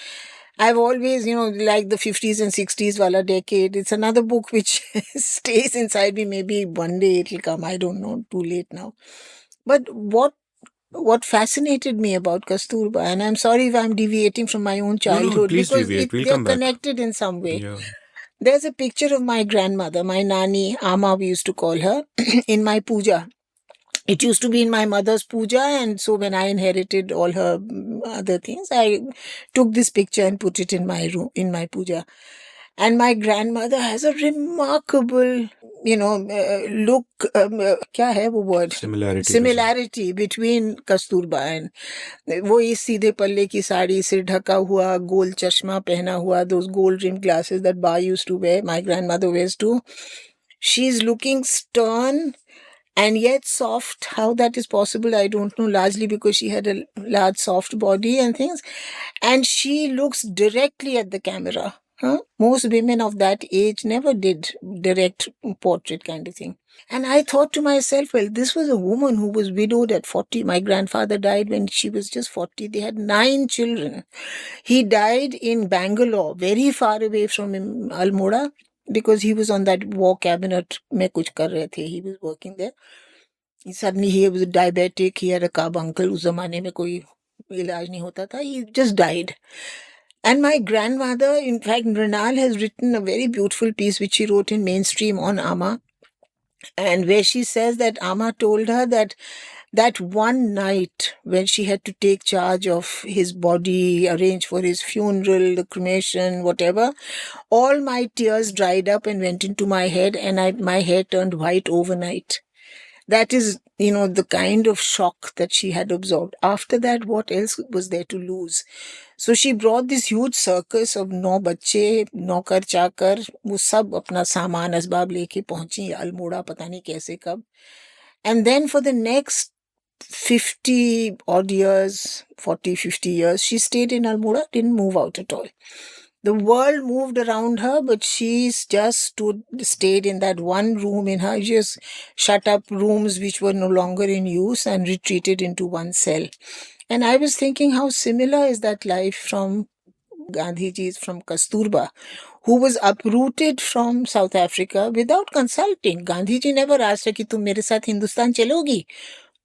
I've always, like the 50s and 60s wala decade. It's another book which stays inside me. Maybe one day it'll come. I don't know. Too late now. But what fascinated me about Kasturba, and I'm sorry if I'm deviating from my own childhood, please because deviate. We'll they're come back. connected in some way. Yeah. There's a picture of my grandmother, my nani, Ama we used to call her, in my puja. It used to be in my mother's puja, and so when I inherited all her other things, I took this picture and put it in my room, in my puja. And my grandmother has a remarkable, look, क्या है वो word? Similarity between Kasturba and वो इस सीधे पल्ले की साड़ी, सिर ढका हुआ, गोल चश्मा पहना हुआ, those gold rimmed glasses that Ba used to wear, my grandmother wears too. She's looking stern and yet soft. How that is possible, I don't know, largely because she had a large soft body and things. And she looks directly at the camera. Most women of that age never did direct portrait kind of thing. And I thought to myself, well, this was a woman who was widowed at 40. My grandfather died when she was just 40. They had 9 children. He died in Bangalore, very far away from Almora, because he was on that war cabinet. में कुछ कर रहे थे. He was working there. Suddenly he was diabetic. He had a carbuncle. उस जमाने में कोई इलाज नहीं होता था. He just died. And my grandmother, in fact, Mrinal has written a very beautiful piece which she wrote in Mainstream on Ama. and where she says that Amma told her that that one night when she had to take charge of his body, arrange for his funeral, the cremation, whatever, all my tears dried up and went into my head, and my hair turned white overnight. That is, the kind of shock that she had absorbed. After that, what else was there to lose? So she brought this huge circus of 9 बच्चे, नौकर चाकर, वो सब अपना सामान असबाब लेके पहुंची अल्मोड़ा, पता नहीं कैसे कब. And then for the next 50 odd years, 40, 50 years, she stayed in Almora, didn't move out at all. The world moved around her, but she's just stayed in that one room in her just shut up rooms which were no longer in use and retreated into one cell. And I was thinking how similar is that life from Gandhiji's, from Kasturba, who was uprooted from South Africa without consulting. Gandhiji never asked her कि तुम मेरे साथ हिंदुस्तान चलोगी,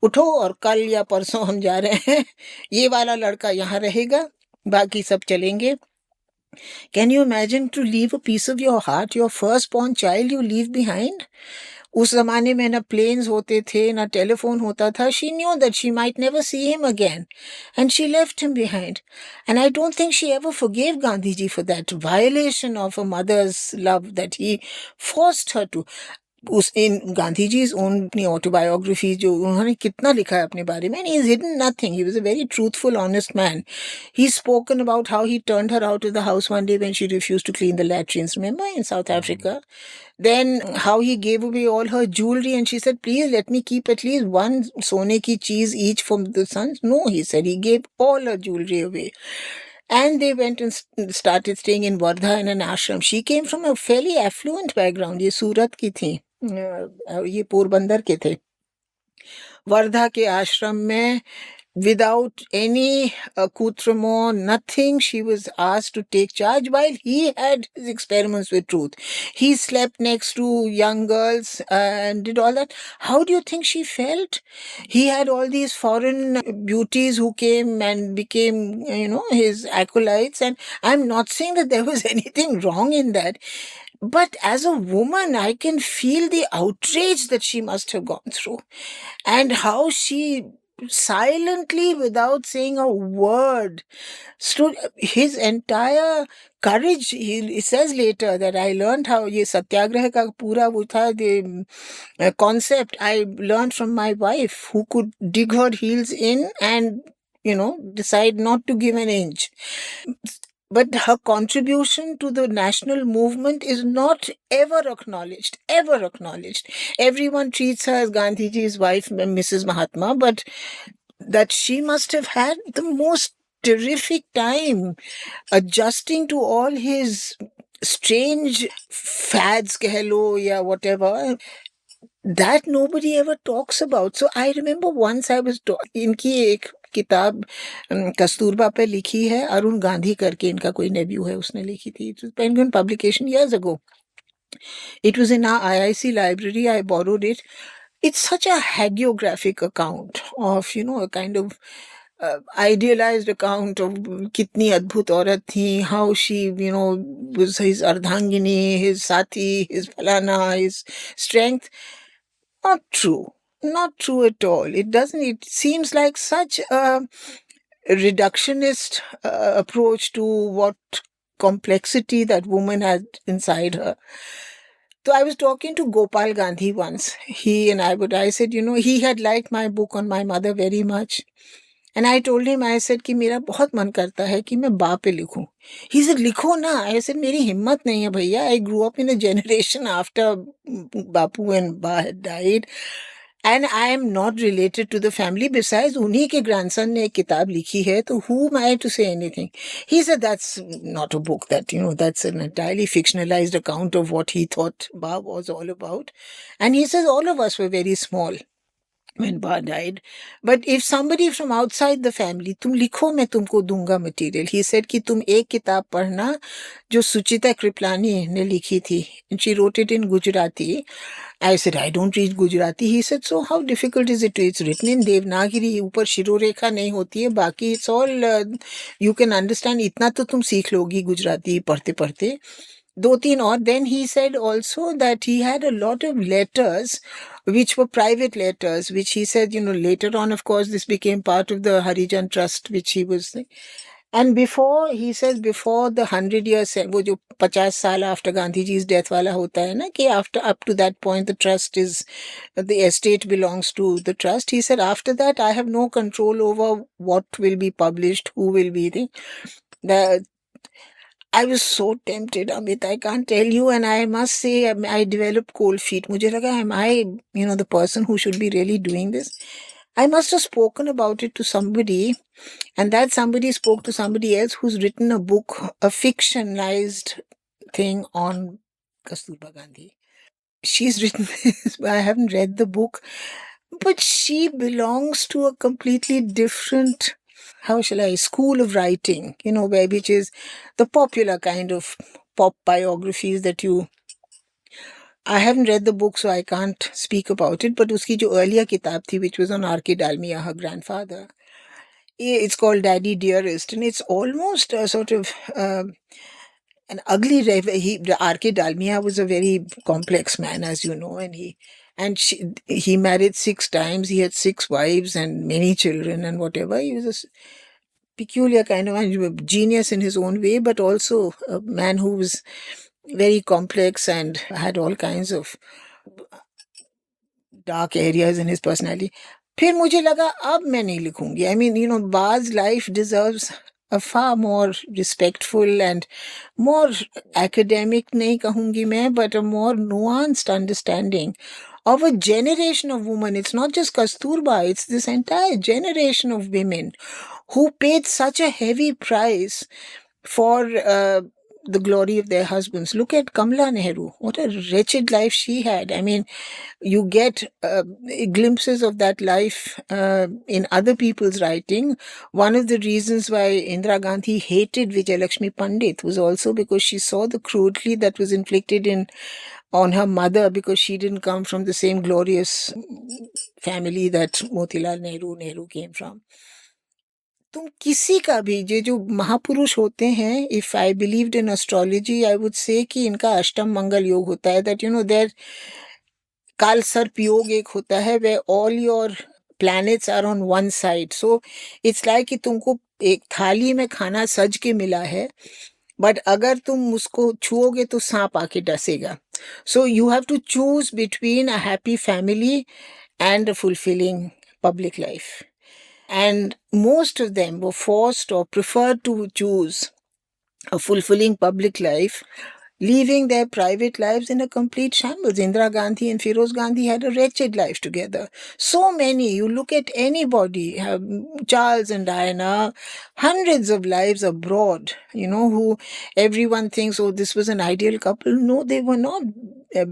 उठो और कल या परसों हम जा रहे हैं, ये वाला लड़का यहाँ रहेगा, बाकी सब चलेंगे. Can you imagine to leave a piece of your heart, your firstborn child you leave behind? उस जमाने में ना प्लेन्स होते थे, ना टेलीफोन होता था. She knew that she might never see him again, and she left him behind. And I don't think she ever forgave Gandhiji for that violation of a mother's love that he forced her to. in Gandhiji's own autobiography, जो उन्होंने कितना लिखा है अपने बारे में, and he's hidden nothing. He was a very truthful, honest man. He's spoken about how he turned her out of the house one day when she refused to clean the latrines, remember, in South Africa? Then how he gave away all her jewelry, and she said, please let me keep at least one sone ki cheese each from the sons. No, he said, he gave all her jewelry away. And they went and started staying in Wardha in an ashram. She came from a fairly affluent background. ये सूरत की थी, ये पोरबंदर के थे. वर्धा के आश्रम में, without any accoutrement, nothing, she was asked to take charge while he had his experiments with truth. He slept next to young girls and did all that. How do you think she felt? He had all these foreign beauties who came and became, his acolytes. And I'm not saying that there was anything wrong in that. But as a woman, I can feel the outrage that she must have gone through, and how she silently, without saying a word, stood his entire courage. He says later that I learned how ये सत्याग्रह का पूरा वो था, the concept I learned from my wife, who could dig her heels in and decide not to give an inch. But her contribution to the national movement is not ever acknowledged, ever acknowledged. Everyone treats her as Gandhiji's wife, Mrs. Mahatma, but that she must have had the most terrific time adjusting to all his strange fads, keh lo, ya whatever, that nobody ever talks about. So I remember once I was इनकी एक किताब कस्तूरबा पे लिखी है, अरुण गांधी करके इनका कोई nephew है, उसने लिखी थी. It was Penguin publication years ago. It was in our IIC library. I borrowed it. It's such a hagiographic account of, a kind of idealized account of kitni adbhut aurat thi, how she, was his ardhangini, his sati, his falana, his strength. Not true. Not true at all. It seems like such a reductionist approach to what complexity that woman had inside her. So I was talking to Gopal Gandhi once. I said, he had liked my book on my mother very much. And I told him, I said कि मेरा बहुत मन करता है कि मैं बा पे लिखूं. He said, लिखो ना. I said, मेरी हिम्मत नहीं है भैया. I grew up in a generation after Bapu and Ba had died. And I am not related to the family. Besides, उन्हीं के grandson ने एक किताब लिखी है, तो who am I to say anything? He said, that's not a book, that's an entirely fictionalized account of what he thought Ba was all about. And he says, all of us were very small when Ba died. But if somebody from outside the family, तुम लिखो मैं तुमको दूंगा material. He said कि तुम एक किताब पढ़ना जो सुचिता कृपलानी ने लिखी थी. And she wrote it in Gujarati. I said, I don't read Gujarati. He said, so how difficult is it? It's written in Devanagari. ऊपर शिरोरेखा नहीं होती है. बाकी it's all, you can understand. इतना तो तुम सीख लोगी गुजराती पढ़ते पढ़ते. दो तीन और then he said also that he had a lot of letters which were private letters, which he said, later on, of course, this became part of the Harijan Trust, which he was. And before, he says, before the 100 years, वो जो 50 साल after Gandhi ji's death वाला होता है ना, कि after, up to that point, the trust is, the estate belongs to the trust. He said, after that, I have no control over what will be published, who will be the I was so tempted, Amit. I can't tell you. And I must say, I developed cold feet. मुझे लगा, am I, the person who should be really doing this? I must have spoken about it to somebody. And that somebody spoke to somebody else who's written a book, a fictionalized thing on Kasturba Gandhi. She's written this, but I haven't read the book. But she belongs to a completely different, how shall I, school of writing, which is the popular kind of pop biographies that you. I haven't read the book, so I can't speak about it. But uski jo earlier kitab thi, which was on R.K. Dalmia, her grandfather, it's called Daddy Dearest, and it's almost a sort of an ugly. R.K. Dalmia was a very complex man, as you know, he married 6 times. He had 6 wives and many children and whatever. He was a peculiar kind of man, genius in his own way, but also a man who was very complex and had all kinds of dark areas in his personality. फिर मुझे लगा अब मैं नहीं लिखूंगी. I mean, Ba's life deserves a far more respectful and more academic, नहीं कहूंगी मैं, but a more nuanced understanding of a generation of women. It's not just Kasturba, it's this entire generation of women who paid such a heavy price for the glory of their husbands. Look at Kamala Nehru. What a wretched life she had. I mean, you get glimpses of that life in other people's writing. One of the reasons why Indira Gandhi hated Vijayalakshmi Pandit was also because she saw the cruelty that was inflicted on her mother, because she didn't come from the same glorious family that Motilal Nehru came from. तुम किसी का भी ये जो महापुरुष होते हैं, if I believed in astrology, I would say कि इनका अष्टम मंगल योग होता है, दैट देयर काल सर्प योग एक होता है, वे all your planets are on one side. So it's like कि तुमको एक थाली में खाना सज के मिला है, बट अगर तुम उसको छुओगे तो सांप आके डसेगा. So you have to choose between a happy family and a fulfilling public life. And most of them were forced or preferred to choose a fulfilling public life, leaving their private lives in a complete shambles. Indira Gandhi and Firoz Gandhi had a wretched life together. So many, you look at anybody, Charles and Diana, hundreds of lives abroad, who everyone thinks, oh, this was an ideal couple. No, they were not.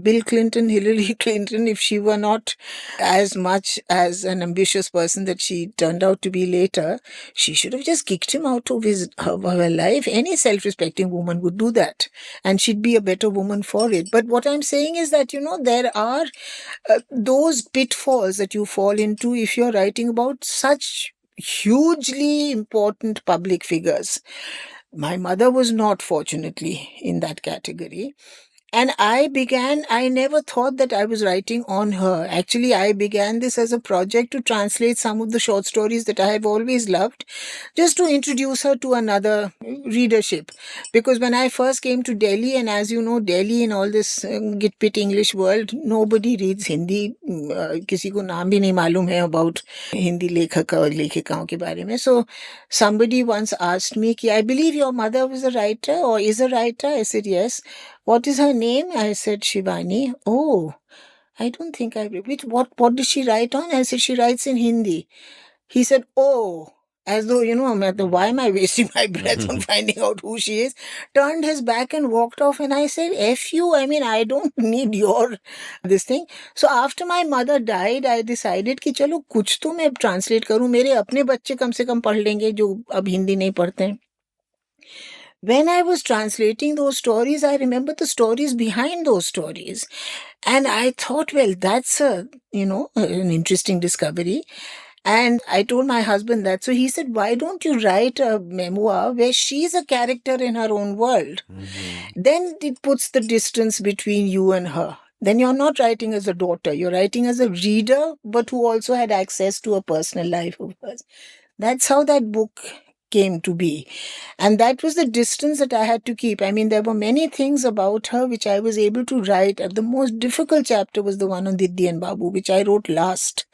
Bill Clinton, Hillary Clinton, if she were not as much as an ambitious person that she turned out to be later, she should have just kicked him out of her life. Any self-respecting woman would do that, and she'd be a better woman for it. But what I'm saying is that, there are those pitfalls that you fall into if you're writing about such hugely important public figures. My mother was not, fortunately, in that category. And I never thought that I was writing on her. Actually, I began this as a project to translate some of the short stories that I have always loved, just to introduce her to another readership. Because when I first came to Delhi, and as you know, Delhi in all this git-pit English world, nobody reads Hindi. किसी को नाम भी नहीं मालूम है about Hindi लेखक और लेखिकाओं के बारे में. So somebody once asked me, I believe your mother was a writer or is a writer. I said, yes. What is her name? I said, Shivani. Oh, I don't think what does she write on? I said, she writes in Hindi. He said, oh, as though, why am I wasting my breath on finding out who she is? Turned his back and walked off. And I said, F you. I mean, I don't need your this thing. So after my mother died, I decided कि चलो कुछ तो मैं translate करूँ. मेरे अपने बच्चे कम से कम पढ़ लेंगे जो अब हिंदी नहीं पढ़ते हैं. When I was translating those stories, I remember the stories behind those stories. And I thought, well, that's an interesting discovery. And I told my husband that. So he said, why don't you write a memoir where she's a character in her own world? Then it puts the distance between you and her. Then you're not writing as a daughter, you're writing as a reader, but who also had access to a personal life of hers. That's how that book came to be. And that was the distance that I had to keep. I mean, there were many things about her which I was able to write. The most difficult chapter was the one on Diddi and Babu, which I wrote last.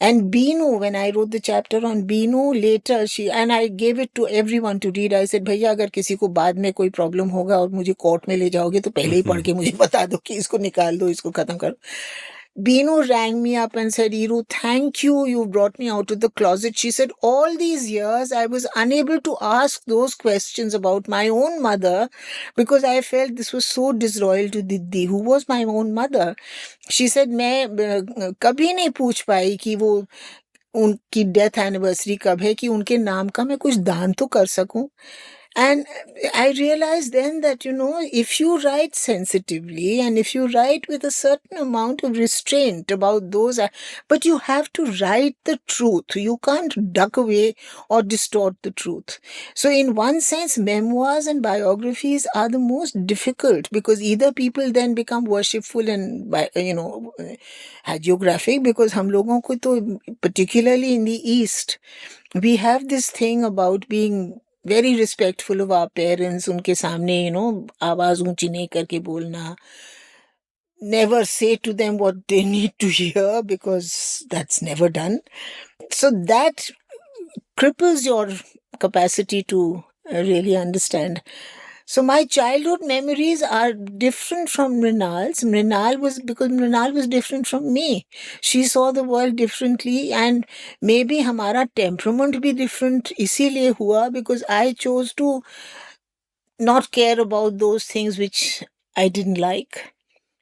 And Beenu, when I wrote the chapter on Beenu, later and I gave it to everyone to read. I said, भैया अगर किसी को बाद में कोई problem होगा और मुझे कोर्ट में ले जाओगे तो पहले ही पढ़ के मुझे बता दो कि इसको निकाल दो, इसको खत्म करो. Beenu rang me up and said, Iru, thank you. You brought me out of the closet. She said, all these years I was unable to ask those questions about my own mother because I felt this was so disloyal to Diddi, who was my own mother. She said, मैं कभी नहीं पूछ पाई कि वो उनकी death anniversary कब है कि उनके नाम का मैं कुछ दान तो कर सकूं. And I realized then that, if you write sensitively and if you write with a certain amount of restraint about those, but you have to write the truth. You can't duck away or distort the truth. So in one sense, memoirs and biographies are the most difficult because either people then become worshipful and, hagiographic, because हम लोगों को तो, particularly in the East, we have this thing about being very respectful of our parents. उनके सामने, आवाज ऊंची नहीं करके बोलना. Never say to them what they need to hear because that's never done. So that cripples your capacity to really understand. So my childhood memories are different from Mrinal's. Mrinal was different from me. She saw the world differently and maybe हमारा temperament भी different इसीलिए हुआ because I chose to not care about those things which I didn't like.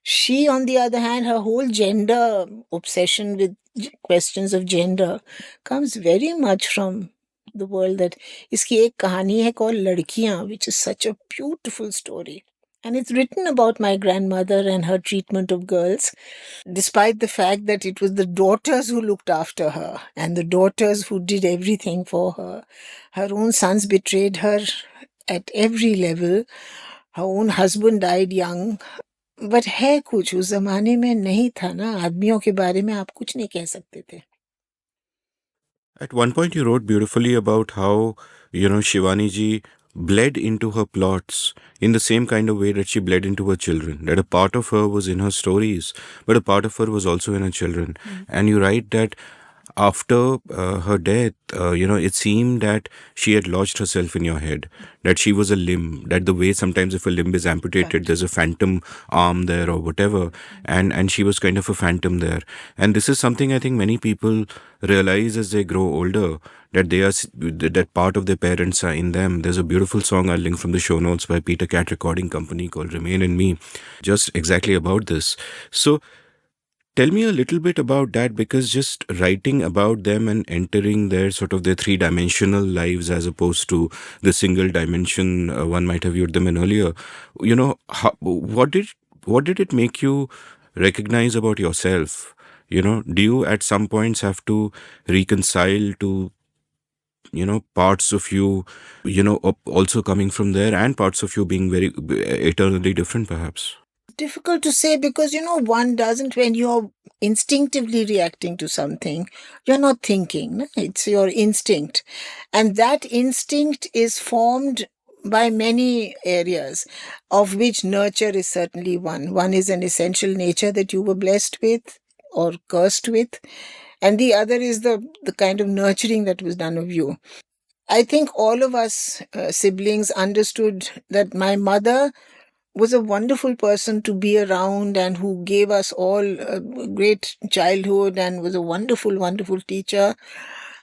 She, on the other hand, her whole gender obsession with questions of gender comes very much from the world that इसकी एक कहानी है called लड़कियां, which is such a beautiful story. And it's written about my grandmother and her treatment of girls, despite the fact that it was the daughters who looked after her and the daughters who did everything for her. Her own sons betrayed her at every level. Her own husband died young. But है कुछ उस जमाने में नहीं था ना, आदमियों के बारे में आप कुछ नहीं कह सकते थे. At one point, you wrote beautifully about how, Shivani ji bled into her plots in the same kind of way that she bled into her children. That a part of her was in her stories, but a part of her was also in her children. And you write that after her death, it seemed that she had lodged herself in your head, that she was a limb, that the way sometimes if a limb is amputated, Right. there's a phantom arm there or whatever, and she was kind of a phantom there. And this is something I think many people realize as they grow older, that that part of their parents are in them. There's a beautiful song I'll link from the show notes by Peter Cat Recording Company called Remain in Me, just exactly about this. So tell me a little bit about that, because just writing about them and entering their sort of their three-dimensional lives as opposed to the single dimension one might have viewed them in earlier, what did it make you recognize about yourself? Do you at some points have to reconcile to parts of you, also coming from there, and parts of you being very eternally different, perhaps? Difficult to say because, one doesn't, when you're instinctively reacting to something, you're not thinking. No? It's your instinct. And that instinct is formed by many areas, of which nurture is certainly one. One is an essential nature that you were blessed with or cursed with. And the other is the kind of nurturing that was done of you. I think all of us siblings understood that my mother was a wonderful person to be around and who gave us all a great childhood and was a wonderful, wonderful teacher.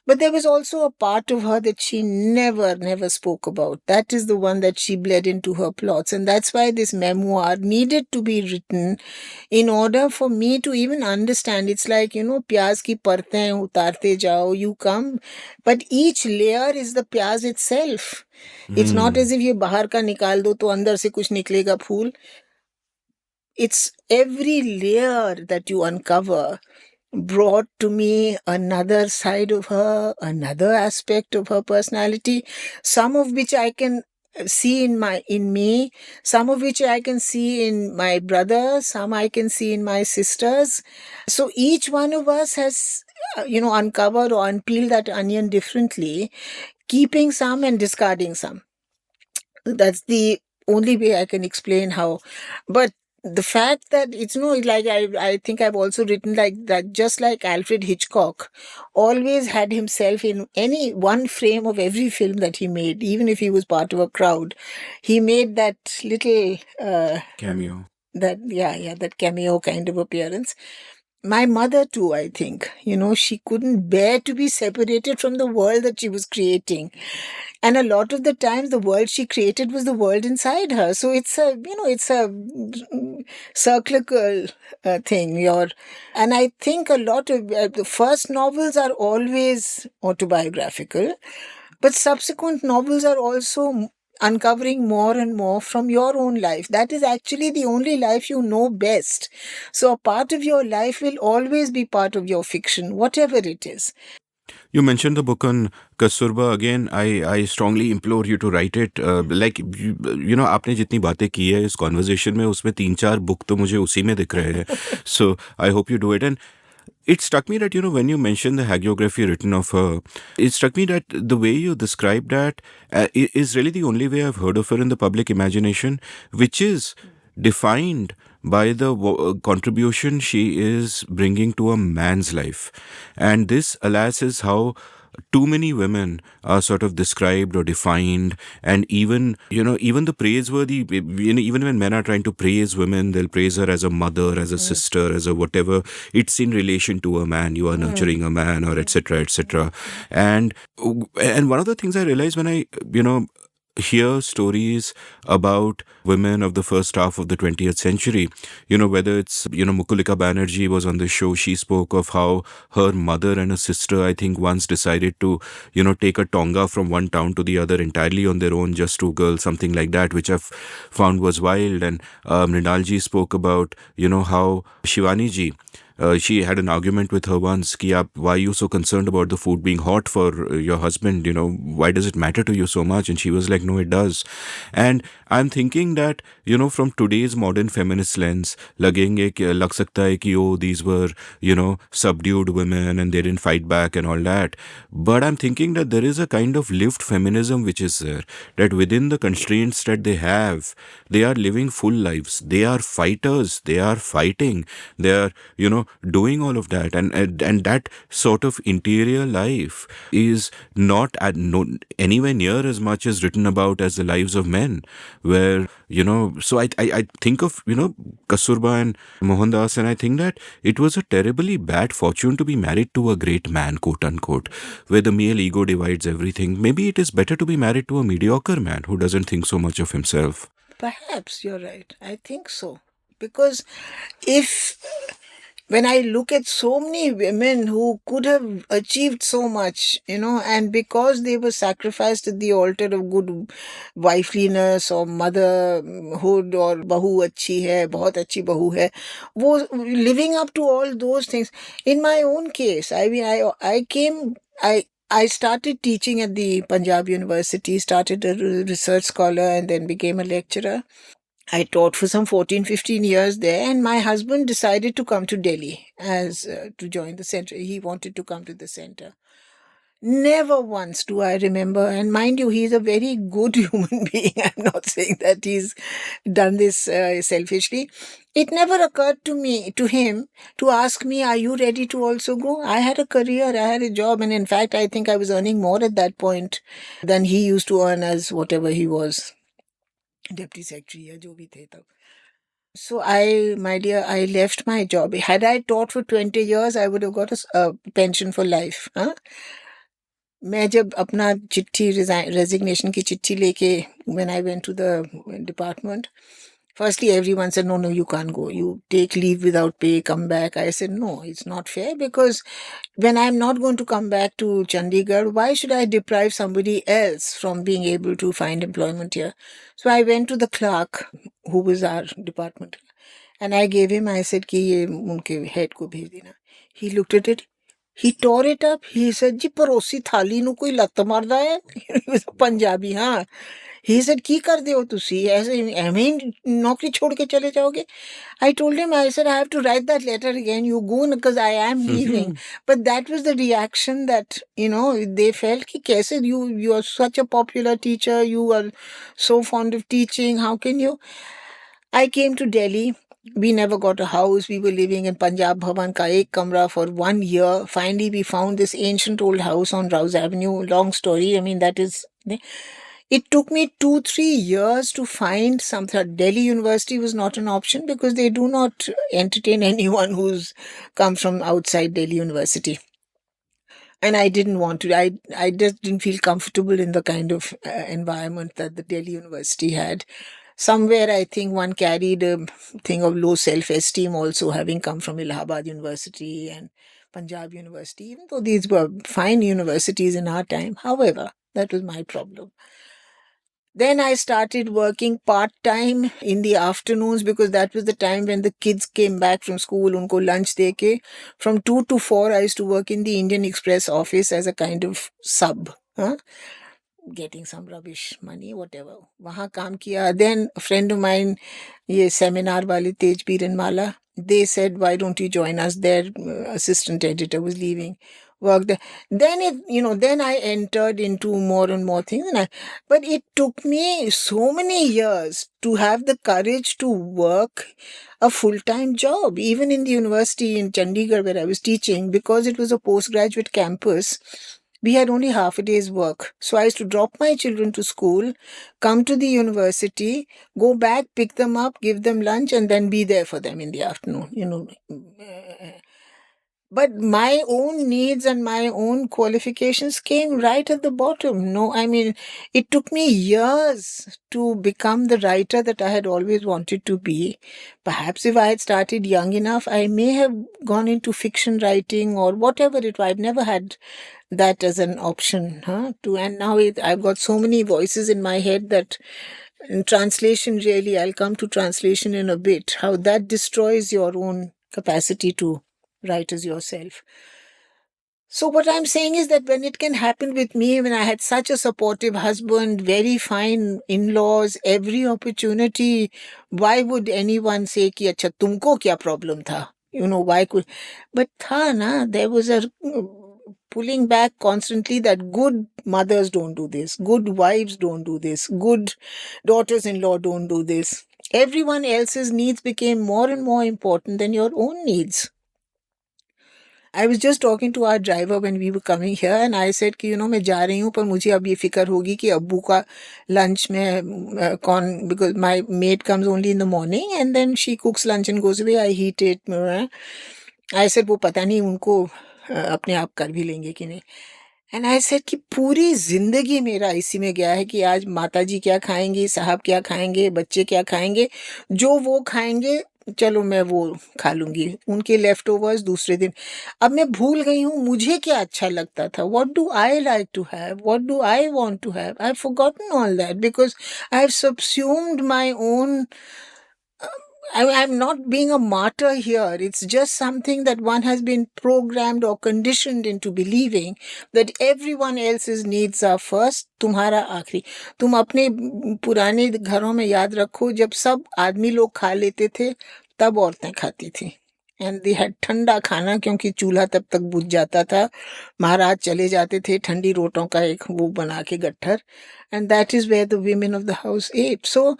But there was also a part of her that she never spoke about. That is the one that she bled into her plots. And that's why this memoir needed to be written in order for me to even understand. It's like, प्याज की परतें उतारते जाओ, you come, but each layer is the प्याज itself. It's not as if ये बाहर का निकाल दो तो अंदर से कुछ निकलेगा फूल. It's every layer that you uncover brought to me another side of her, another aspect of her personality, some of which I can see in me, some of which I can see in my brother, some I can see in my sisters. So each one of us has uncovered or unpeeled that onion differently, keeping some and discarding some. That's the only way I can explain how. But the fact that it's no like I think I've also written like that, just like Alfred Hitchcock always had himself in any one frame of every film that he made, even if he was part of a crowd. He made that little Cameo. that cameo kind of appearance. My mother too, I think, she couldn't bear to be separated from the world that she was creating. And a lot of the times the world she created was the world inside her. So it's a cyclical thing. And I think a lot of the first novels are always autobiographical, but subsequent novels are also uncovering more and more from your own life. That is actually the only life you know best. So a part of your life will always be part of your fiction, whatever it is. You mentioned the book on Kasturba again. I strongly implore you to write it. आपने जितनी बातें की है इस conversation में, उसमें 3-4 book तो मुझे उसी में दिख रहे हैं. So I hope you do it. And it struck me that, when you mentioned the hagiography written of her, it struck me that the way you described that is really the only way I've heard of her in the public imagination, which is defined by the contribution she is bringing to a man's life. And this, alas, is how too many women are sort of described or defined. And even the praiseworthy, even when men are trying to praise women, they'll praise her as a mother, as a sister, as a whatever. It's in relation to a man. You are nurturing a man, or etc., etc. And one of the things I realized when I hear stories about women of the first half of the 20th century, whether it's, Mukulika Banerjee was on the show. She spoke of how her mother and her sister, I think, once decided to, take a Tonga from one town to the other entirely on their own, just two girls, something like that, which I've found was wild. And Mrinalji spoke about, how Shivani ji, she had an argument with her once, why are you so concerned about the food being hot for your husband? Why does it matter to you so much? And she was like, no, it does. And I'm thinking that, from today's modern feminist lens, lag sakta hai ki, oh, these were, subdued women and they didn't fight back and all that. But I'm thinking that there is a kind of lived feminism which is there, that within the constraints that they have, they are living full lives. They are fighters. They are fighting. They are, doing all of that. And that sort of interior life is not anywhere near as much as written about as the lives of men, where, so I think of, Kasturba and Mohandas, and I think that it was a terribly bad fortune to be married to a great man, quote unquote, where the male ego divides everything. Maybe it is better to be married to a mediocre man who doesn't think so much of himself. Perhaps you're right. I think so. Because when I look at so many women who could have achieved so much, and because they were sacrificed at the altar of good wifeliness or motherhood or bahu achhi hai, bahut achhi bahu hai, wo living up to all those things. In my own case, I mean, I started teaching at the Punjab University, started a research scholar and then became a lecturer. I taught for some 14, 15 years there, and my husband decided to come to Delhi to join the center. He wanted to come to the center. Never once do I remember, and mind you, he's a very good human being. I'm not saying that he's done this selfishly. It never occurred to him, to ask me, are you ready to also go? I had a career, I had a job, and in fact, I think I was earning more at that point than he used to earn as whatever he was. Deputy Secretary या जो भी थे तब. So my dear, I left my job. Had I taught for 20 years, I would have got a pension for life. Huh? मैं जब अपना चिट्ठी resignation की चिट्ठी लेके when I went to the department, firstly everyone said, no, you can't go. You take leave without pay, come back. I said, no, it's not fair, because when I'm not going to come back to Chandigarh, why should I deprive somebody else from being able to find employment here? So I went to the clerk, who was our department, and I gave him, I said, कि ये उनके head को भेज देना. He looked at it. He tore it up. He said, "जी परोसी थाली ਨੂੰ ਕੋਈ ਲੱਤ ਮਾਰਦਾ ਹੈ?" He was a Punjabi, हाँ. He said, "ਕੀ ਕਰਦੇ ਹੋ ਤੁਸੀਂ? ऐसे ਐਵੇਂ ਹੀ ਨੌਕਰੀ छोड़ के चले जाओगे?" I told him, I said, "I have to write that letter again. You go because I am leaving." But that was the reaction that, they felt कि कैसे you are such a popular teacher. You are so fond of teaching. How can you? I came to Delhi. We never got a house. We were living in Punjab Bhavan ka ek kamra for 1 year. Finally, we found this ancient old house on Rouse Avenue. Long story. I mean, that is. It took me 2-3 years to find something. Delhi University was not an option because they do not entertain anyone who's come from outside Delhi University. And I didn't want to. I just didn't feel comfortable in the kind of environment that the Delhi University had. Somewhere I think one carried a thing of low self-esteem also, having come from Allahabad University and Punjab University, even though these were fine universities in our time. However, that was my problem. Then I started working part-time in the afternoons because that was the time when the kids came back from school, unko lunch deke. From 2 to 4, I used to work in the Indian Express office as a kind of sub. Getting some rubbish money, whatever. Wahan kaam kiya. Then a friend of mine, ye seminar wale Tejbir and Mala, they said, "Why don't you join us?" Their assistant editor was leaving. Worked. Then I entered into more and more things. But it took me so many years to have the courage to work a full-time job, even in the university in Chandigarh where I was teaching, because it was a postgraduate campus. We had only half a day's work. So I used to drop my children to school, come to the university, go back, pick them up, give them lunch, and then be there for them in the afternoon. But my own needs and my own qualifications came right at the bottom. No, I mean, it took me years to become the writer that I had always wanted to be. Perhaps if I had started young enough, I may have gone into fiction writing or whatever it was. I've never had that as an option. And now I've got so many voices in my head that in translation, really, I'll come to translation in a bit, how that destroys your own capacity to write as yourself. So what I'm saying is that when it can happen with me, when I had such a supportive husband, very fine in-laws, every opportunity, why would anyone say कि अच्छा तुमको क्या problem था? Why could? But there was a pulling back constantly that good mothers don't do this, good wives don't do this, good daughters-in-law don't do this. Everyone else's needs became more and more important than your own needs. I was just talking to our driver when we were coming here and I said कि मैं जा रही हूँ पर मुझे अब ये फिक्र होगी कि अब्बू का lunch में कौन, because my maid comes only in the morning and then she cooks lunch and goes away. I heat it. I said वो पता नहीं उनको अपने आप कर भी लेंगे कि नहीं. And I said कि पूरी जिंदगी मेरा इसी में गया है कि आज माताजी क्या खाएंगी, साहब क्या खाएंगे, बच्चे क्या खाएंगे, जो वो खाएंगे चलो मैं वो खा लूंगी, उनके लेफ्ट ओवर्स दूसरे दिन. अब मैं भूल गई हूँ मुझे क्या अच्छा लगता था. What do I like to have? What do I want to have? I've forgotten all that because I've subsumed my own. I'm not being a martyr here. It's just something that one has been programmed or conditioned into believing that everyone else's needs are first, तुम्हारा आखिरी. तुम अपने पुराने घरों में याद रखो जब सब आदमी लोग खा लेते थे तब औरतें खाती थी. एंड दे हैड ठंडा खाना क्योंकि चूल्हा तब तक बुझ जाता था. महाराज चले जाते थे ठंडी रोटों का एक वो बना के गट्ठर. And that is where the women of the house ate. So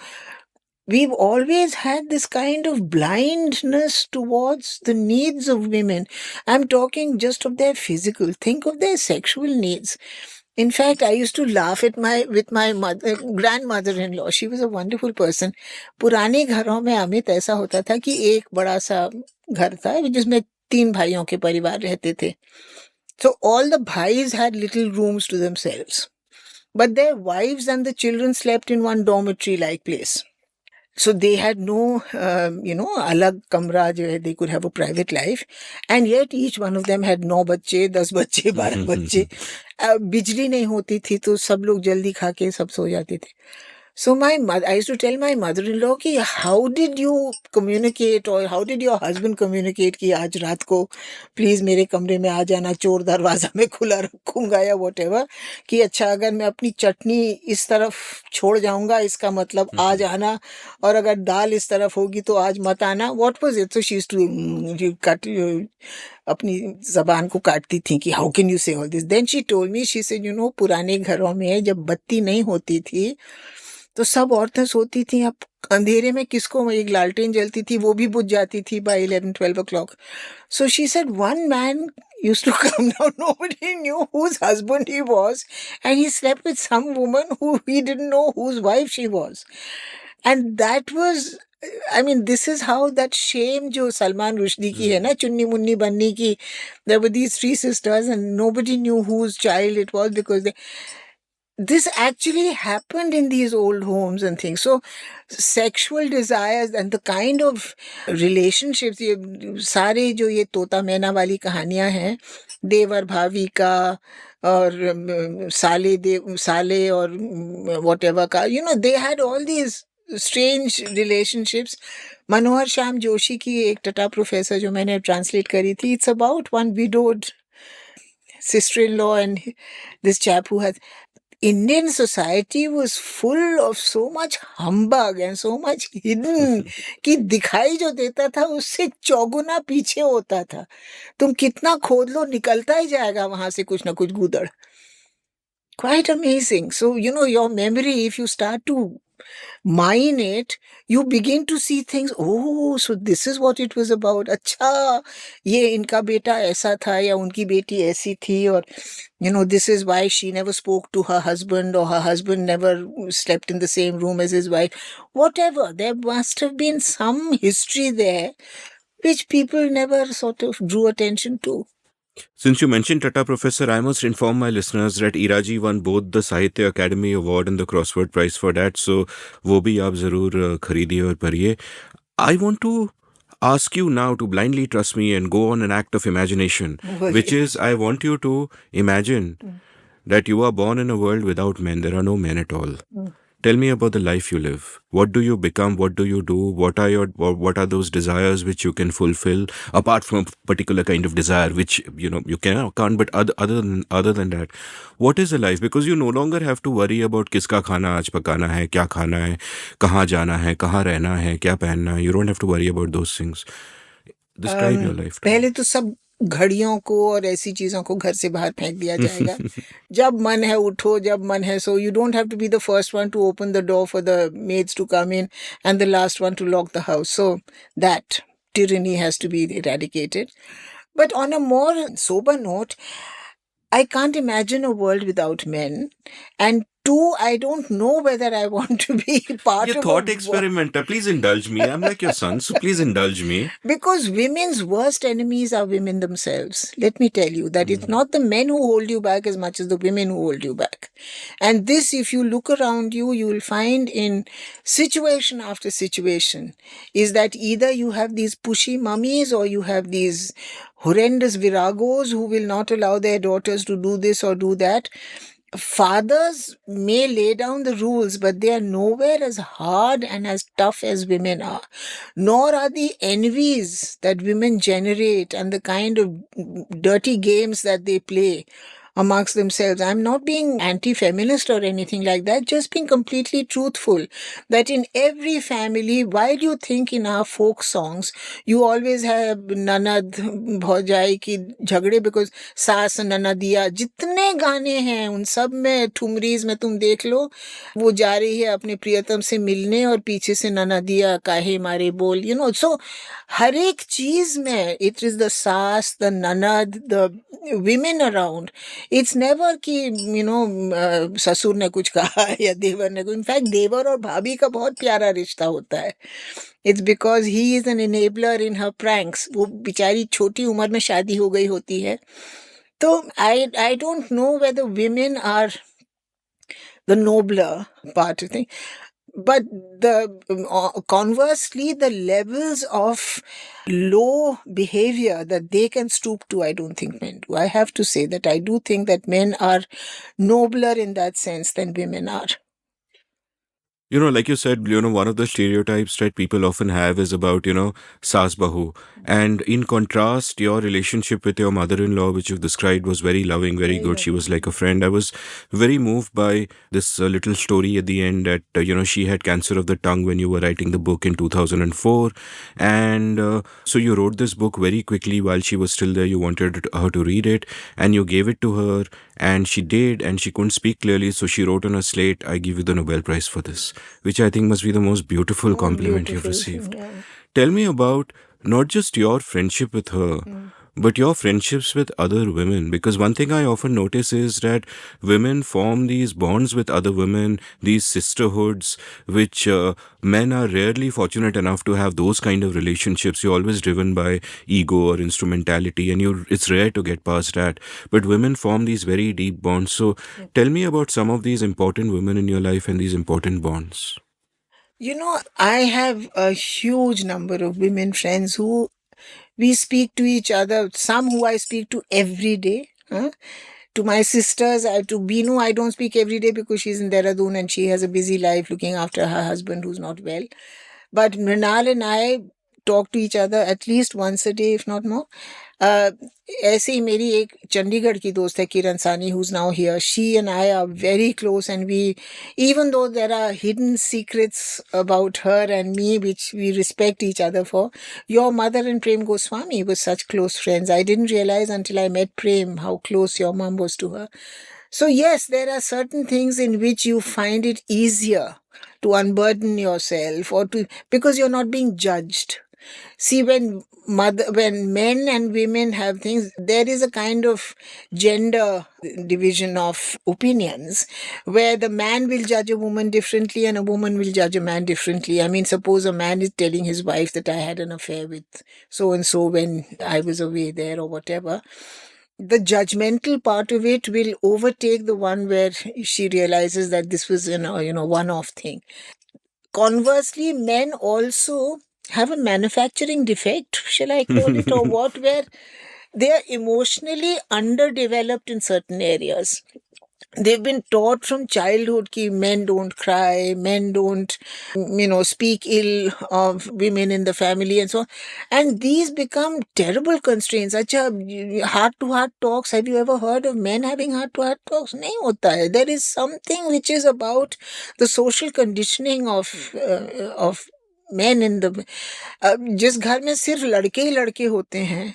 we've always had this kind of blindness towards the needs of women. I'm talking just of their physical. Think of their sexual needs. In fact, I used to laugh at with my grandmother-in-law. She was a wonderful person. पुराने घरों में अमित ऐसा होता था कि एक बड़ा सा घर था जिसमें 3 भाइयों के परिवार रहते थे. So all the bhais had little rooms to themselves. But their wives and the children slept in one dormitory-like place. So they had no, alag kamra jo hai, they could have a private life. And yet each one of them had 9 बच्चे, 10 बच्चे, 12 बच्चे. बिजली नहीं होती थी तो सब लोग जल्दी खा के सब सो जाते थे. So I used to tell my mother-in-law कि how did you communicate or how did your husband communicate कि आज रात को प्लीज मेरे कमरे में आ जाना, चोर दरवाजा में खुला रखूंगा या whatever, कि अच्छा अगर मैं अपनी चटनी इस तरफ छोड़ जाऊंगा इसका मतलब आ जाना, और अगर दाल इस तरफ होगी तो आज मत आना. What was it? So she used to cut अपनी जबान को काटती थी कि how can you say all this. Then she told me, she said पुराने घरों में जब बत्ती नहीं होती थी तो सब औरतें सोती थी. अब अंधेरे में किसको, एक लालटेन जलती थी वो भी बुझ जाती थी by 11-12 o'clock. So she said one man used to come down, nobody knew whose husband he was, and he slept with some woman who he didn't know whose wife she was. And that was, I mean, this is how that shame जो सलमान रुश्दी की है ना, चुन्नी मुन्नी बन्नी की, there were these three sisters and nobody knew whose child it was because this actually happened in these old homes and things. So sexual desires and the kind of relationships, ये सारे जो ये तोता मैना वाली कहानियां हैं, देवर भाभी का और साले और whatever का, they had all these strange relationships. मनोहर श्याम जोशी की एक टटा प्रोफेसर जो मैंने ट्रांसलेट करी थी, it's about one widowed sister-in-law and this chap who has. Indian society was full of so much humbug and so much hidden कि दिखाई जो देता था उससे चौगुना पीछे होता था. तुम कितना खोद लो निकलता ही जाएगा वहां से कुछ ना कुछ गुदड़. Quite amazing. So, your memory, if you start to mine it, you begin to see things. Oh, so this is what it was about. अच्छा, ये इनका बेटा ऐसा था या उनकी बेटी ऐसी थी, और this is why she never spoke to her husband, or her husband never slept in the same room as his wife. Whatever, there must have been some history there which people never sort of drew attention to. Since you mentioned Tata Professor, I must inform my listeners that Iraji won both the Sahitya Academy Award and the Crossword Prize for that. So, वो भी आप जरूर खरीदिए और पढ़िए. I want to ask you now to blindly trust me and go on an act of imagination, which is I want you to imagine that you are born in a world without men. There are no men at all. Tell me about the life you live. What do you become? What do you do? What are those desires which you can fulfill apart from a particular kind of desire which you can't? But other than that, what is a life? Because you no longer have to worry about किसका खाना आज पकाना है, क्या खाना है, कहाँ जाना है, कहाँ रहना है, क्या पहनना है. You don't have to worry about those things. Describe your life. पहले तो सब घड़ियों को और ऐसी चीजों को घर से बाहर फेंक दिया जाएगा. जब मन है उठो, जब मन है सो. You don't have to be the first one to open the door for the maids to come in and the last one to lock the house. So that tyranny has to be eradicated. But on a more sober note, I can't imagine a world without men. And two, I don't know whether I want to be part Your of thought experimenter. Please indulge me. I'm like your son, so please indulge me. Because women's worst enemies are women themselves. Let me tell you that it's not the men who hold you back as much as the women who hold you back. And this, if you look around you, you will find in situation after situation, is that either you have these pushy mummies or you have these horrendous viragos who will not allow their daughters to do this or do that. Fathers may lay down the rules, but they are nowhere as hard and as tough as women are. Nor are the envies that women generate and the kind of dirty games that they play amongst themselves. I'm not being anti-feminist or anything like that, just being completely truthful. That in every family, why do you think in our folk songs, you always have nanad, bhaujai ki झगड़े, because सास ननदिया, जितने गाने हैं उन सब में ठुमरीज में तुम देख लो, वो जा रही है अपने प्रियतम से मिलने और पीछे से ननदिया काहे मारे बोल. So हर एक चीज में it is the सास, the ननद, the women around. It's never कि ससुर ने कुछ कहा या देवर ने कुछ. इनफैक्ट देवर और भाभी का बहुत प्यारा रिश्ता होता है. It's because he is an enabler in her pranks. वो बेचारी छोटी उम्र में शादी हो गई होती है. तो I don't know whether women are the nobler part of thing. But conversely, the levels of low behavior that they can stoop to, I don't think men do. I have to say that I do think that men are nobler in that sense than women are. Like you said, one of the stereotypes that people often have is about, Saas Bahu. And in contrast, your relationship with your mother in law, which you've described, was very loving, very Very good. She was loving. like a friend. I was very moved by this little story at the end that, she had cancer of the tongue when you were writing the book in 2004. And so you wrote this book very quickly while she was still there. You wanted her to read it, and you gave it to her, and she did, and she couldn't speak clearly. So she wrote on a slate, "I give you the Nobel Prize for this," which I think must be the most beautiful Most compliment you've beautiful. received. Yeah. Tell me about not just your friendship with her, Mm. but your friendships with other women. Because one thing I often notice is that women form these bonds with other women, these sisterhoods, which men are rarely fortunate enough to have those kind of relationships. You're always driven by ego or instrumentality, and it's rare to get past that. But women form these very deep bonds. So tell me about some of these important women in your life and these important bonds. I have a huge number of women friends who we speak to each other, some who I speak to every day. Huh? To my sisters, to Binu, I don't speak every day because she's in Dehradun and she has a busy life looking after her husband who's not well. But Mrinal and I talk to each other at least once a day, if not more. Uh, ऐसे ही मेरी एक चंडीगढ़ की दोस्त है किरण सानी who's now here. She and I are very close, and we, even though there are hidden secrets about her and me which we respect each other for. Your mother and Prem Goswami were such close friends. I didn't realize until I met Prem how close your mom was to her. So yes, there are certain things in which you find it easier to unburden yourself, or to, because you're not being judged. See, when men and women have things, there is a kind of gender division of opinions where the man will judge a woman differently and a woman will judge a man differently. I mean, suppose a man is telling his wife that I had an affair with so and so when I was away there or whatever. The judgmental part of it will overtake the one where she realizes that this was one-off thing. Conversely, men also have a manufacturing defect, shall I call it, or what, where they are emotionally underdeveloped in certain areas. They've been taught from childhood that men don't cry, men don't, speak ill of women in the family and so on. And these become terrible constraints. Acha, heart-to-heart talks. Have you ever heard of men having heart-to-heart talks? Nahi hota hai. There is something which is about the social conditioning of men in the जिस घर में सिर्फ लड़के ही लड़के होते हैं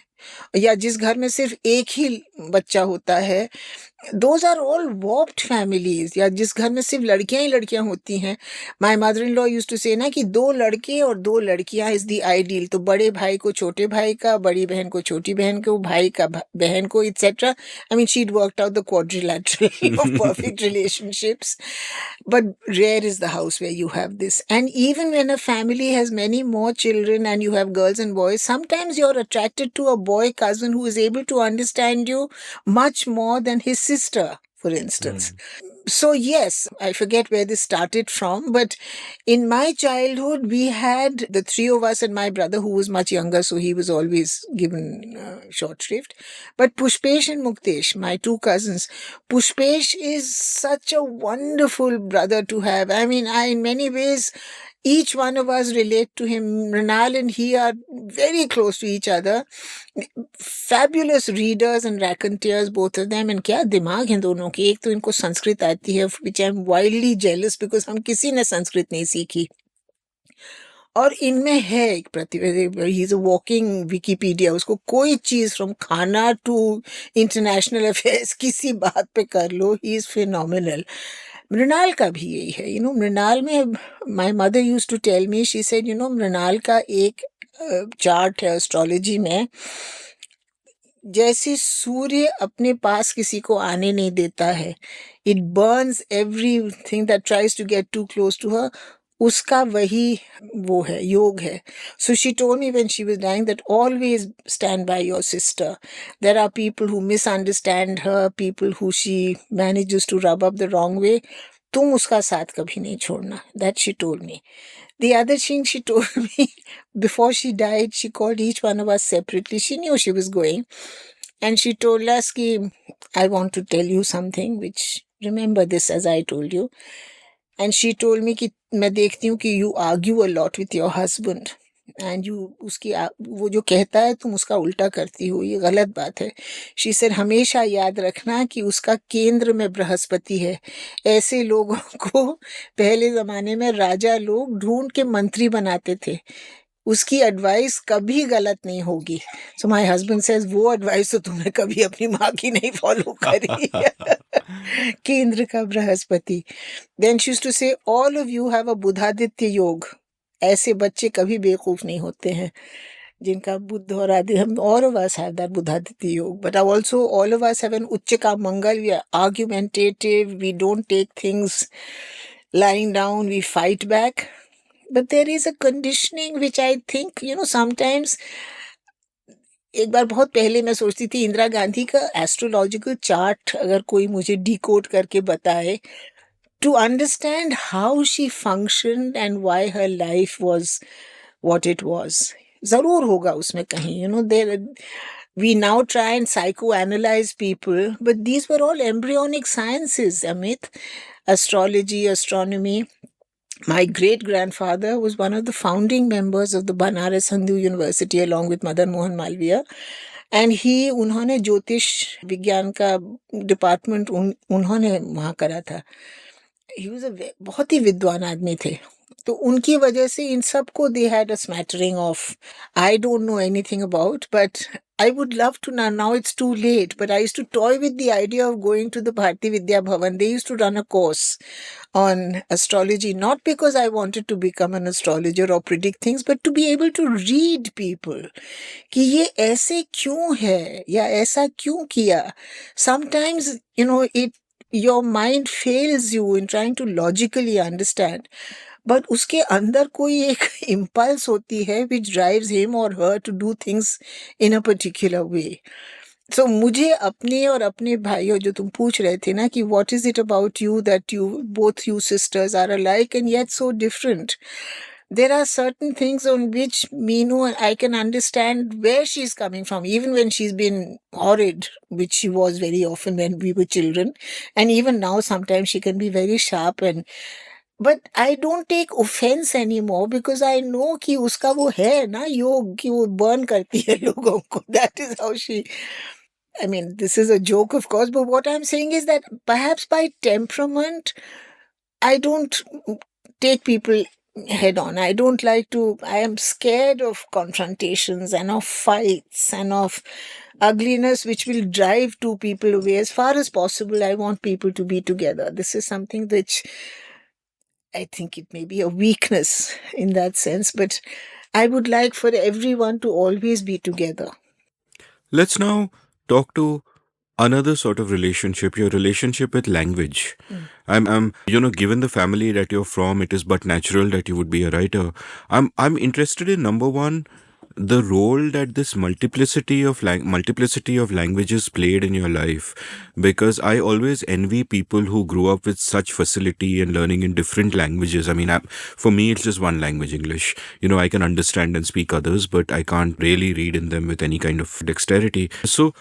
या जिस घर में सिर्फ एक ही बच्चा होता है, those are all warped families, या जिस घर में सिर्फ लड़कियां ही लड़कियां होती हैं. My mother in law used to say ना कि दो लड़के और दो लड़कियां इज द आइडियल. तो बड़े भाई को छोटे भाई का, बड़ी बहन को छोटी बहन को, भाई का बहन को, etcetera. I mean she worked out the quadrilateral of perfect relationships. But rare is the house where you have this. And even when a family has many more children and you have girls and boys, sometimes you're attracted to a boy cousin who is able to understand you much more than his sister, for instance. So yes, I forget where this started from, but in my childhood, we had the three of us and my brother, who was much younger, so he was always given short shrift. But Pushpesh and Muktesh, my two cousins, Pushpesh is such a wonderful brother to have. I mean, in many ways, each one of us relate to him. Renal and he are very close to each other. Fabulous readers and raconteurs, both of them. And क्या दिमाग है दोनों की. एक तो इनको संस्कृत आती है, which I'm wildly jealous because हम किसी ने संस्कृत नहीं सीखी. और इनमें है एक प्रतिभा. He is a walking Wikipedia. उसको कोई चीज फ्रॉम खाना टू इंटरनेशनल अफेयर्स किसी बात पे कर लो, ही इज फिनोमिनल. मृणाल का भी यही है. मृणाल में my mother used to tell me, she said Mrinal का एक चार्ट है एस्ट्रोलॉजी में. जैसे सूर्य अपने पास किसी को आने नहीं देता है, it burns everything that tries to get too close to her, उसका वही वो है, योग है. So she told me when she was dying that always stand by your sister. There are people who misunderstand her, people who she manages to rub up the wrong way. तुम उसका साथ कभी नहीं छोड़ना. That she told me. The other thing she told me, before she died, she called each one of us separately. She knew she was going. And she told us, I want to tell you something, which, remember this as I told you. And she told मी कि मैं देखती हूँ कि you argue a lot with your husband and you वो जो कहता है तुम उसका उल्टा करती हो, ये गलत बात है. शी सेड हमेशा याद रखना कि उसका केंद्र में बृहस्पति है. ऐसे लोगों को पहले जमाने में राजा लोग ढूंढ के मंत्री बनाते थे. उसकी एडवाइस कभी गलत नहीं होगी. सो माय हस्बैंड सेज वो एडवाइस तो तुमने कभी अपनी माँ की नहीं फॉलो करी. केंद्र का बृहस्पति. Then she used to say all of you have a Budhaditya yog. ऐसे बच्चे कभी बेवकूफ नहीं होते हैं जिनका बुद्ध और आदि. हम all of us have that Budhaditya योग, but also all of us have an उच्च का मंगल. We are argumentative, we don't take things lying down, we fight back. But there is a conditioning which I think, sometimes एक बार बहुत पहले मैं सोचती थी इंदिरा गांधी का एस्ट्रोलॉजिकल चार्ट अगर कोई मुझे डिकोड करके बताए to understand how she functioned and why her life was what it was. जरूर होगा उसमें कहीं, there we now try and psychoanalyze people, but these were all embryonic sciences, Amit. Astrology, astronomy. My great grandfather was one of the founding members of the Banaras Hindu University along with Madan Mohan Malviya. And he उन्होंने ज्योतिष विज्ञान का department उन्होंने वहाँ करा था. He was बहुत ही विद्वान आदमी थे. तो उनकी वजह से इन सबको they had a smattering of. I don't know anything about, but I would love to know. Now it's too late, but I used to toy with the idea of going to the Bharati Vidya Bhavan. They used to run a course on astrology, not because I wanted to become an astrologer or predict things, but to be able to read people. कि ये ऐसे क्यों है या ऐसा क्यों किया. Sometimes, your mind fails you in trying to logically understand. But उसके अंदर कोई एक impulse होती है which drives him or her to do things in a particular way. So मुझे अपने और अपने भाइयों जो तुम पूछ रहे थे ना कि what is it about you that both you sisters are alike and yet so different. There are certain things on which Meenu and I can understand where she's coming from, even when she's been horrid, which she was very often when we were children. And even now, sometimes she can be very sharp but I don't take offense anymore because I know कि उसका वो है ना योग कि वो burn करती है लोगों को. That is how she. I mean, this is a joke, of course, but what I'm saying is that perhaps by temperament, I don't take people head on. I don't like to. I am scared of confrontations and of fights and of ugliness which will drive two people away. As far as possible, I want people to be together. This is something which I think it may be a weakness in that sense, but I would like for everyone to always be together. Let's now talk to another sort of relationship, your relationship with language. I'm given the family that you're from, it is but natural that you would be a writer. I'm interested in, number one, the role that this multiplicity of languages played in your life, because I always envy people who grew up with such facility and learning in different languages. I mean, for me, it's just one language, English. I can understand and speak others, but I can't really read in them with any kind of dexterity. So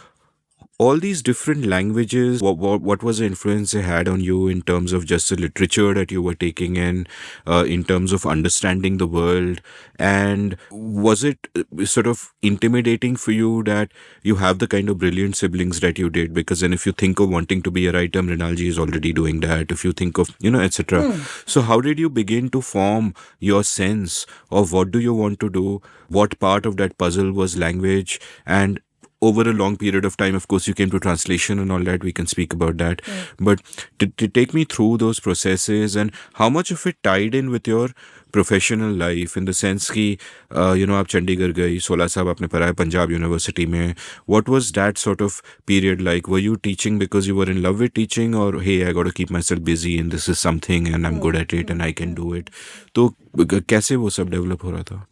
all these different languages, what was the influence they had on you in terms of just the literature that you were taking in terms of understanding the world? And was it sort of intimidating for you that you have the kind of brilliant siblings that you did? Because then if you think of wanting to be a writer, Mrinalji is already doing that. If you think of, etc. So how did you begin to form your sense of what do you want to do? What part of that puzzle was language? And over a long period of time, of course, you came to translation and all that. We can speak about that. But to take me through those processes and how much of it tied in with your professional life, in the sense कि आप चंडीगढ़ गई, 16 साल आपने पढ़ा Punjab university में. What was that sort of period like? Were you teaching because you were in love with teaching, or hey, I got to keep myself busy and this is something and I'm good at it and I can do it? तो कैसे वो सब develop हो रहा था?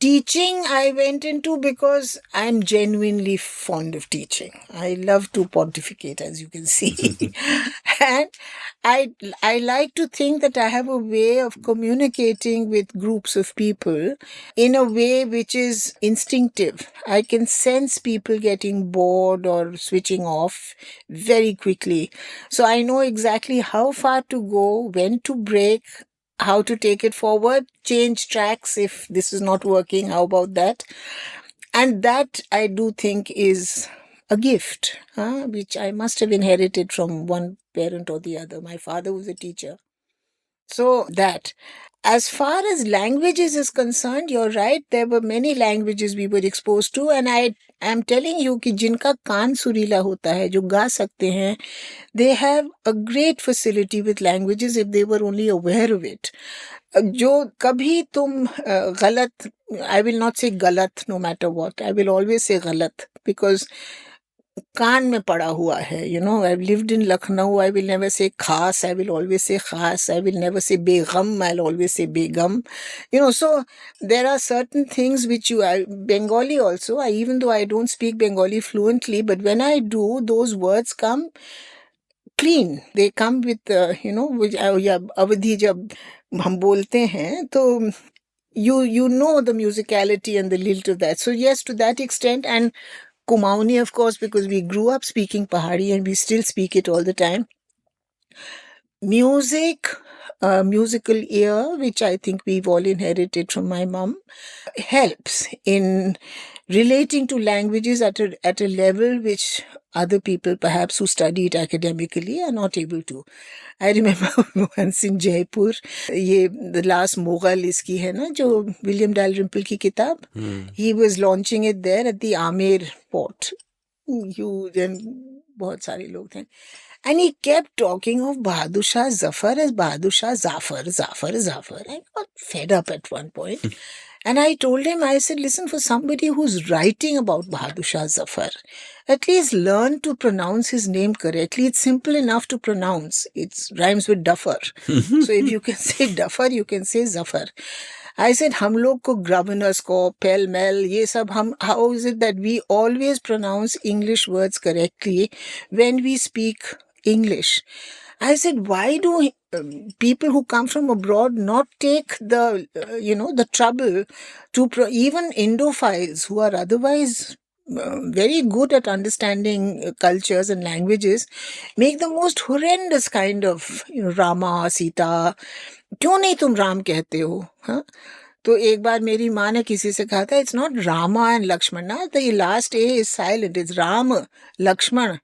Teaching, I went into because I'm genuinely fond of teaching. I love to pontificate, as you can see. And I like to think that I have a way of communicating with groups of people in a way which is instinctive. I can sense people getting bored or switching off very quickly. So I know exactly how far to go, when to break, how to take it forward, change tracks if this is not working, how about that? And that I do think is a gift, which I must have inherited from one parent or the other. My father was a teacher. So that. As far as languages is concerned, you're right. There were many languages we were exposed to, and I am telling you कि जिनका कान सुरीला होता है, जो गा सकते हैं, they have a great facility with languages if they were only aware of it. जो कभी तुम गलत, I will not say गलत no matter what. I will always say गलत because कान में पड़ा हुआ है. I've lived in Lucknow. I will never say khas. I will always say khas. I will never say begum. I'll always say begum. So there are certain things which Bengali also, even though I don't speak Bengali fluently, but when I do, those words come clean. They come with, which अवधि जब हम बोलते हैं, तो you know the musicality and the lilt of that. So yes, to that extent, and Kumauni, of course, because we grew up speaking Pahari and we still speak it all the time. Music, musical ear, which I think we've all inherited from my mum, helps in relating to languages at a level which other people perhaps who study it academically are not able to. I remember once in Jaipur, ये The Last Mughal इसकी है ना, जो William Dalrymple की किताब, he was launching it there at the Amer port. Huge and बहुत सारे लोग थे. And he kept talking of Bahadur Shah Zafar as Bahadur Shah Zafar. I got fed up at one point. And I told him, I said, listen, for somebody who's writing about Bahadur Shah Zafar, at least learn to pronounce his name correctly. It's simple enough to pronounce. It rhymes with Duffer. So if you can say Duffer, you can say Zafar. I said, हम लोग को governors को, pell mell, ये सब how is it that we always pronounce English words correctly when we speak English? I said, why do people who come from abroad not take the, the trouble to, even Indophiles who are otherwise very good at understanding cultures and languages, make the most horrendous kind of, Rama, Sita. क्यों नहीं तुम राम कहते हो? हाँ, तो एक बार मेरी माँ ने किसी से कहा था, it's not Rama and Lakshmana, the last A is silent, it's Ram, Lakshman.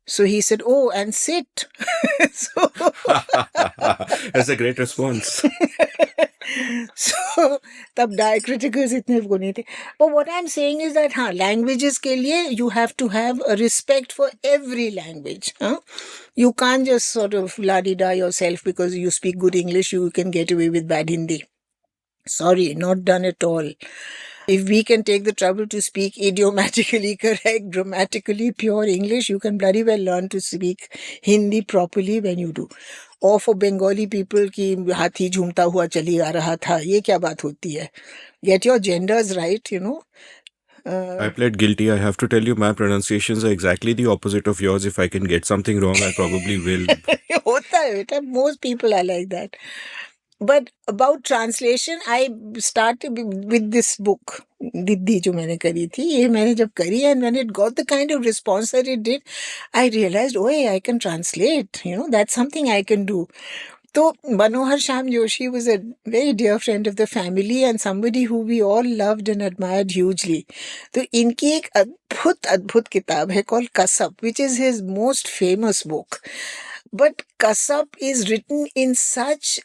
So he said, oh, and sit. So That's a great response. so तब diacriticals इतने वो नहीं थे. But what I'm saying is that languages के लिए you have to have a respect for every language. You can't just sort of la-di-da yourself because you speak good English, you can get away with bad Hindi. Sorry, not done at all. If we can take the trouble to speak idiomatically correct, grammatically pure English, you can bloody well learn to speak Hindi properly when you do. Or for Bengali people कि हाथी झूमता हुआ चली आ रहा था, ये क्या बात होती है? Get your genders right, I pled guilty. I have to tell you, my pronunciations are exactly the opposite of yours. If I can get something wrong, I probably will. होता है बेटा, most people are like that. But about translation, I started with this book, Diddi, जो मैंने करी थी. ये मैंने जब करी, and when it got the kind of response that it did, I realized, oh, I can translate. That's something I can do. So Manohar Sham Joshi was a very dear friend of the family and somebody who we all loved and admired hugely. So इनकी एक अद्भुत किताब है called Kasab, which is his most famous book. But Kasab is written in such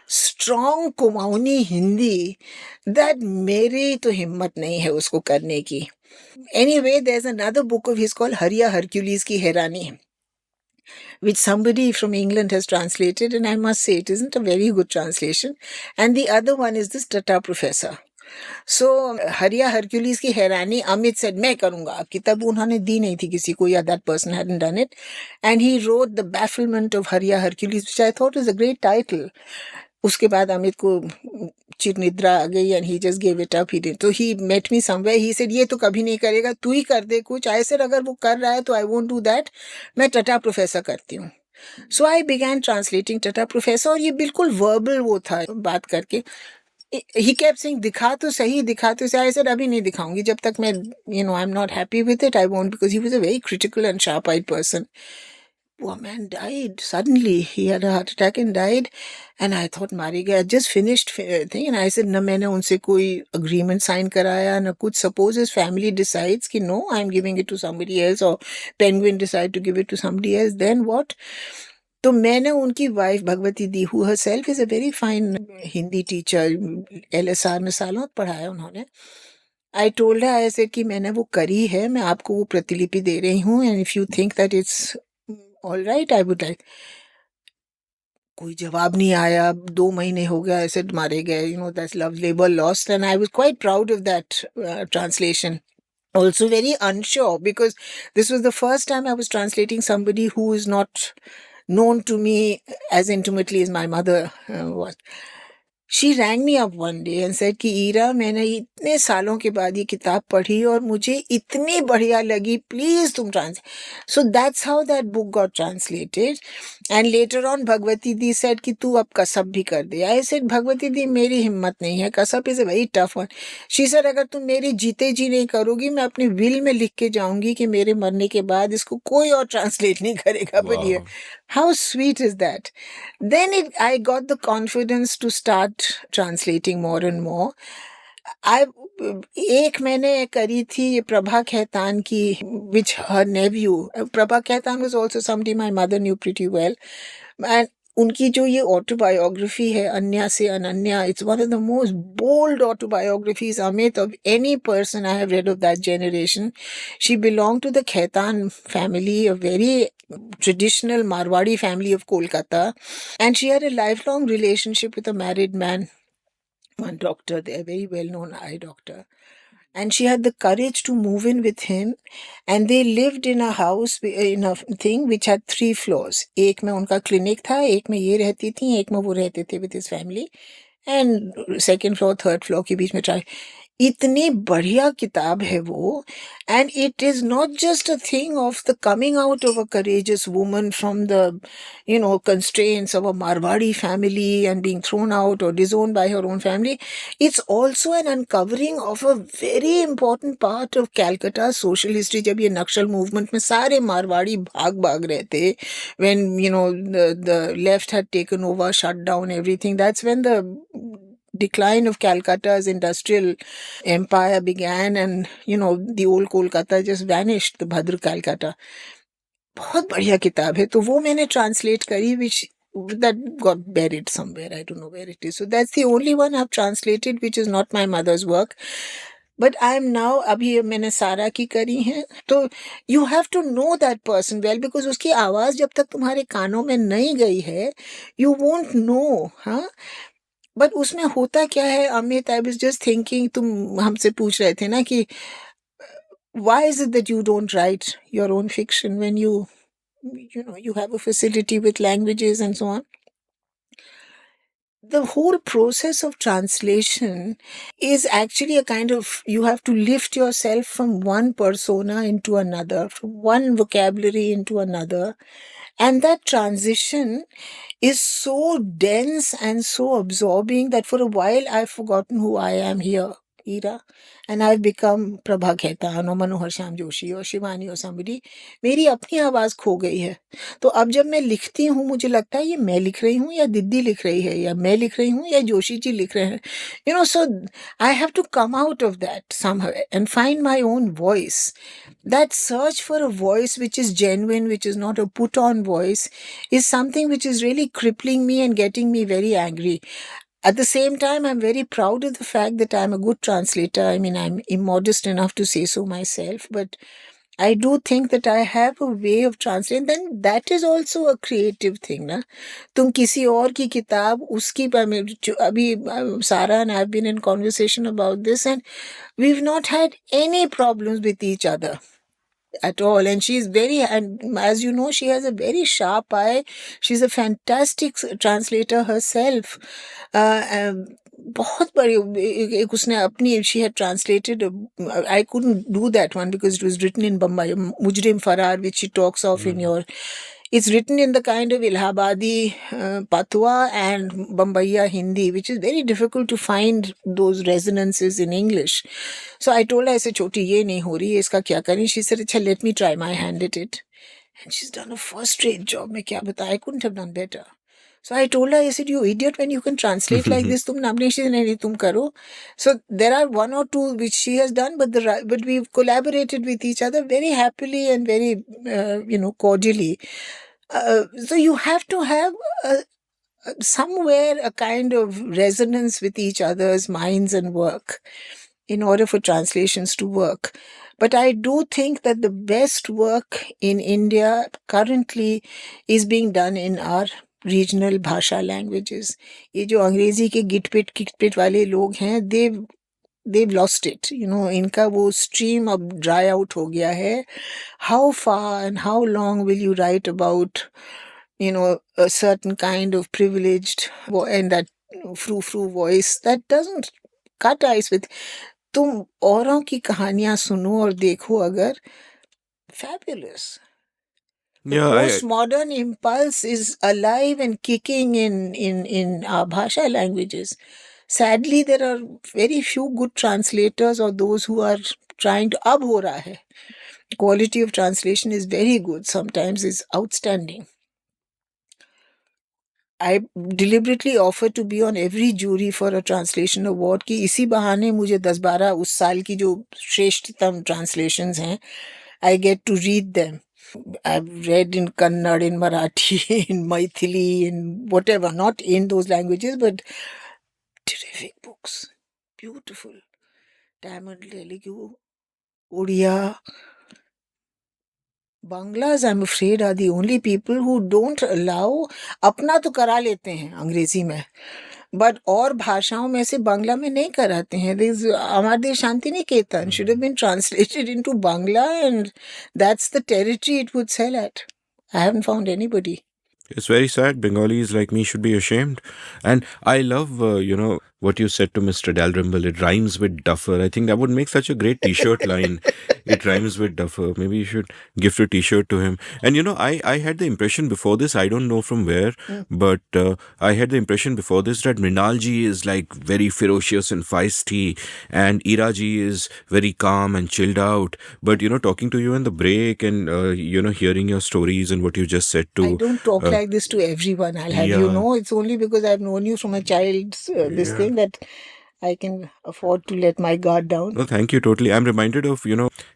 strong Kumauni Hindi that मेरी तो हिम्मत नहीं है उसको करने की. Anyway, there's another book of his called Hariya Hercules की हैरानी, which somebody from England has translated, and I must say it isn't a very good translation. And the other one is this Tata Professor. So Hariya Hercules की हैरानी, Amit said मैं करूँगा. अब किताब उन्होंने दी नहीं थी किसी को, या that person hadn't done it. And he wrote The Bafflement of Hariya Hercules, which I thought was a great title. उसके बाद अमित को चिर निद्रा आ गई and he just give it up he did. तो he met me somewhere, he said ये तो कभी नहीं करेगा, तू ही कर दे कुछ. आई सेड अगर वो कर रहा है तो आई वोंट डू दैट, मैं टटा प्रोफेसर करती हूँ. सो आई बिगैन ट्रांसलेटिंग टटा प्रोफेसर, और ये बिल्कुल वर्बल वो था बात करके. ही केप्ट सेइंग दिखा तो सही, दिखा तो सही. आई सेड अभी नहीं दिखाऊंगी जब तक मैं I am not happy with it, I won't, because he was a very critical and sharp eyed person. Poor man died suddenly. He had a heart attack and died. And I thought, मारेगा. I just finished thing. And I said, ना मैंने उनसे कोई agreement sign कराया, ना कुछ. Suppose his family decides कि no, I'm giving it to somebody else, or Penguin decide to give it to somebody else, then what? तो मैंने उनकी wife Bhagwati the, who herself is a very fine Hindi teacher, LSR में सालों पढ़ाया उन्होंने. I told her, I said कि मैंने वो करी है, मैं आपको वो प्रतिलिपि दे रही हूँ, and if you think that it's all right, I would like. कोई जवाब नहीं आया. 2 महीने हो गए ऐसे मारे गए. That's love labor lost, and I was quite proud of that translation. Also very unsure, because this was the first time I was translating somebody who is not known to me as intimately as my mother was. She rang me up one day and said कि ईरा, मैंने इतने सालों के बाद ये किताब पढ़ी और मुझे इतनी बढ़िया लगी, प्लीज तुम translate. So that's how that book got translated. And later on Bhagwati the said कि तू अब कसब भी कर दे. I said भगवती दी मेरी हिम्मत नहीं है, कसब is a very tough one. She said अगर तुम मेरी जीते जी नहीं करोगी, मैं अपने विल में लिख के जाऊंगी कि मेरे मरने के बाद इसको कोई और ट्रांसलेट नहीं करेगा. But yeah, how sweet is that? Then I got the confidence to start translating more and more. एक मैंने करी थी ये प्रभा खेतान की, which her nephew, Prabha Khetan was also somebody my mother knew pretty well. And उनकी जो ये ऑटोबायोग्राफी है, अन्या से Ananya, it's one of the most bold autobiographies, Amit, of any person I have read of that generation. She belonged to the Khaitan family, a very traditional Marwadi family of Kolkata. And she had a lifelong relationship with a married man, one doctor there, very well-known eye doctor. And she had the courage to move in with him, and they lived in a house, in a thing which had 3 floors. एक में उनका clinic था, एक में ये रहती थी, एक में वो रहते थे with his family, and second floor, third floor के बीच में try. इतनी बढ़िया किताब है वो, and it is not just a thing of the coming out of a courageous woman from the constraints of a Marwadi family and being thrown out or disowned by her own family. It's also an uncovering of a very important part of Calcutta's social history. जब ये नक्सल movement में सारे मारवाड़ी भाग रहे थे, when the left had taken over, shut down everything, that's when the decline of Calcutta's industrial empire began, and the old Kolkata just vanished, the Bhadra Calcutta. बहुत बढ़िया किताब है, तो वो मैंने ट्रांसलेट करी, which that got buried somewhere, I don't know where it is. So that's the only one I've translated which is not my mother's work. But I am now, अभी मैंने सारा की करी है, तो you have to know that person well, because उसकी आवाज जब तक तुम्हारे कानों में नहीं गई है, you won't know. हाँ, बट उसमें होता क्या है Amit, I was just thinking, तुम हमसे पूछ रहे थे ना कि why is it that you don't write your own fiction when you have a facility with languages and so on. The whole process of translation is actually a kind of, you have to lift yourself from one persona into another, from one vocabulary into another, and that transition is so dense and so absorbing that for a while I've forgotten who I am here, Ira, and I've become Prabha Khaitan or Manohar Shyam Joshi or Shivani or somebody. मेरी अपनी आवाज खो गई है. तो अब जब मैं लिखती हूँ, मुझे लगता है ये मैं लिख रही हूँ या दीदी लिख रही है, या मैं लिख रही हूँ या जोशी जी लिख रहे हैं. So I have to come out of that somehow and find my own voice. That search for a voice which is genuine, which is not a put on voice, is something which is really crippling me and getting me very angry. At the same time, I'm very proud of the fact that I'm a good translator. I mean, I'm immodest enough to say so myself, but I do think that I have a way of translating. Then that is also a creative thing, ना? तुम किसी और की किताब उसकी अभी Sarah and I have been in conversation about this, and we've not had any problems with each other. at all. And she's very, and as you know, she has a very sharp eye. She's a fantastic translator herself. बहुत बड़ी एक उसने अपनी she had translated I couldn't do that one because it was written in Bombay Mujrim Farar, which she talks of in your, it's written in the kind of Allahabadi Patwa and Bombaya Hindi, which is very difficult to find those resonances in English. So I told her, I said, Choti, ye nahi ho rahi hai, iska kya karein? She said, Acha, let me try my hand at it. And she's done a first-rate job. Main kya bata, I couldn't have done better. So I told her, I said, you idiot, when you can translate like this, tum namne she nahi tum karo. So there are one or two which she has done, but we've collaborated with each other very happily and very, cordially. So you have to have somewhere a kind of resonance with each other's minds and work in order for translations to work. But I do think that the best work in India currently is being done in our regional bhasha languages. ये जो अंग्रेजी के गिटपिट वाले लोग हैं, they've lost it. इनका वो stream अब dry out हो गया है. How far and how long will you write about, a certain kind of privileged and that frou-frou voice that doesn't cut ice with. तुम औरों की कहानियां सुनो और देखो अगर, fabulous. The postmodern impulse is alive and kicking in our bhasha languages. Sadly, there are very few good translators or those who are trying to. Ab ho raha hai. Quality of translation is very good. Sometimes it's outstanding. I deliberately offer to be on every jury for a translation award कि इसी बहाने मुझे 10-12 उस साल की जो श्रेष्ठतम translations हैं, I get to read them. I've read in Kannada, in Marathi, in Maithili, in whatever, not in those languages, but terrific books. Beautiful. Tamil, Telugu, Odia. Banglas, I'm afraid, are the only people who don't allow. अपना तो करा लेते हैं अंग्रेजी में, but और भाषाओं में से बांग्ला में नहीं कराते हैं. हमारे देश Shanti Niketan should have been translated into Bangla, and that's the territory it would sell at. I haven't found anybody. It's very sad. Bengalis like me should be ashamed. And I love, what you said to Mr. Dalrymple. It rhymes with duffer. I think that would make such a great t-shirt line. It rhymes with duffer. Maybe you should gift a t-shirt to him. And, I had the impression before this, I don't know from where, but I had the impression before this that Mrinalji is like very ferocious and feisty, and Iraji is very calm and chilled out. But, talking to you in the break and, hearing your stories and what you just said to... I don't talk like this to everyone, I'll have you know. It's only because I've known you from a child's this thing that I can afford to let my guard down. No, thank you, totally. I'm reminded of,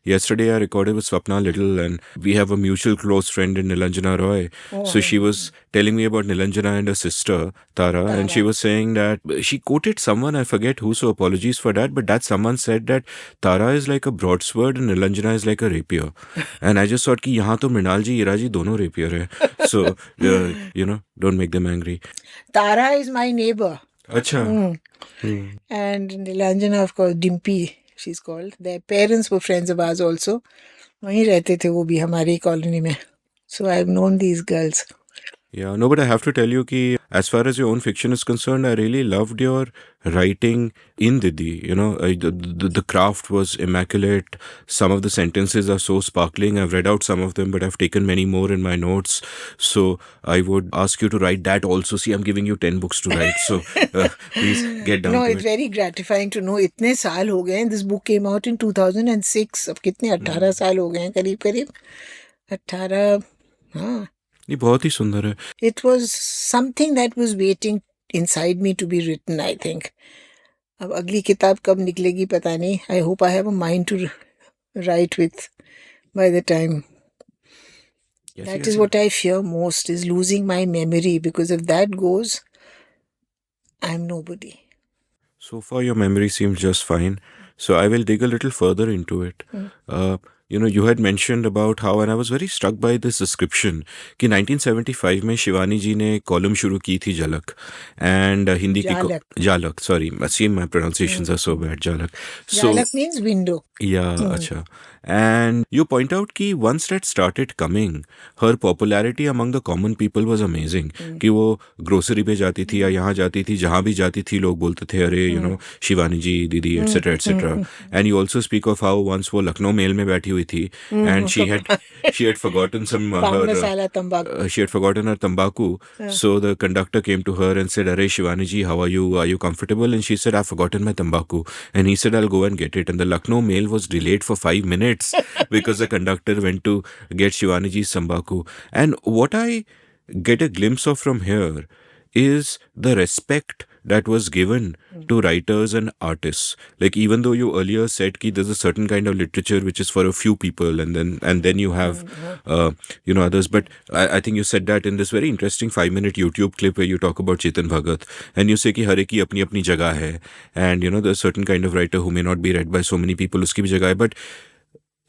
yesterday I recorded with Swapna Little, and we have a mutual close friend in Nilanjana Roy. So she was telling me about Nilanjana and her sister, Tara, and she was saying that she quoted someone, I forget who, so apologies for that, but that someone said that Tara is like a broadsword and Nilanjana is like a rapier. And I just thought कि यहाँ तो मृणाल जी, ईरा जी दोनों rapier है. So, don't make them angry. Tara is my neighbor. Acha. And Nilanjana, of course, Dimpy, she's called. Their parents were friends of ours also. वहीं रहते थे वो भी हमारी कॉलोनी में. So I've known these girls. Yeah, no, but I have to tell you कि as far as your own fiction is concerned, I really loved your writing in Didi. The craft was immaculate. Some of the sentences are so sparkling. I've read out some of them, but I've taken many more in my notes. So I would ask you to write that also. See, I'm giving you 10 books to write. So please get down to it. No, it's very gratifying to know इतने साल हो गए हैं. This book came out in 2006. अब कितने 18 साल हो गए हैं करीब 18. हाँ. ये बहुत ही सुंदर है. It was something that was waiting inside me to be written, I think. अब अगली किताब कब निकलेगी पता नहीं. I hope I have a mind to write with by the time. That is what I fear most, is losing my memory, because if that goes, I'm nobody. So far your memory seems just fine. So I will dig a little further into it. You had mentioned about how, and I was very struck by this description, कि 1975 में शिवानी जी ने column शुरू की थी झलक, and Hindi की झालक, sorry, see my pronunciations are so bad, झालक. So, झालक means window. Yeah, acha. And you point out कि once that started coming, her popularity among the common people was amazing. कि वो grocery पे जाती थी या यहाँ जाती थी, जहाँ भी जाती थी लोग बोलते थे अरे शिवानी जी दीदी etc etc. And you also speak of how once वो लखनऊ मेल में बैठी हुई थी and she had forgotten some पान her मसाला तंबाकू. she had forgotten her tambaku. So the conductor came to her and said, "Arey Shivani ji, how are you? Are you comfortable?" And she said, "I've forgotten my tambaku." And he said, "I'll go and get it." And the Lucknow mail was delayed for 5 minutes because the conductor went to get Shivani ji's tambaku. And what I get a glimpse of from here is the respect that was given to writers and artists. Like even though you earlier said ki there's a certain kind of literature which is for a few people, and then you have others. But I think you said that in this very interesting 5-minute YouTube clip where you talk about Chetan Bhagat and you say ki हर एक की अपनी अपनी जगह है, and there's a certain kind of writer who may not be read by so many people, उसकी भी जगह है. But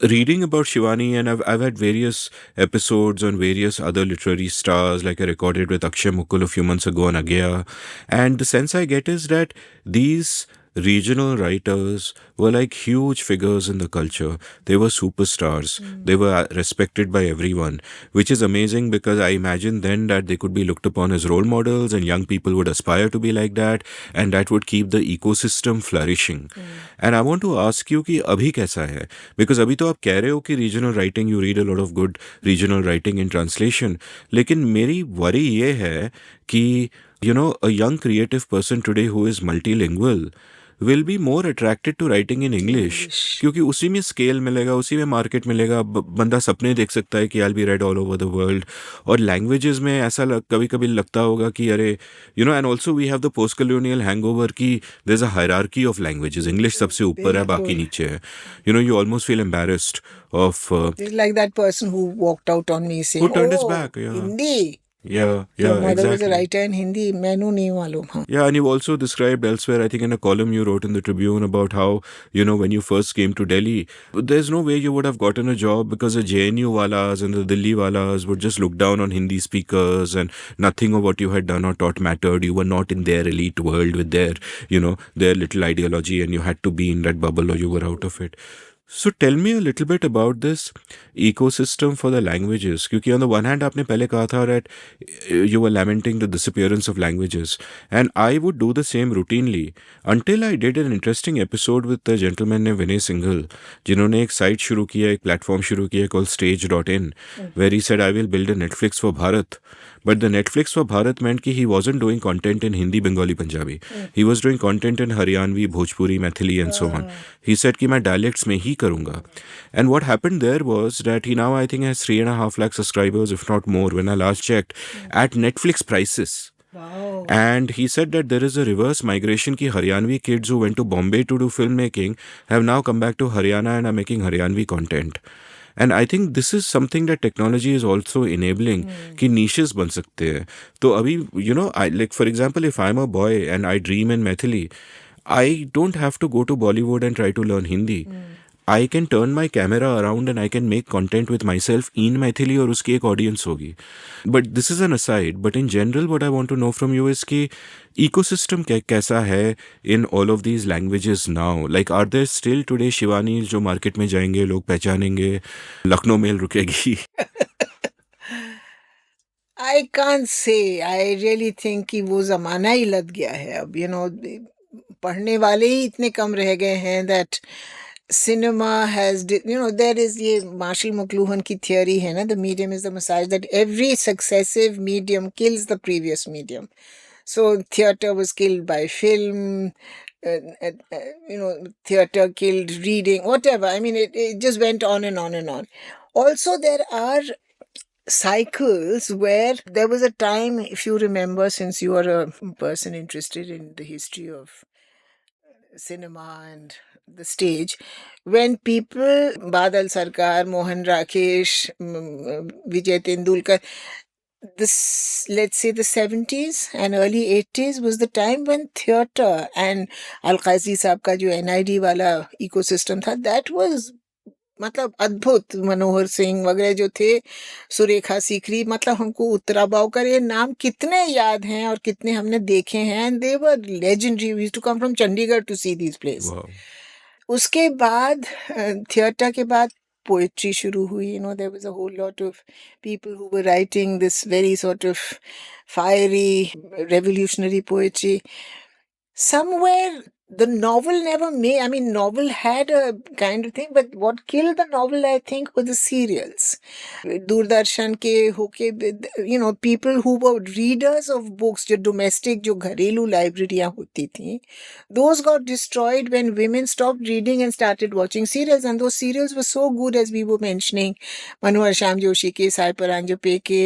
reading about Shivani, and I've had various episodes on various other literary stars, like I recorded with Akshay Mukul a few months ago on Agya, and the sense I get is that these regional writers were like huge figures in the culture. They were superstars. They were respected by everyone, which is amazing because I imagine then that they could be looked upon as role models and young people would aspire to be like that, and that would keep the ecosystem flourishing. And I want to ask you कि अभी कैसा है? Because अभी तो आप कह रहे हो कि regional writing, you read a lot of good regional writing in translation. लेकिन मेरी worry ये है कि a young creative person today who is multilingual will be more attracted to writing in English क्योंकि उसी में स्केल मिलेगा, उसी में मार्केट मिलेगा, बंदा सपने देख सकता है कि I'll be read all over the world. और लैंग्वेजेस में ऐसा कभी कभी लगता होगा कि अरे and also we have the post colonial hangover कि there's a hierarchy of languages. English सबसे ऊपर है, बाकी नीचे है. You almost feel embarrassed of like that person who walked out on me saying, who turned his back. Yeah. Hindi. Yeah, Your mother exactly. was a writer in Hindi. मैनू नहीं मालूम. हाँ. Yeah, and you've also described elsewhere, I think in a column you wrote in the Tribune about how, when you first came to Delhi, there's no way you would have gotten a job because the JNU walas and the Delhi walas would just look down on Hindi speakers and nothing of what you had done or taught mattered. You were not in their elite world with their, their little ideology, and you had to be in that bubble or you were out of it. So tell me a little bit about this ecosystem for the languages. क्योंकि on the one hand आपने पहले कहा था that you were lamenting the disappearance of languages, and I would do the same routinely until I did an interesting episode with a gentleman named Vinay Singhal, जिन्होंने एक site शुरू किया, एक platform शुरू किया called stage.in, where he said I will build a Netflix for Bharat. But the Netflix for Bharat meant कि he wasn't doing content in Hindi, Bengali, Punjabi. He was doing content in Haryanvi, Bhojpuri, Maithili and so on. He said कि मैं dialects में ही करूँगा. And what happened there was that he now I think has 3.5 lakh subscribers, if not more, when I last checked, at Netflix prices. Wow. And he said that there is a reverse migration ki Haryanvi kids who went to Bombay to do filmmaking have now come back to Haryana and are making Haryanvi content. And I think this is something that technology is also enabling कि niches बन सकते हैं. तो अभी I like for example if I'm a boy and I dream in Maithili, I don't have to go to Bollywood and try to learn Hindi. I can turn my camera around and I can make content with myself in Maithili और उसकी एक audience होगी. But this is an aside. But in general, what I want to know from you is कि ecosystem कैसा है in all of these languages now? Like, are there still today Shivani जो market में जाएंगे, लोग पहचानेंगे, Lucknow mail रुकेगी? I can't say. I really think कि वो ज़माना ही लग गया है अब. पढ़ने वाले ही इतने कम रह गए हैं that cinema has, there is ये Marshall McLuhan की theory है ना, the medium is the massage, that every successive medium kills the previous medium. So theater was killed by film, theater killed reading, whatever. I mean, it just went on and on and on. Also, there are cycles where there was a time, if you remember, since you are a person interested in the history of cinema and the stage, when people, Badal Sarkar, Mohan Rakesh, Vijay Tendulkar, this, let's say the 70s and early 80s was the time when theatre and Al-Qazi साहब का जो NID वाला ecosystem था, that was मतलब अद्भुत. मनोहर सिंह वगैरह जो थे, सुरेखा सीकरी, मतलब हमको उत्तरा बावकर, ये नाम कितने याद हैं और कितने हमने देखे हैं. And they were legendary. We used to come from Chandigarh to see these plays. Wow. उसके बाद थिएटर के बाद पोएट्री शुरू हुई. There was a whole lot of people who were writing this very sort of fiery, revolutionary poetry. Somewhere the novel never made, I mean, novel had a kind of thing, but what killed the novel, I think, were the serials. Doordarshan के होके, people who were readers of books, जो domestic, जो घरेलू लाइब्रेरियां होती थी, those got destroyed when women stopped reading and started watching serials. And those serials were so good, as we were mentioning, मनोहर श्याम जोशी के, साई परांजपे के,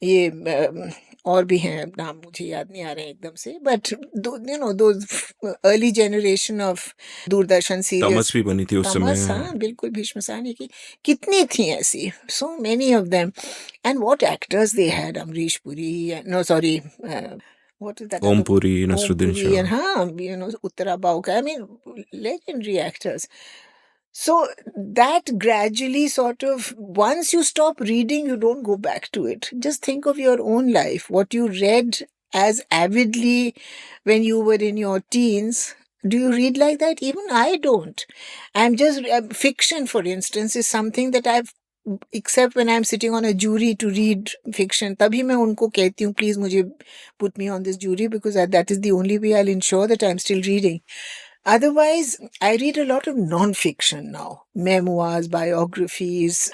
ये और भी हैं, नाम मुझे याद नहीं आ रहे हैं एकदम से, but though early generation of Doordarshan serials. Tamas भी बनी थी उस तमस, समय. हाँ बिल्कुल, भीष्म साहनी की कितनी थी ऐसी, so many of them. And what actors they had, Amrish Puri, no sorry, what is that Om other- Puri, Om Naseeruddin Puri, Shah. and Uttara Bauka, I mean, legendary actors. So that gradually sort of, once you stop reading, you don't go back to it. Just think of your own life, what you read as avidly when you were in your teens. Do you read like that? Even I don't. I'm just, fiction, for instance, is something that I've, except when I'm sitting on a jury to read fiction, तभी मैं उनको कहती हूँ, please मुझे put me on this jury, because that is the only way I'll ensure that I'm still reading. Otherwise, I read a lot of non-fiction now. Memoirs, biographies,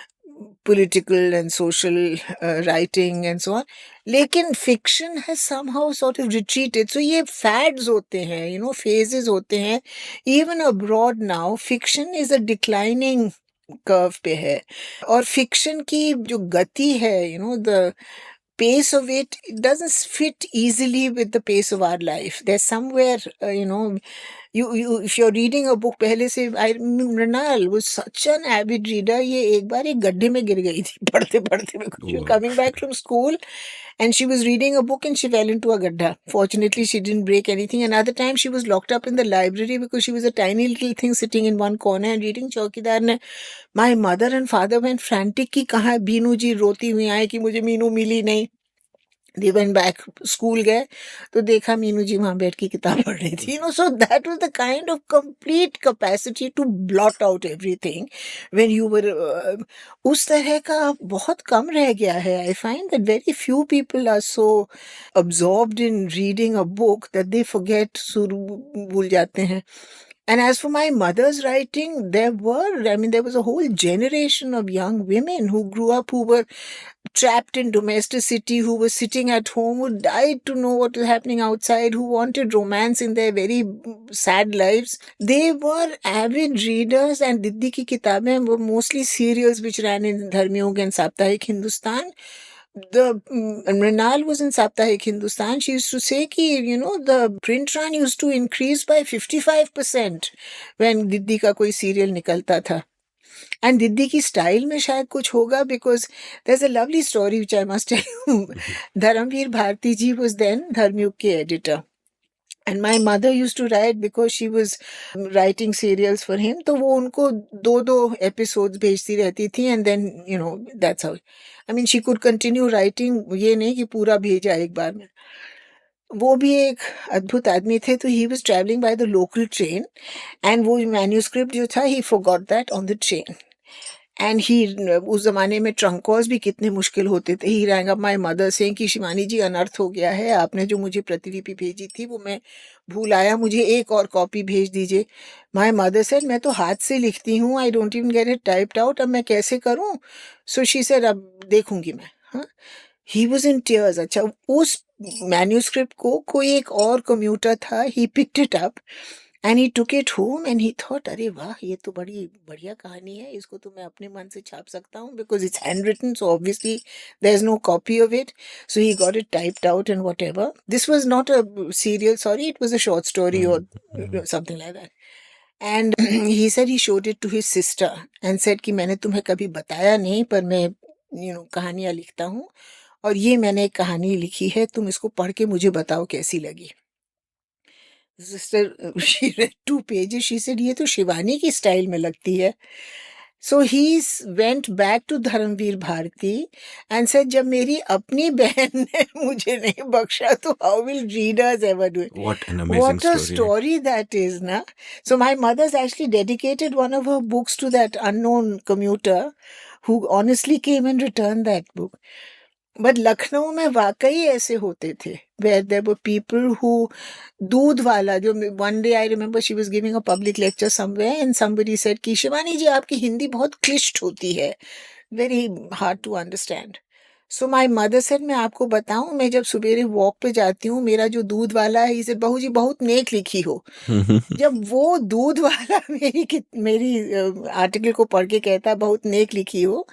political and social writing and so on. लेकिन fiction has somehow sort of retreated. So ये fads होते हैं, phases होते हैं. Even abroad now, fiction is a declining curve पे है. और fiction की जो गति है, the pace of it doesn't fit easily with the pace of our life. There's somewhere, you if you're reading a book, पहले से, Mrinal was such an avid reader. ये एक बार एक गड्ढे में गिर गई थी पढ़ते पढ़ते. She was Wow. coming back from school and she was reading a book and she fell into a gadda. Fortunately, she didn't break anything. Another time, she was locked up in the library because she was a tiny little thing sitting in one corner and reading. चौकीदार ने, my mother and father went frantic कि कहाँ बीनू जी रोती हुई आए कि मुझे मीनू मिली नहीं. They went back, school गए तो देखा मीनू जी वहां बैठ के किताब पढ़ रही थी. So that was the kind of complete capacity to blot out everything when you were, उस तरह का बहुत कम रह गया है. I find that very few people are so absorbed in reading a book that they forget, शुरू भूल जाते हैं. And as for my mother's writing, there was a whole generation of young women who grew up, who were trapped in domesticity, who were sitting at home, who died to know what was happening outside, who wanted romance in their very sad lives. They were avid readers, and Diddi ki kitabein were mostly serials which ran in Dharmyog and Saptahik Hindustan. Mrinal was in Saptahik Hindustan. She used to say ki, the print run used to increase by 55% when Diddi ka koi serial nikalta tha. And Diddi ki style में शायद कुछ होगा, because there's a lovely story which I must tell you. Dharamveer Bharti ji was then Dharmyug ke editor. And my mother used to write, because she was writing serials for him, तो वो उनको दो episodes भेजती रहती थी, and then, that's how. I mean, she could continue writing, ये नहीं कि पूरा भेजा एक बार में. वो भी एक अद्भुत आदमी थे. तो he was traveling by the local train, and वो manuscript जो था, he forgot that on the train. And उस जमाने में ट्रंक कॉल्स भी कितने मुश्किल होते थे. ही रैंग अप माई मदर से कि शिवानी जी, अनर्थ हो गया है, आपने जो मुझे प्रतिलिपि भेजी थी वो मैं भूल आया, मुझे एक और कॉपी भेज दीजिए. माई मदर सेड, मैं तो हाथ से लिखती हूँ, I don't even get it typed out, अब मैं कैसे करूँ. सो शी सेड, अब देखूंगी मैं. हाँ, ही वॉज इन टीयर्स. अच्छा, उस मैन्यूस्क्रिप्ट को कोई एक और कम्यूटर था, he picked it up and he took it home and he thought, अरे वाह, ये तो बड़ी बढ़िया कहानी है, इसको तो मैं अपने मन से छाप सकता हूँ, because it's handwritten, so obviously there's no copy of it. So he got it typed out and whatever. This was not a serial, sorry, it was a short story or something like that. And he said he showed it to his sister and said कि मैंने तुम्हें कभी बताया नहीं, पर मैं कहानियाँ लिखता हूँ, और ये मैंने एक कहानी लिखी है, तुम इसको पढ़ के मुझे बताओ कैसी लगी. Sister, she read 2 pages. She said, ये तो शिवानी की स्टाइल में लगती है. So he went back to Dharamveer Bharati and said, जब मेरी अपनी बहन ने मुझे नहीं बख्शा तो how will readers ever do it? What an amazing What a story. story that is, na? So my mother's actually dedicated one of her books to that unknown commuter who honestly came and returned that book. But Lucknow में वाकई ऐसे होते थे where there were people who दूध वाला जो one day I remember she was giving a public lecture somewhere and somebody said कि शिवानी जी आपकी हिंदी बहुत क्लिष्ट होती है, very hard to understand. So my mother said मैं आपको बताऊं, मैं जब सुबेरे वॉक पे जाती हूँ, मेरा जो दूध वाला है इसे बहू जी बहुत नेक लिखी हो. जब वो दूध वाला मेरी आर्टिकल को पढ़ के कहता है बहुत नेक लिखी हो,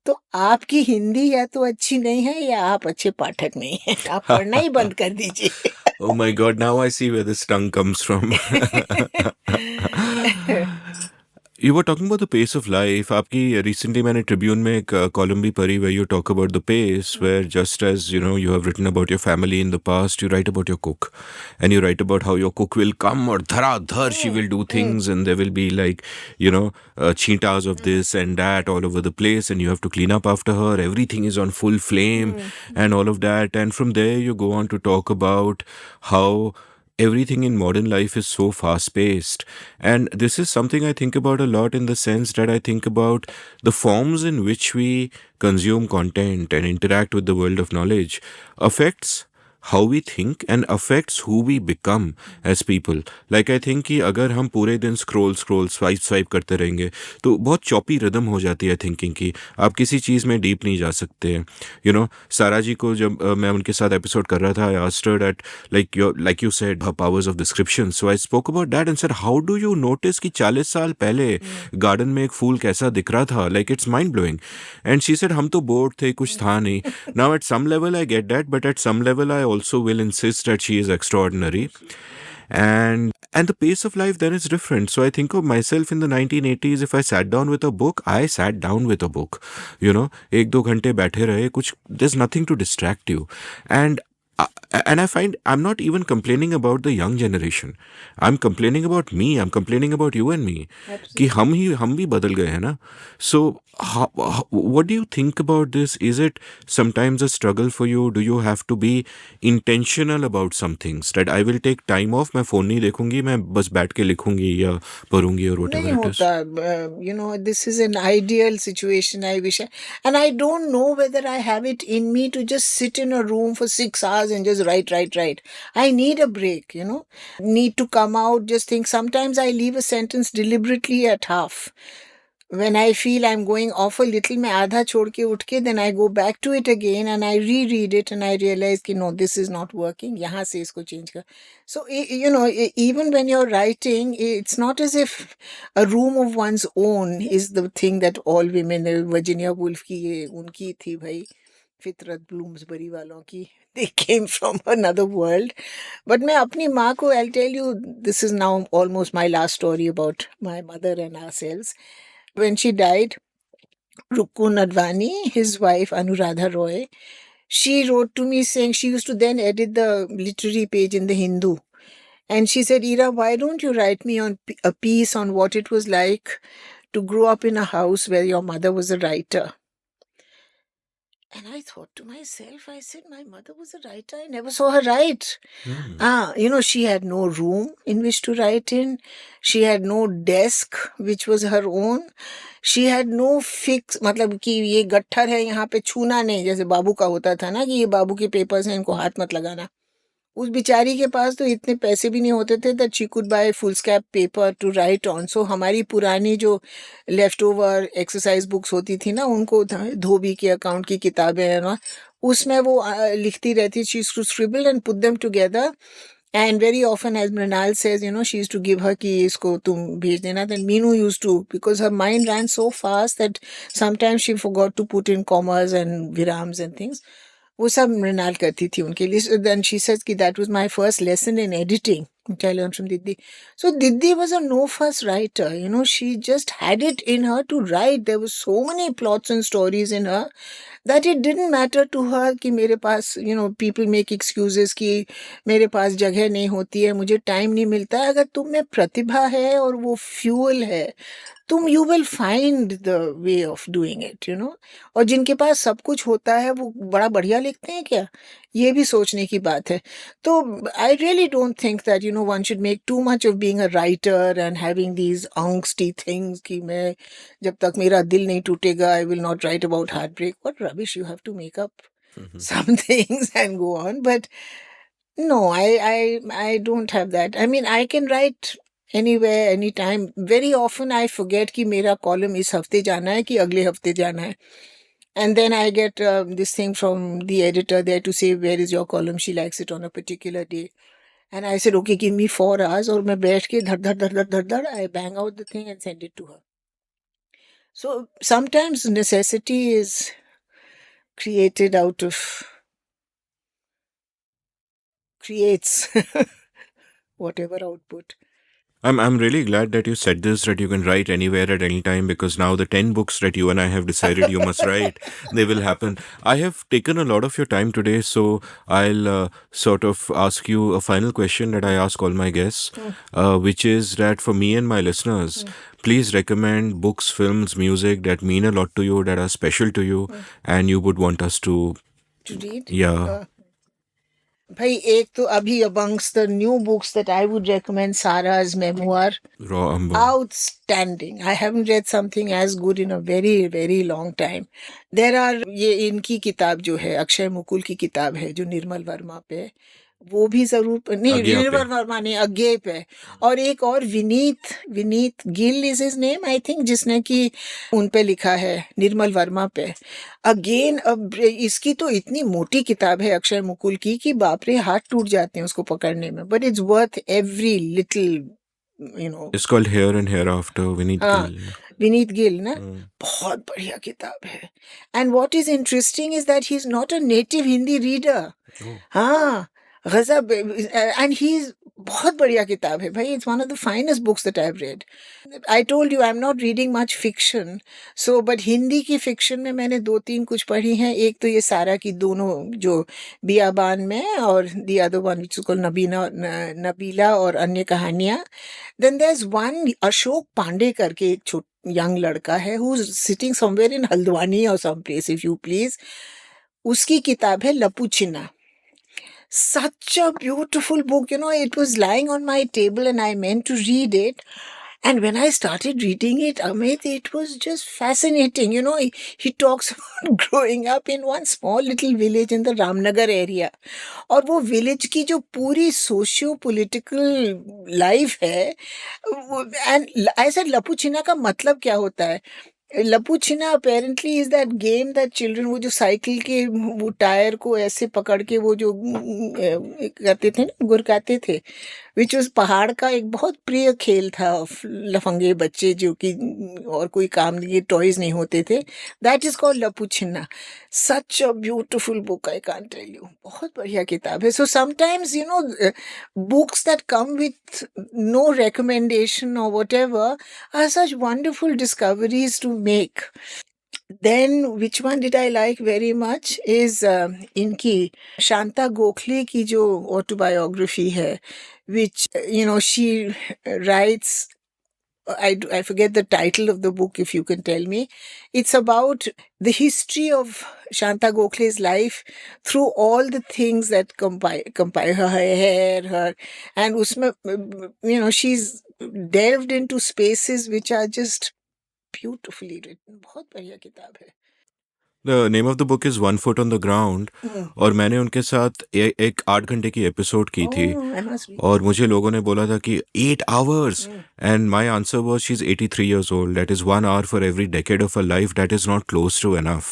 तो आपकी हिंदी या तो अच्छी नहीं है या आप अच्छे पाठक नहीं हैं. आप पढ़ना ही बंद कर दीजिए. Oh my God, now I see where this tongue comes from. You were talking about the pace of life. आपकी recently मैंने Tribune में एक column भी पढ़ी where you talk about the pace, where just as you know you have written about your family in the past, you write about your cook, and you write about how your cook will come or dhar she will do things, and there will be like cheetahs of this and that all over the place, and you have to clean up after her. Everything is on full flame, and all of that, and from there you go on to talk about how everything in modern life is so fast paced. And this is something I think about a lot, in the sense that I think about the forms in which we consume content and interact with the world of knowledge affects how we think and affects who we become as people. Like I think कि अगर हम पूरे दिन scroll swipe करते रहेंगे तो बहुत choppy rhythm हो जाती है थिंकिंग की. आप किसी चीज़ में डीप नहीं जा सकते हैं. सारा जी को जब मैं उनके साथ एपिसोड कर रहा था, I asked her that like you said her powers of description. So I spoke about that and said, how do you notice कि 40 साल पहले गार्डन में एक फूल कैसा दिख रहा था? Like it's mind blowing. And she said हम तो बोर्ड थे, कुछ था नहीं. Now at some level I get that, but at some level I also will insist that she is extraordinary. And the pace of life then is different. So I think of myself in the 1980s. If I sat down with a book, I sat down with a book. एक दो घंटे बैठे रहे, कुछ, there's nothing to distract you. And I find I'm not even complaining about the young generation. I'm complaining about me. I'm complaining about you and me. कि हम भी बदल गए हैं ना. So what do you think about this? Is it sometimes a struggle for you? Do you have to be intentional about some things? That I will take time off, मैं phone नहीं देखूंगी, मैं बस बैठ के लिखूंगी या पढ़ूंगी or whatever नहीं it is. होता. This is an ideal situation, I wish. And I don't know whether I have it in me to just sit in a room for 6 hours and just write. I need a break, need to come out, just think. Sometimes I leave a sentence deliberately at half. When I feel I'm going off a little, मैं आधा छोड़ के उठ के, then I go back to it again and I reread it and I realize कि no, this is not working. यहाँ से इसको change कर. So, even when you're writing, it's not as if a room of one's own is the thing that all women, Virginia Woolf की ये उनकी थी भाई, फितरत ब्लूम्सबरी वालों की, they came from another world. But मैं अपनी माँ को, I'll tell you, this is now almost my last story about my mother and ourselves. When she died, Rukku Nadvani, his wife Anuradha Roy, she wrote to me saying she used to then edit the literary page in the Hindu. And she said, Ira, why don't you write me on a piece on what it was like to grow up in a house where your mother was a writer? And I thought to myself, I said, my mother was a writer. I never saw her write. She had no room in which to write in. She had no desk, which was her own. She had no fix, मतलब कि ये गट्ठर है यहाँ पे छूना नहीं, जैसे बाबू का होता था ना कि ये बाबू के पेपर्स हैं, इनको हाथ मत लगाना. उस बिचारी के पास तो इतने पैसे भी नहीं होते थे that she could buy foolscap paper to write on. So हमारी पुरानी जो लेफ्ट ओवर एक्सरसाइज बुक्स होती थी ना, उनको धोबी के अकाउंट की किताबें हैं ना, उसमें वो लिखती रहती. She used to scribble and put them together. And very often, as Mrinal says, she used to give her कि इसको तुम भेज देना. Then Meenu used to, because her mind ran so fast that sometimes she forgot to put in commas and virams and things. वो सब मृणाल करती थी उनके लिए. Then she says कि that was my first lesson in editing, which I learned from Diddi. So Diddi was a no-fuss writer. She just had it in her to write. There were so many plots and stories in her that it didn't matter to her कि मेरे पास, people make excuses कि मेरे पास जगह नहीं होती है, मुझे time नहीं मिलता है. अगर तुम में प्रतिभा है और वो फ्यूल है, तुम you will find the way of doing it, you know. और जिनके पास सब कुछ होता है वो बड़ा बढ़िया लिखते हैं क्या, ये भी सोचने की बात है। तो I really don't think that you no one should make too much of being a writer and having these angsty things कि मैं जब तक मेरा दिल नहीं टूटेगा I will not write about heartbreak. What rubbish, you have to make up some things and go on. But no, I don't have that. I mean, I can write anywhere, anytime. Very often I forget कि मेरा column इस हफ्ते जाना है कि अगले हफ्ते जाना है. And then I get this thing from the editor there to say, where is your column? She likes it on a particular day. And I said, okay, give me 4 hours. और मैं बैठ के धड़ धड़ धड़ धड़ धड़ धड़ I bang out the thing and send it to her. So sometimes necessity is created out of creates whatever output. I'm really glad that you said this, that you can write anywhere at any time, because now the 10 books that you and I have decided you must write, they will happen. I have taken a lot of your time today, so I'll sort of ask you a final question that I ask all my guests, which is that for me and my listeners, please recommend books, films, music that mean a lot to you, that are special to you, and you would want us to read. Yeah. भाई एक तो अभी amongst the new books that I would recommend, Sarah's memoir. Raw Umber. Outstanding. I haven't read something as good in a very very long time. There are ये इनकी किताब जो है अक्षय मुकुल की किताब है जो निर्मल वर्मा पे, वो भी जरूर नहीं, अज्ञे पे। निर्मल वर्मा नहीं, अज्ञे पे। और एक और Vineet Vineet Gill is his name I think, जिसने कि उन पे लिखा है निर्मल वर्मा पे। अगेन अब इसकी तो इतनी मोटी किताब है अक्षय मुकुल की कि बाप रे हाथ टूट जाते हैं उसको पकड़ने में, but it's worth every little you know. It's called Here and Hereafter, Vineet हाँ, Gill. विनीत गिल ना, बहुत बढ़िया किताब है। And what is interesting is that he is not a native Hindi reader. हाँ, गजब। एंड ही इज बहुत बढ़िया किताब है भाई, it's one of the finest books that I have read. I told you I am not reading much fiction, so but Hindi की fiction में मैंने 2-3 कुछ पढ़ी हैं। एक तो ये सारा की दोनों जो बियाबान में, और the other one which is called Nabeela और अन्य कहानियां। Then there is one Ashok Pande करके एक यंग लड़का है who is sitting somewhere in Haldwani और some place if you please. उसकी किताब है लपूचिना। Such a beautiful book, you know. It was lying on my table and I meant to read it. And when I started reading it, Amit, it was just fascinating. You know, he talks about growing up in one small little village in the Ramnagar area. और वो village की जो पूरी socio political life है, and I said lapuchina का मतलब क्या होता है। Lapuchina apparently is that game that children, वो जो साइकिल के वो टायर को ऐसे पकड़ के वो जो करते थे ना, गुरकाते थे, विच उस पहाड़ का एक बहुत प्रिय खेल था। लफंगे बच्चे जो कि और कोई काम ये टॉयज नहीं होते थे, that is called lapuchina. Such a beautiful book, I can't tell you, बहुत बढ़िया किताब है। So sometimes you know books that come with no recommendation और whatever are such wonderful discoveries to make. Then, which one did I like very much is इनकी शांता गोखले की जो autobiography है, which you know she writes. I forget the title of the book, if you can tell me. It's about the history of Shanta Gokhale's life through all the things that compile her hair, her, and usme, you know, she's delved into spaces which are just beautifully written. बहुत बढ़िया किताब है। The name of the book is One Foot on the Ground. और मैंने उनके साथ एक 8 घंटे की एपिसोड की थी, I must read. और मुझे लोगों ने बोला था कि 8 hours, and my answer was she's 83 years old. That is 1 hour for every decade of her life. That is not close to enough.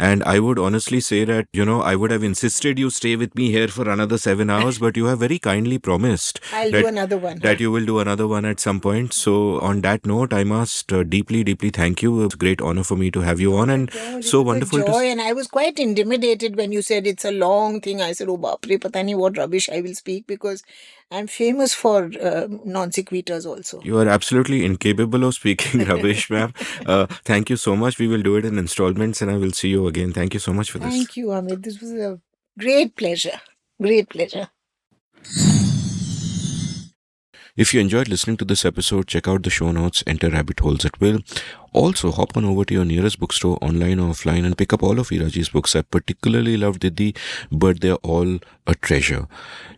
And I would honestly say that, you know, I would have insisted you stay with me here for another 7 hours, but you have very kindly promised I'll that, do another one. that you will do another one at some point. So on that note, I must deeply, deeply thank you. It's a great honor for me to have you on, and God, so it was a wonderful to joy, and I was quite intimidated when you said it's a long thing. I said, oh baapre, pata nahi what rubbish I will speak, because I'm famous for non sequiturs also. You are absolutely incapable of speaking rubbish, ma'am. Thank you so much. We will do it in installments, and I will see you again. Thank you so much for this. Thank you, Amit. This was a great pleasure. Great pleasure. If you enjoyed listening to this episode, check out the show notes, enter rabbit holes at will. Also, hop on over to your nearest bookstore, online or offline, and pick up all of Iraji's books. I particularly love Didi, but they're all a treasure.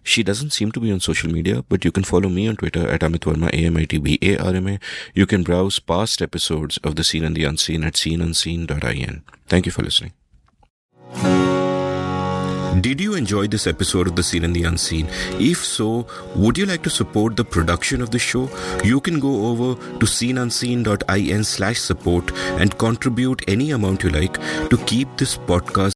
She doesn't seem to be on social media, but you can follow me on Twitter at Amit Varma, AmitBarma. You can browse past episodes of The Seen and the Unseen at seenunseen.in. Thank you for listening. Did you enjoy this episode of The Seen and the Unseen? If so, would you like to support the production of the show? You can go over to seenunseen.in/support and contribute any amount you like to keep this podcast